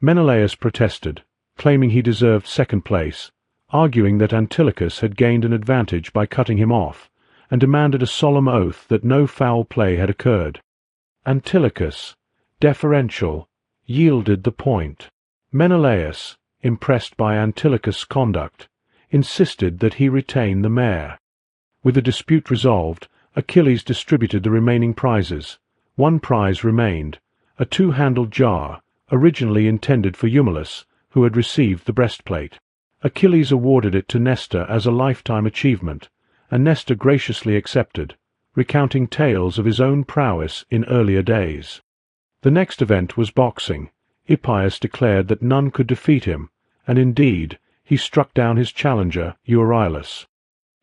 Menelaus protested, claiming he deserved second place, arguing that Antilochus had gained an advantage by cutting him off, and demanded a solemn oath that no foul play had occurred. Antilochus, deferential, yielded the point. Menelaus, impressed by Antilochus' conduct, insisted that he retain the mare. With the dispute resolved, Achilles distributed the remaining prizes. One prize remained, a two-handled jar, originally intended for Eumelus, who had received the breastplate. Achilles awarded it to Nestor as a lifetime achievement, and Nestor graciously accepted, recounting tales of his own prowess in earlier days. The next event was boxing. Hippias declared that none could defeat him, and indeed, he struck down his challenger, Euryalus.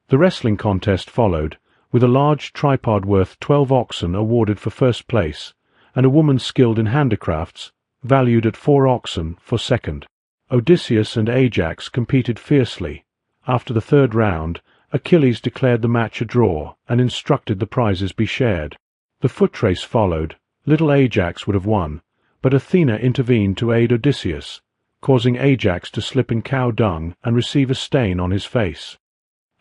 The wrestling contest followed, with a large tripod worth 12 oxen awarded for first place, and a woman skilled in handicrafts, valued at 4 oxen, for second. Odysseus and Ajax competed fiercely. After the third round, Achilles declared the match a draw and instructed the prizes be shared. The foot race followed. Little Ajax would have won, but Athena intervened to aid Odysseus, causing Ajax to slip in cow dung and receive a stain on his face.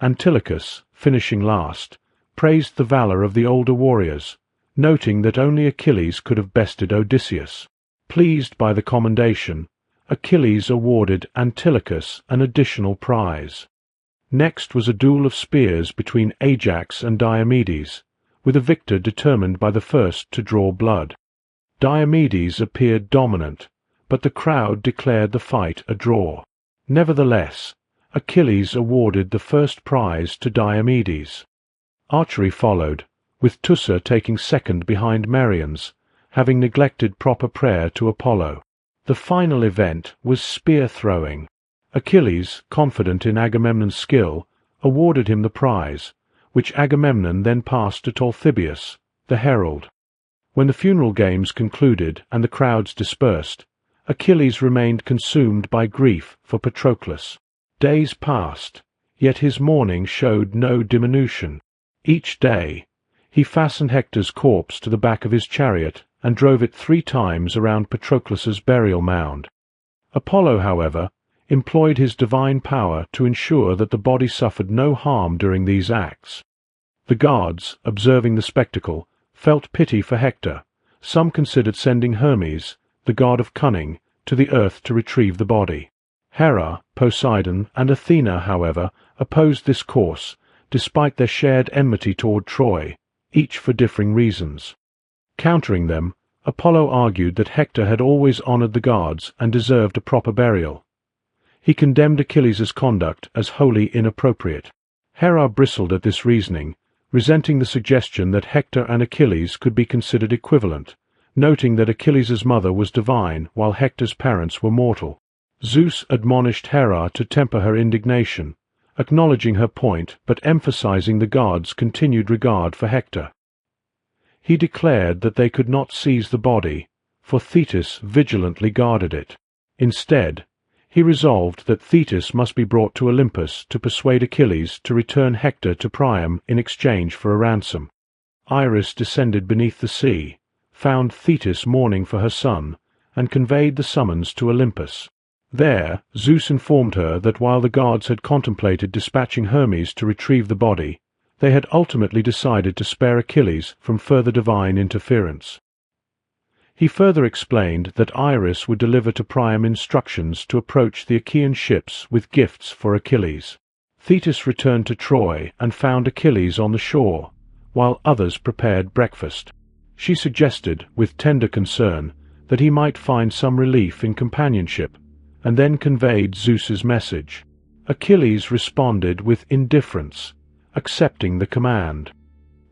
Antilochus, finishing last, praised the valor of the older warriors, noting that only Achilles could have bested Odysseus. Pleased by the commendation, Achilles awarded Antilochus an additional prize. Next was a duel of spears between Ajax and Diomedes, with a victor determined by the first to draw blood. Diomedes appeared dominant, but the crowd declared the fight a draw. Nevertheless, Achilles awarded the first prize to Diomedes. Archery followed, with Teucer taking second behind Merion's, having neglected proper prayer to Apollo. The final event was spear-throwing. Achilles, confident in Agamemnon's skill, awarded him the prize, which Agamemnon then passed to Talthybius, the herald. When the funeral games concluded and the crowds dispersed, Achilles remained consumed by grief for Patroclus. Days passed, yet his mourning showed no diminution. Each day, he fastened Hector's corpse to the back of his chariot and drove it 3 times around Patroclus's burial mound. Apollo, however, employed his divine power to ensure that the body suffered no harm during these acts. The gods, observing the spectacle, felt pity for Hector. Some considered sending Hermes, the god of cunning, to the earth to retrieve the body. Hera, Poseidon, and Athena, however, opposed this course, despite their shared enmity toward Troy, each for differing reasons. Countering them, Apollo argued that Hector had always honored the gods and deserved a proper burial. He condemned Achilles' conduct as wholly inappropriate. Hera bristled at this reasoning, resenting the suggestion that Hector and Achilles could be considered equivalent, noting that Achilles' mother was divine while Hector's parents were mortal. Zeus admonished Hera to temper her indignation, acknowledging her point but emphasizing the gods' continued regard for Hector. He declared that they could not seize the body, for Thetis vigilantly guarded it. Instead, he resolved that Thetis must be brought to Olympus to persuade Achilles to return Hector to Priam in exchange for a ransom. Iris descended beneath the sea, found Thetis mourning for her son, and conveyed the summons to Olympus. There, Zeus informed her that while the gods had contemplated dispatching Hermes to retrieve the body, they had ultimately decided to spare Achilles from further divine interference. He further explained that Iris would deliver to Priam instructions to approach the Achaean ships with gifts for Achilles. Thetis returned to Troy and found Achilles on the shore, while others prepared breakfast. She suggested, with tender concern, that he might find some relief in companionship, and then conveyed Zeus's message. Achilles responded with indifference, accepting the command.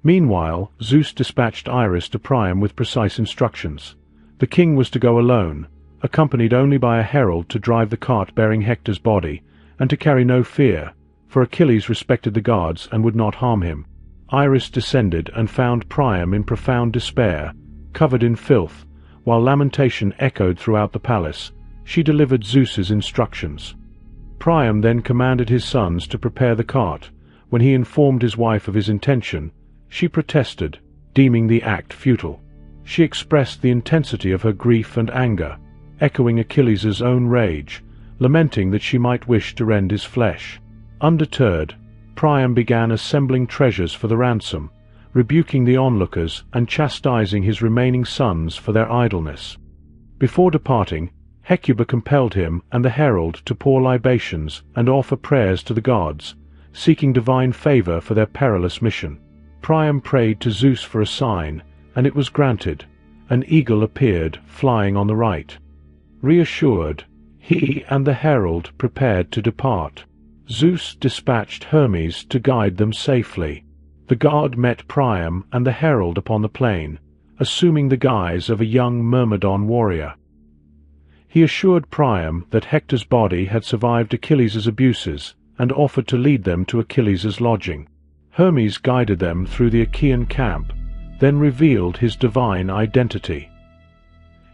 Meanwhile, Zeus dispatched Iris to Priam with precise instructions. The king was to go alone, accompanied only by a herald to drive the cart bearing Hector's body, and to carry no fear, for Achilles respected the gods and would not harm him. Iris descended and found Priam in profound despair, covered in filth, while lamentation echoed throughout the palace. She delivered Zeus's instructions. Priam then commanded his sons to prepare the cart. When he informed his wife of his intention, she protested, deeming the act futile. She expressed the intensity of her grief and anger, echoing Achilles' own rage, lamenting that she might wish to rend his flesh. Undeterred, Priam began assembling treasures for the ransom, rebuking the onlookers and chastising his remaining sons for their idleness. Before departing, Hecuba compelled him and the herald to pour libations and offer prayers to the gods, seeking divine favor for their perilous mission. Priam prayed to Zeus for a sign, and it was granted. An eagle appeared, flying on the right. Reassured, he and the herald prepared to depart. Zeus dispatched Hermes to guide them safely. The god met Priam and the herald upon the plain, assuming the guise of a young Myrmidon warrior. He assured Priam that Hector's body had survived Achilles' abuses and offered to lead them to Achilles' lodging. Hermes guided them through the Achaean camp, then revealed his divine identity.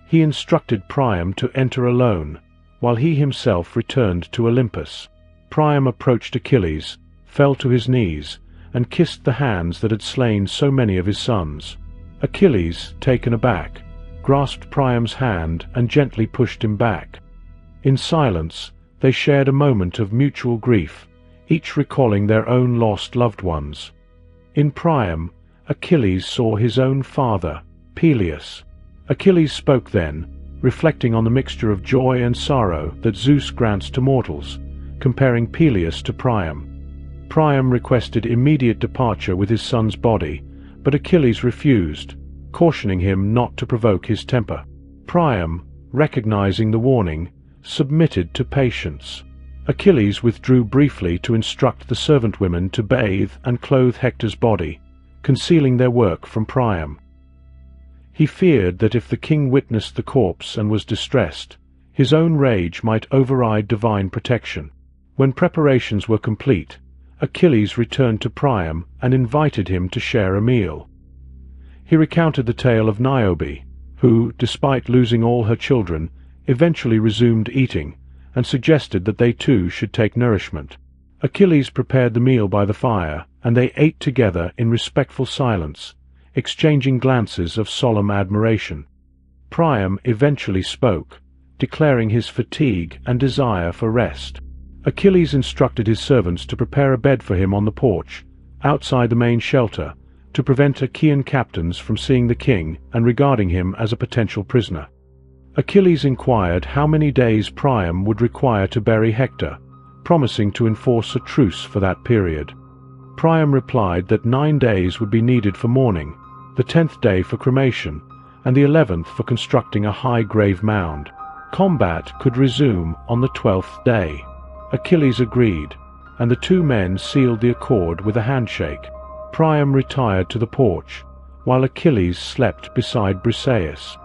He instructed Priam to enter alone, while he himself returned to Olympus. Priam approached Achilles, fell to his knees, and kissed the hands that had slain so many of his sons. Achilles, taken aback, grasped Priam's hand and gently pushed him back. In silence, they shared a moment of mutual grief, each recalling their own lost loved ones. In Priam, Achilles saw his own father, Peleus. Achilles spoke then, reflecting on the mixture of joy and sorrow that Zeus grants to mortals, comparing Peleus to Priam. Priam requested immediate departure with his son's body, but Achilles refused, cautioning him not to provoke his temper. Priam, recognizing the warning, submitted to patience. Achilles withdrew briefly to instruct the servant women to bathe and clothe Hector's body, concealing their work from Priam. He feared that if the king witnessed the corpse and was distressed, his own rage might override divine protection. When preparations were complete, Achilles returned to Priam and invited him to share a meal. He recounted the tale of Niobe, who, despite losing all her children, eventually resumed eating, and suggested that they too should take nourishment. Achilles prepared the meal by the fire, and they ate together in respectful silence, exchanging glances of solemn admiration. Priam eventually spoke, declaring his fatigue and desire for rest. Achilles instructed his servants to prepare a bed for him on the porch, outside the main shelter, to prevent Achaean captains from seeing the king and regarding him as a potential prisoner. Achilles inquired how many days Priam would require to bury Hector, promising to enforce a truce for that period. Priam replied that 9 days would be needed for mourning, the 10th day for cremation, and the 11th for constructing a high grave mound. Combat could resume on the 12th day. Achilles agreed, and the two men sealed the accord with a handshake. Priam retired to the porch, while Achilles slept beside Briseis.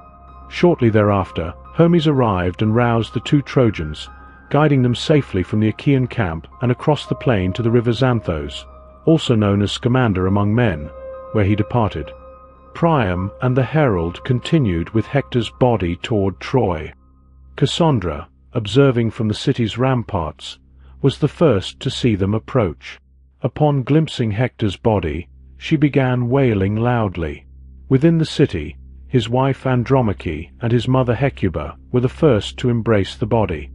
Shortly thereafter, Hermes arrived and roused the two Trojans, guiding them safely from the Achaean camp and across the plain to the river Xanthos, also known as Scamander among men, where he departed. Priam and the herald continued with Hector's body toward Troy. Cassandra, observing from the city's ramparts, was the first to see them approach. Upon glimpsing Hector's body, she began wailing loudly. Within the city, his wife Andromache and his mother Hecuba were the first to embrace the body.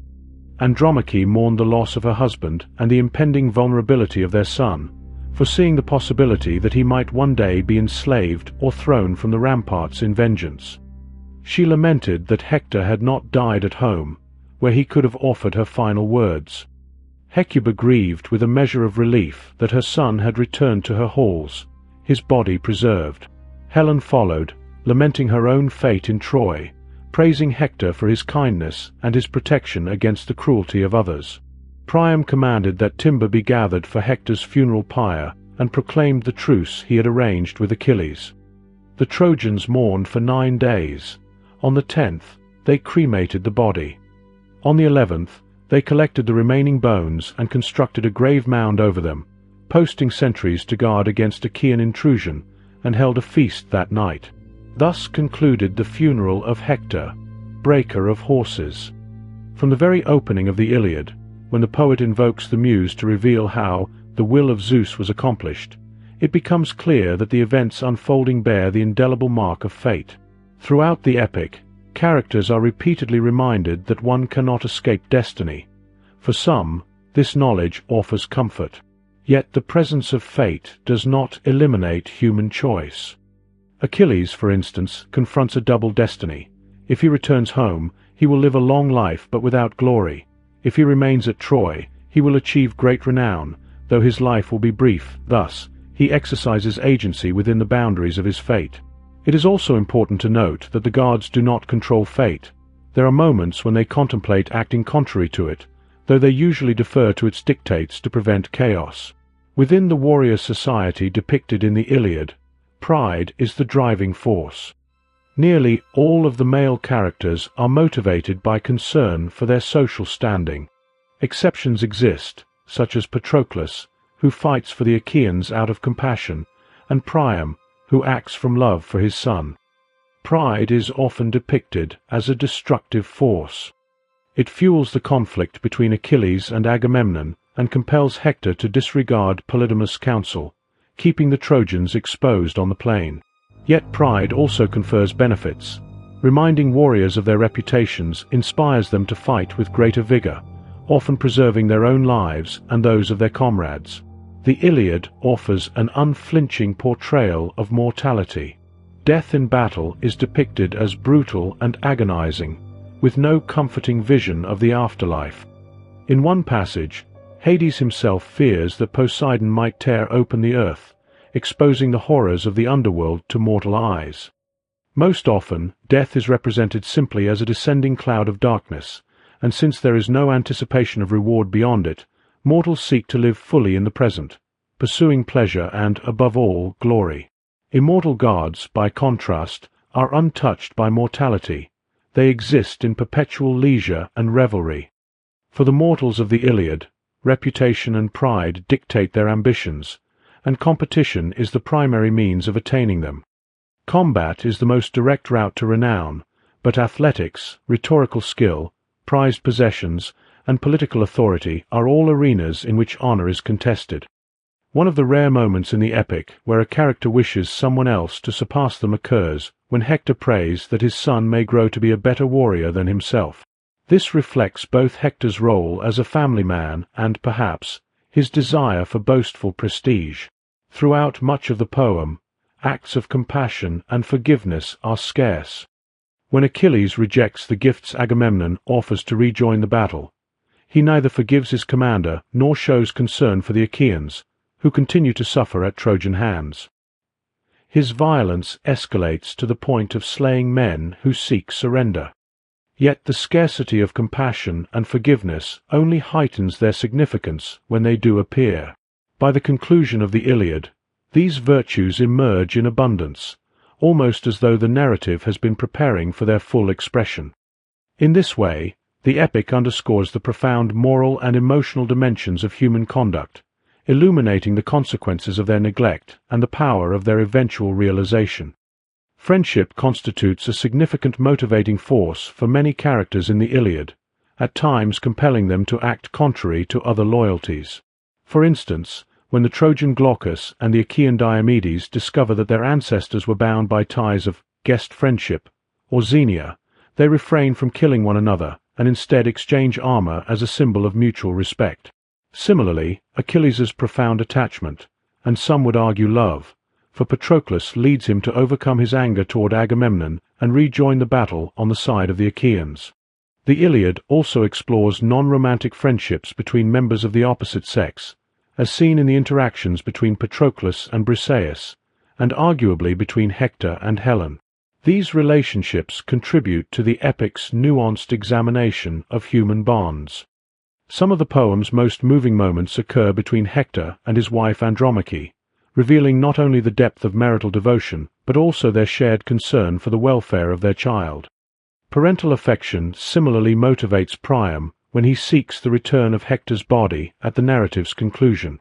Andromache mourned the loss of her husband and the impending vulnerability of their son, foreseeing the possibility that he might one day be enslaved or thrown from the ramparts in vengeance. She lamented that Hector had not died at home, where he could have offered her final words. Hecuba grieved with a measure of relief that her son had returned to her halls, his body preserved. Helen followed, lamenting her own fate in Troy, praising Hector for his kindness and his protection against the cruelty of others. Priam commanded that timber be gathered for Hector's funeral pyre and proclaimed the truce he had arranged with Achilles. The Trojans mourned for 9 days. On the 10th, they cremated the body. On the 11th, they collected the remaining bones and constructed a grave mound over them, posting sentries to guard against Achaean intrusion, and held a feast that night. Thus concluded the funeral of Hector, breaker of horses. From the very opening of the Iliad, when the poet invokes the muse to reveal how the will of Zeus was accomplished, it becomes clear that the events unfolding bear the indelible mark of fate. Throughout the epic, characters are repeatedly reminded that one cannot escape destiny. For some, this knowledge offers comfort. Yet the presence of fate does not eliminate human choice. Achilles, for instance, confronts a double destiny. If he returns home, he will live a long life but without glory. If he remains at Troy, he will achieve great renown, though his life will be brief. Thus, he exercises agency within the boundaries of his fate. It is also important to note that the gods do not control fate. There are moments when they contemplate acting contrary to it, though they usually defer to its dictates to prevent chaos. Within the warrior society depicted in the Iliad, pride is the driving force. Nearly all of the male characters are motivated by concern for their social standing. Exceptions exist, such as Patroclus, who fights for the Achaeans out of compassion, and Priam, who acts from love for his son. Pride is often depicted as a destructive force. It fuels the conflict between Achilles and Agamemnon and compels Hector to disregard Polydamas' counsel, keeping the Trojans exposed on the plain. Yet pride also confers benefits. Reminding warriors of their reputations inspires them to fight with greater vigor, often preserving their own lives and those of their comrades. The Iliad offers an unflinching portrayal of mortality. Death in battle is depicted as brutal and agonizing, with no comforting vision of the afterlife. In one passage, Hades himself fears that Poseidon might tear open the earth, exposing the horrors of the underworld to mortal eyes. Most often, death is represented simply as a descending cloud of darkness, and since there is no anticipation of reward beyond it, mortals seek to live fully in the present, pursuing pleasure and, above all, glory. Immortal gods, by contrast, are untouched by mortality. They exist in perpetual leisure and revelry. For the mortals of the Iliad, reputation and pride dictate their ambitions, and competition is the primary means of attaining them. Combat is the most direct route to renown, but athletics, rhetorical skill, prized possessions, and political authority are all arenas in which honor is contested. One of the rare moments in the epic where a character wishes someone else to surpass them occurs when Hector prays that his son may grow to be a better warrior than himself. This reflects both Hector's role as a family man and, perhaps, his desire for boastful prestige. Throughout much of the poem, acts of compassion and forgiveness are scarce. When Achilles rejects the gifts Agamemnon offers to rejoin the battle, he neither forgives his commander nor shows concern for the Achaeans, who continue to suffer at Trojan hands. His violence escalates to the point of slaying men who seek surrender. Yet the scarcity of compassion and forgiveness only heightens their significance when they do appear. By the conclusion of the Iliad, these virtues emerge in abundance, almost as though the narrative has been preparing for their full expression. In this way, the epic underscores the profound moral and emotional dimensions of human conduct, illuminating the consequences of their neglect and the power of their eventual realization. Friendship constitutes a significant motivating force for many characters in the Iliad, at times compelling them to act contrary to other loyalties. For instance, when the Trojan Glaucus and the Achaean Diomedes discover that their ancestors were bound by ties of guest friendship, or xenia, they refrain from killing one another and instead exchange armor as a symbol of mutual respect. Similarly, Achilles' profound attachment, and some would argue love, for Patroclus leads him to overcome his anger toward Agamemnon and rejoin the battle on the side of the Achaeans. The Iliad also explores non-romantic friendships between members of the opposite sex, as seen in the interactions between Patroclus and Briseis, and arguably between Hector and Helen. These relationships contribute to the epic's nuanced examination of human bonds. Some of the poem's most moving moments occur between Hector and his wife Andromache, revealing not only the depth of marital devotion, but also their shared concern for the welfare of their child. Parental affection similarly motivates Priam when he seeks the return of Hector's body at the narrative's conclusion.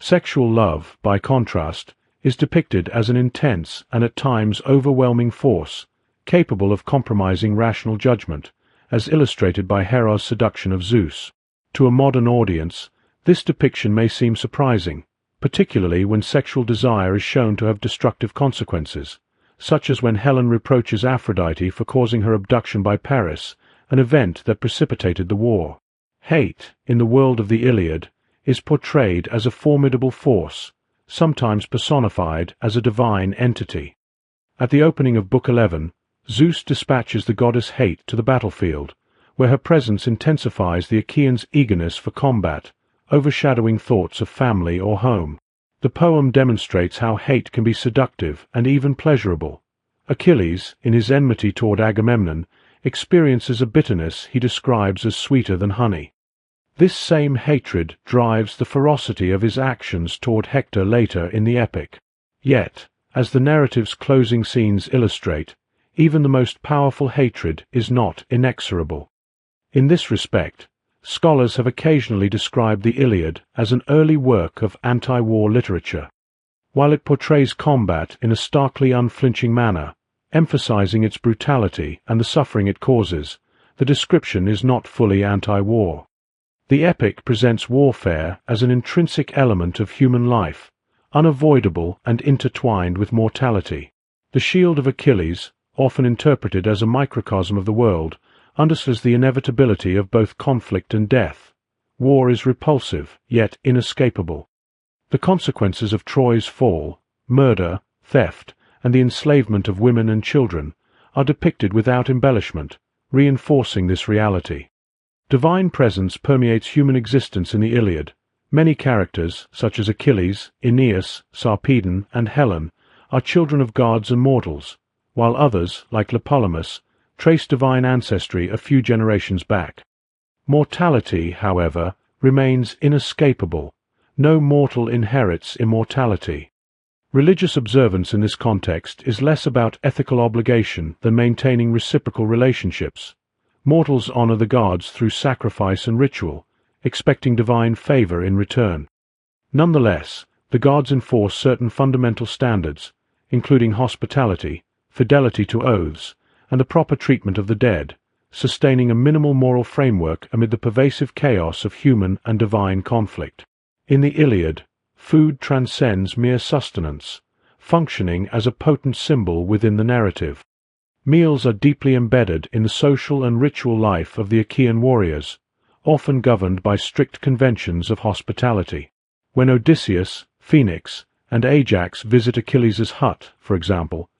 Sexual love, by contrast, is depicted as an intense and at times overwhelming force, capable of compromising rational judgment, as illustrated by Hera's seduction of Zeus. To a modern audience, this depiction may seem surprising, particularly when sexual desire is shown to have destructive consequences, such as when Helen reproaches Aphrodite for causing her abduction by Paris, an event that precipitated the war. Hate, in the world of the Iliad, is portrayed as a formidable force, sometimes personified as a divine entity. At the opening of Book 11, Zeus dispatches the goddess Hate to the battlefield, where her presence intensifies the Achaeans' eagerness for combat, overshadowing thoughts of family or home. The poem demonstrates how hate can be seductive and even pleasurable. Achilles, in his enmity toward Agamemnon, experiences a bitterness he describes as sweeter than honey. This same hatred drives the ferocity of his actions toward Hector later in the epic. Yet, as the narrative's closing scenes illustrate, even the most powerful hatred is not inexorable. In this respect, scholars have occasionally described the Iliad as an early work of anti-war literature. While it portrays combat in a starkly unflinching manner, emphasizing its brutality and the suffering it causes, the description is not fully anti-war. The epic presents warfare as an intrinsic element of human life, unavoidable and intertwined with mortality. The shield of Achilles, often interpreted as a microcosm of the world, underscores the inevitability of both conflict and death. War is repulsive, yet inescapable. The consequences of Troy's fall, murder, theft, and the enslavement of women and children, are depicted without embellishment, reinforcing this reality. Divine presence permeates human existence in the Iliad. Many characters, such as Achilles, Aeneas, Sarpedon, and Helen, are children of gods and mortals, while others, like Tlepolemus, trace divine ancestry a few generations back. Mortality, however, remains inescapable. No mortal inherits immortality. Religious observance in this context is less about ethical obligation than maintaining reciprocal relationships. Mortals honor the gods through sacrifice and ritual, expecting divine favor in return. Nonetheless, the gods enforce certain fundamental standards, including hospitality, fidelity to oaths, and the proper treatment of the dead, sustaining a minimal moral framework amid the pervasive chaos of human and divine conflict. In the Iliad, food transcends mere sustenance, functioning as a potent symbol within the narrative. Meals are deeply embedded in the social and ritual life of the Achaean warriors, often governed by strict conventions of hospitality. When Odysseus, Phoenix, and Ajax visit Achilles' hut, for example,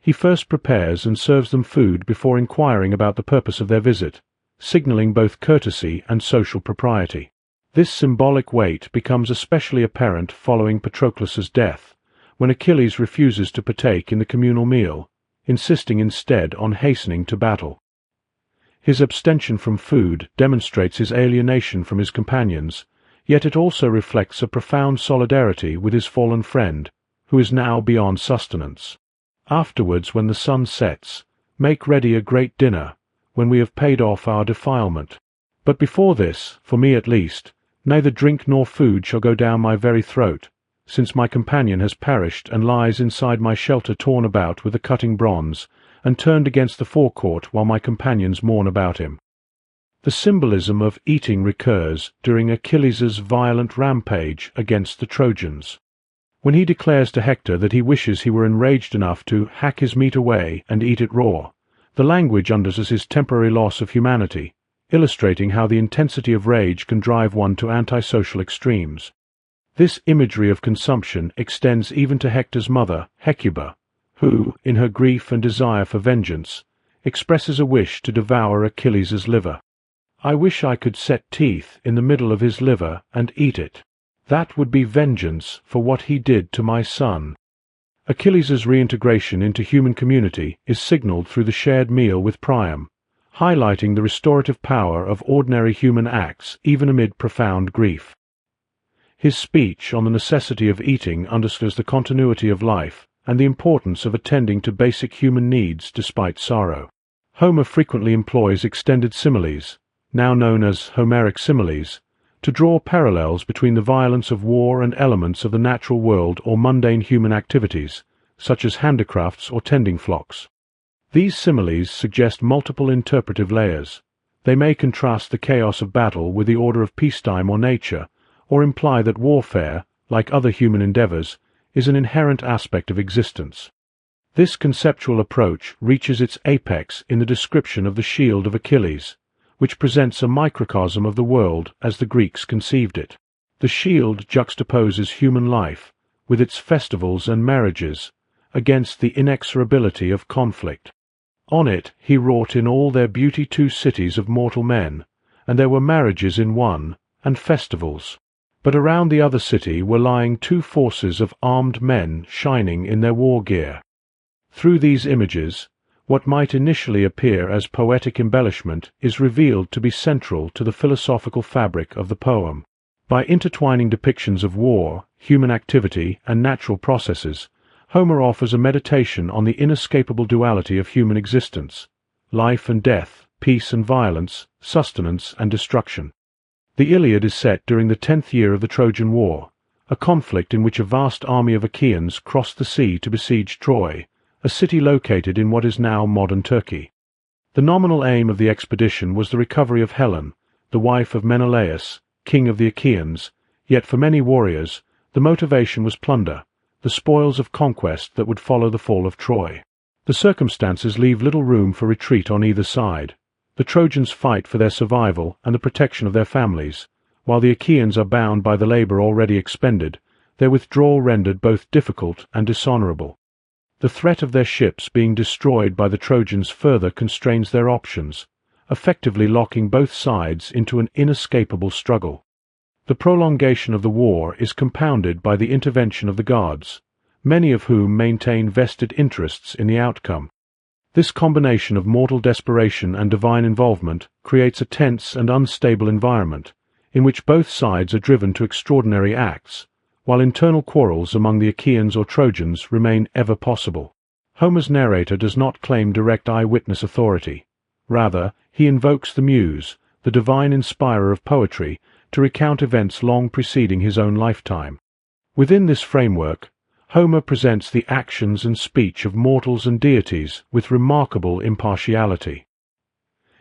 He first prepares and serves them food before inquiring about the purpose of their visit, signaling both courtesy and social propriety. This symbolic weight becomes especially apparent following Patroclus's death, when Achilles refuses to partake in the communal meal, insisting instead on hastening to battle. His abstention from food demonstrates his alienation from his companions, yet it also reflects a profound solidarity with his fallen friend, who is now beyond sustenance. Afterwards, when the sun sets, make ready a great dinner, when we have paid off our defilement. But before this, for me at least, neither drink nor food shall go down my very throat, since my companion has perished and lies inside my shelter torn about with the cutting bronze, and turned against the forecourt while my companions mourn about him. The symbolism of eating recurs during Achilles' violent rampage against the Trojans. When he declares to Hector that he wishes he were enraged enough to hack his meat away and eat it raw, the language understands his temporary loss of humanity, illustrating how the intensity of rage can drive one to antisocial extremes. This imagery of consumption extends even to Hector's mother, Hecuba, who, in her grief and desire for vengeance, expresses a wish to devour Achilles' liver. "I wish I could set teeth in the middle of his liver and eat it. That would be vengeance for what he did to my son." Achilles' reintegration into human community is signaled through the shared meal with Priam, highlighting the restorative power of ordinary human acts even amid profound grief. His speech on the necessity of eating underscores the continuity of life and the importance of attending to basic human needs despite sorrow. Homer frequently employs extended similes, now known as Homeric similes, to draw parallels between the violence of war and elements of the natural world or mundane human activities, such as handicrafts or tending flocks. These similes suggest multiple interpretive layers. They may contrast the chaos of battle with the order of peacetime or nature, or imply that warfare, like other human endeavors, is an inherent aspect of existence. This conceptual approach reaches its apex in the description of the shield of Achilles, which presents a microcosm of the world as the Greeks conceived it. The shield juxtaposes human life, with its festivals and marriages, against the inexorability of conflict. On it he wrought in all their beauty 2 cities of mortal men, and there were marriages in one, and festivals. But around the other city were lying 2 forces of armed men shining in their war gear. Through these images, what might initially appear as poetic embellishment is revealed to be central to the philosophical fabric of the poem. By intertwining depictions of war, human activity, and natural processes, Homer offers a meditation on the inescapable duality of human existence: life and death, peace and violence, sustenance and destruction. The Iliad is set during the 10th year of the Trojan War, a conflict in which a vast army of Achaeans crossed the sea to besiege Troy, a city located in what is now modern Turkey. The nominal aim of the expedition was the recovery of Helen, the wife of Menelaus, king of the Achaeans, yet for many warriors, the motivation was plunder, the spoils of conquest that would follow the fall of Troy. The circumstances leave little room for retreat on either side. The Trojans fight for their survival and the protection of their families, while the Achaeans are bound by the labor already expended, their withdrawal rendered both difficult and dishonorable. The threat of their ships being destroyed by the Trojans further constrains their options, effectively locking both sides into an inescapable struggle. The prolongation of the war is compounded by the intervention of the gods, many of whom maintain vested interests in the outcome. This combination of mortal desperation and divine involvement creates a tense and unstable environment, in which both sides are driven to extraordinary acts, while internal quarrels among the Achaeans or Trojans remain ever possible. Homer's narrator does not claim direct eyewitness authority. Rather, he invokes the muse, the divine inspirer of poetry, to recount events long preceding his own lifetime. Within this framework, Homer presents the actions and speech of mortals and deities with remarkable impartiality.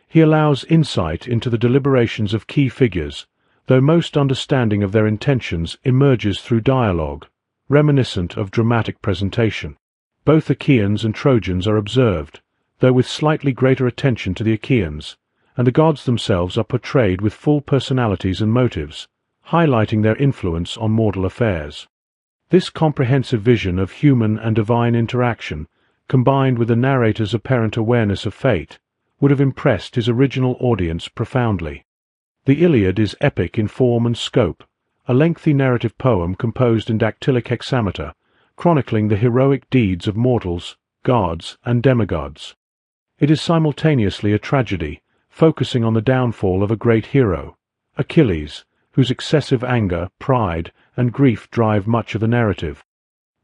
He allows insight into the deliberations of key figures, though most understanding of their intentions emerges through dialogue, reminiscent of dramatic presentation. Both Achaeans and Trojans are observed, though with slightly greater attention to the Achaeans, and the gods themselves are portrayed with full personalities and motives, highlighting their influence on mortal affairs. This comprehensive vision of human and divine interaction combined with the narrator's apparent awareness of fate, would have impressed his original audience profoundly. The Iliad is epic in form and scope, a lengthy narrative poem composed in dactylic hexameter, chronicling the heroic deeds of mortals, gods, and demigods. It is simultaneously a tragedy, focusing on the downfall of a great hero, Achilles, whose excessive anger, pride, and grief drive much of the narrative.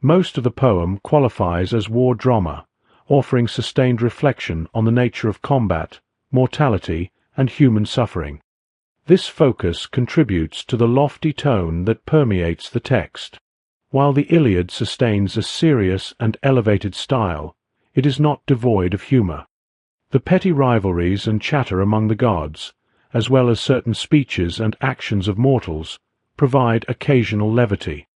Most of the poem qualifies as war drama, offering sustained reflection on the nature of combat, mortality, and human suffering. This focus contributes to the lofty tone that permeates the text. While the Iliad sustains a serious and elevated style, it is not devoid of humor. The petty rivalries and chatter among the gods, as well as certain speeches and actions of mortals, provide occasional levity.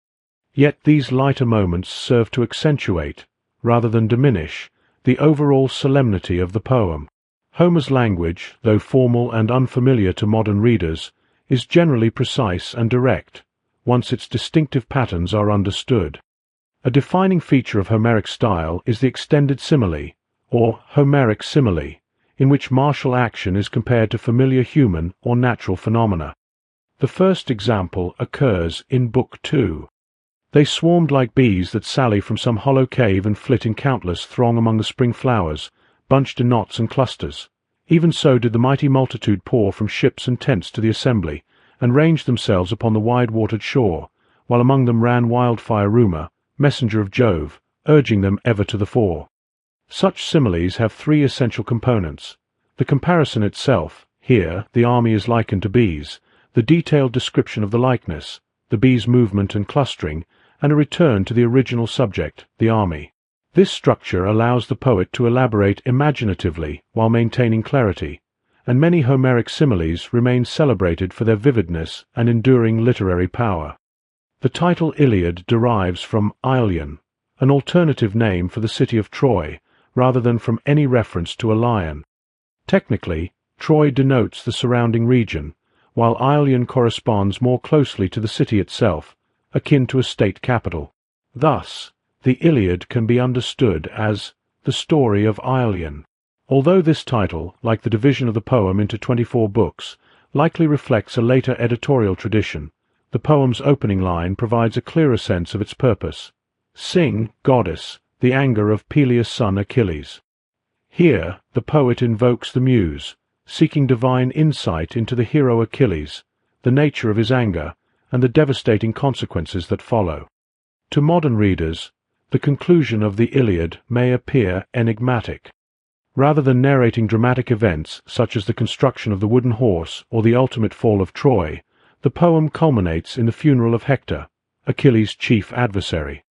Yet these lighter moments serve to accentuate, rather than diminish, the overall solemnity of the poem. Homer's language, though formal and unfamiliar to modern readers, is generally precise and direct, once its distinctive patterns are understood. A defining feature of Homeric style is the extended simile, or Homeric simile, in which martial action is compared to familiar human or natural phenomena. The first example occurs in Book 2. They swarmed like bees that sally from some hollow cave and flit in countless throng among the spring flowers, bunched in knots and clusters. Even so did the mighty multitude pour from ships and tents to the assembly, and ranged themselves upon the wide-watered shore, while among them ran wildfire Rumour, messenger of Jove, urging them ever to the fore. Such similes have three essential components: the comparison itself, here the army is likened to bees, the detailed description of the likeness, the bees' movement and clustering, and a return to the original subject, the army. This structure allows the poet to elaborate imaginatively while maintaining clarity, and many Homeric similes remain celebrated for their vividness and enduring literary power. The title Iliad derives from Ilion, an alternative name for the city of Troy, rather than from any reference to a lion. Technically, Troy denotes the surrounding region, while Ilion corresponds more closely to the city itself, akin to a state capital. Thus, the Iliad can be understood as the story of Ilion. Although this title, like the division of the poem into 24 books, likely reflects a later editorial tradition, the poem's opening line provides a clearer sense of its purpose. Sing, goddess, the anger of Peleus' son Achilles. Here, the poet invokes the muse, seeking divine insight into the hero Achilles, the nature of his anger, and the devastating consequences that follow. To modern readers, the conclusion of the Iliad may appear enigmatic. Rather than narrating dramatic events such as the construction of the wooden horse or the ultimate fall of Troy, the poem culminates in the funeral of Hector, Achilles' chief adversary.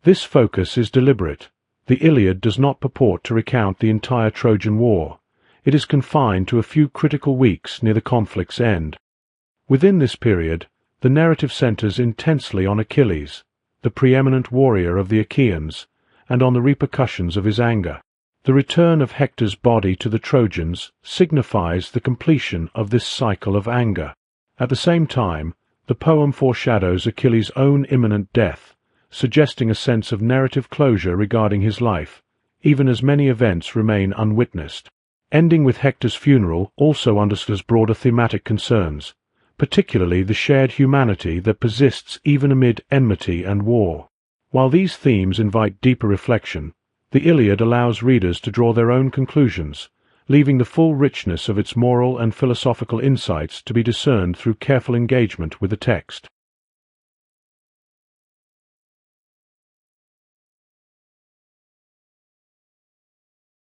This focus is deliberate. The Iliad does not purport to recount the entire Trojan War. It is confined to a few critical weeks near the conflict's end. Within this period, the narrative centers intensely on Achilles, the preeminent warrior of the Achaeans, and on the repercussions of his anger. The return of Hector's body to the Trojans signifies the completion of this cycle of anger. At the same time, the poem foreshadows Achilles' own imminent death, suggesting a sense of narrative closure regarding his life, even as many events remain unwitnessed. Ending with Hector's funeral also underscores broader thematic concerns, particularly the shared humanity that persists even amid enmity and war. While these themes invite deeper reflection, the Iliad allows readers to draw their own conclusions, leaving the full richness of its moral and philosophical insights to be discerned through careful engagement with the text.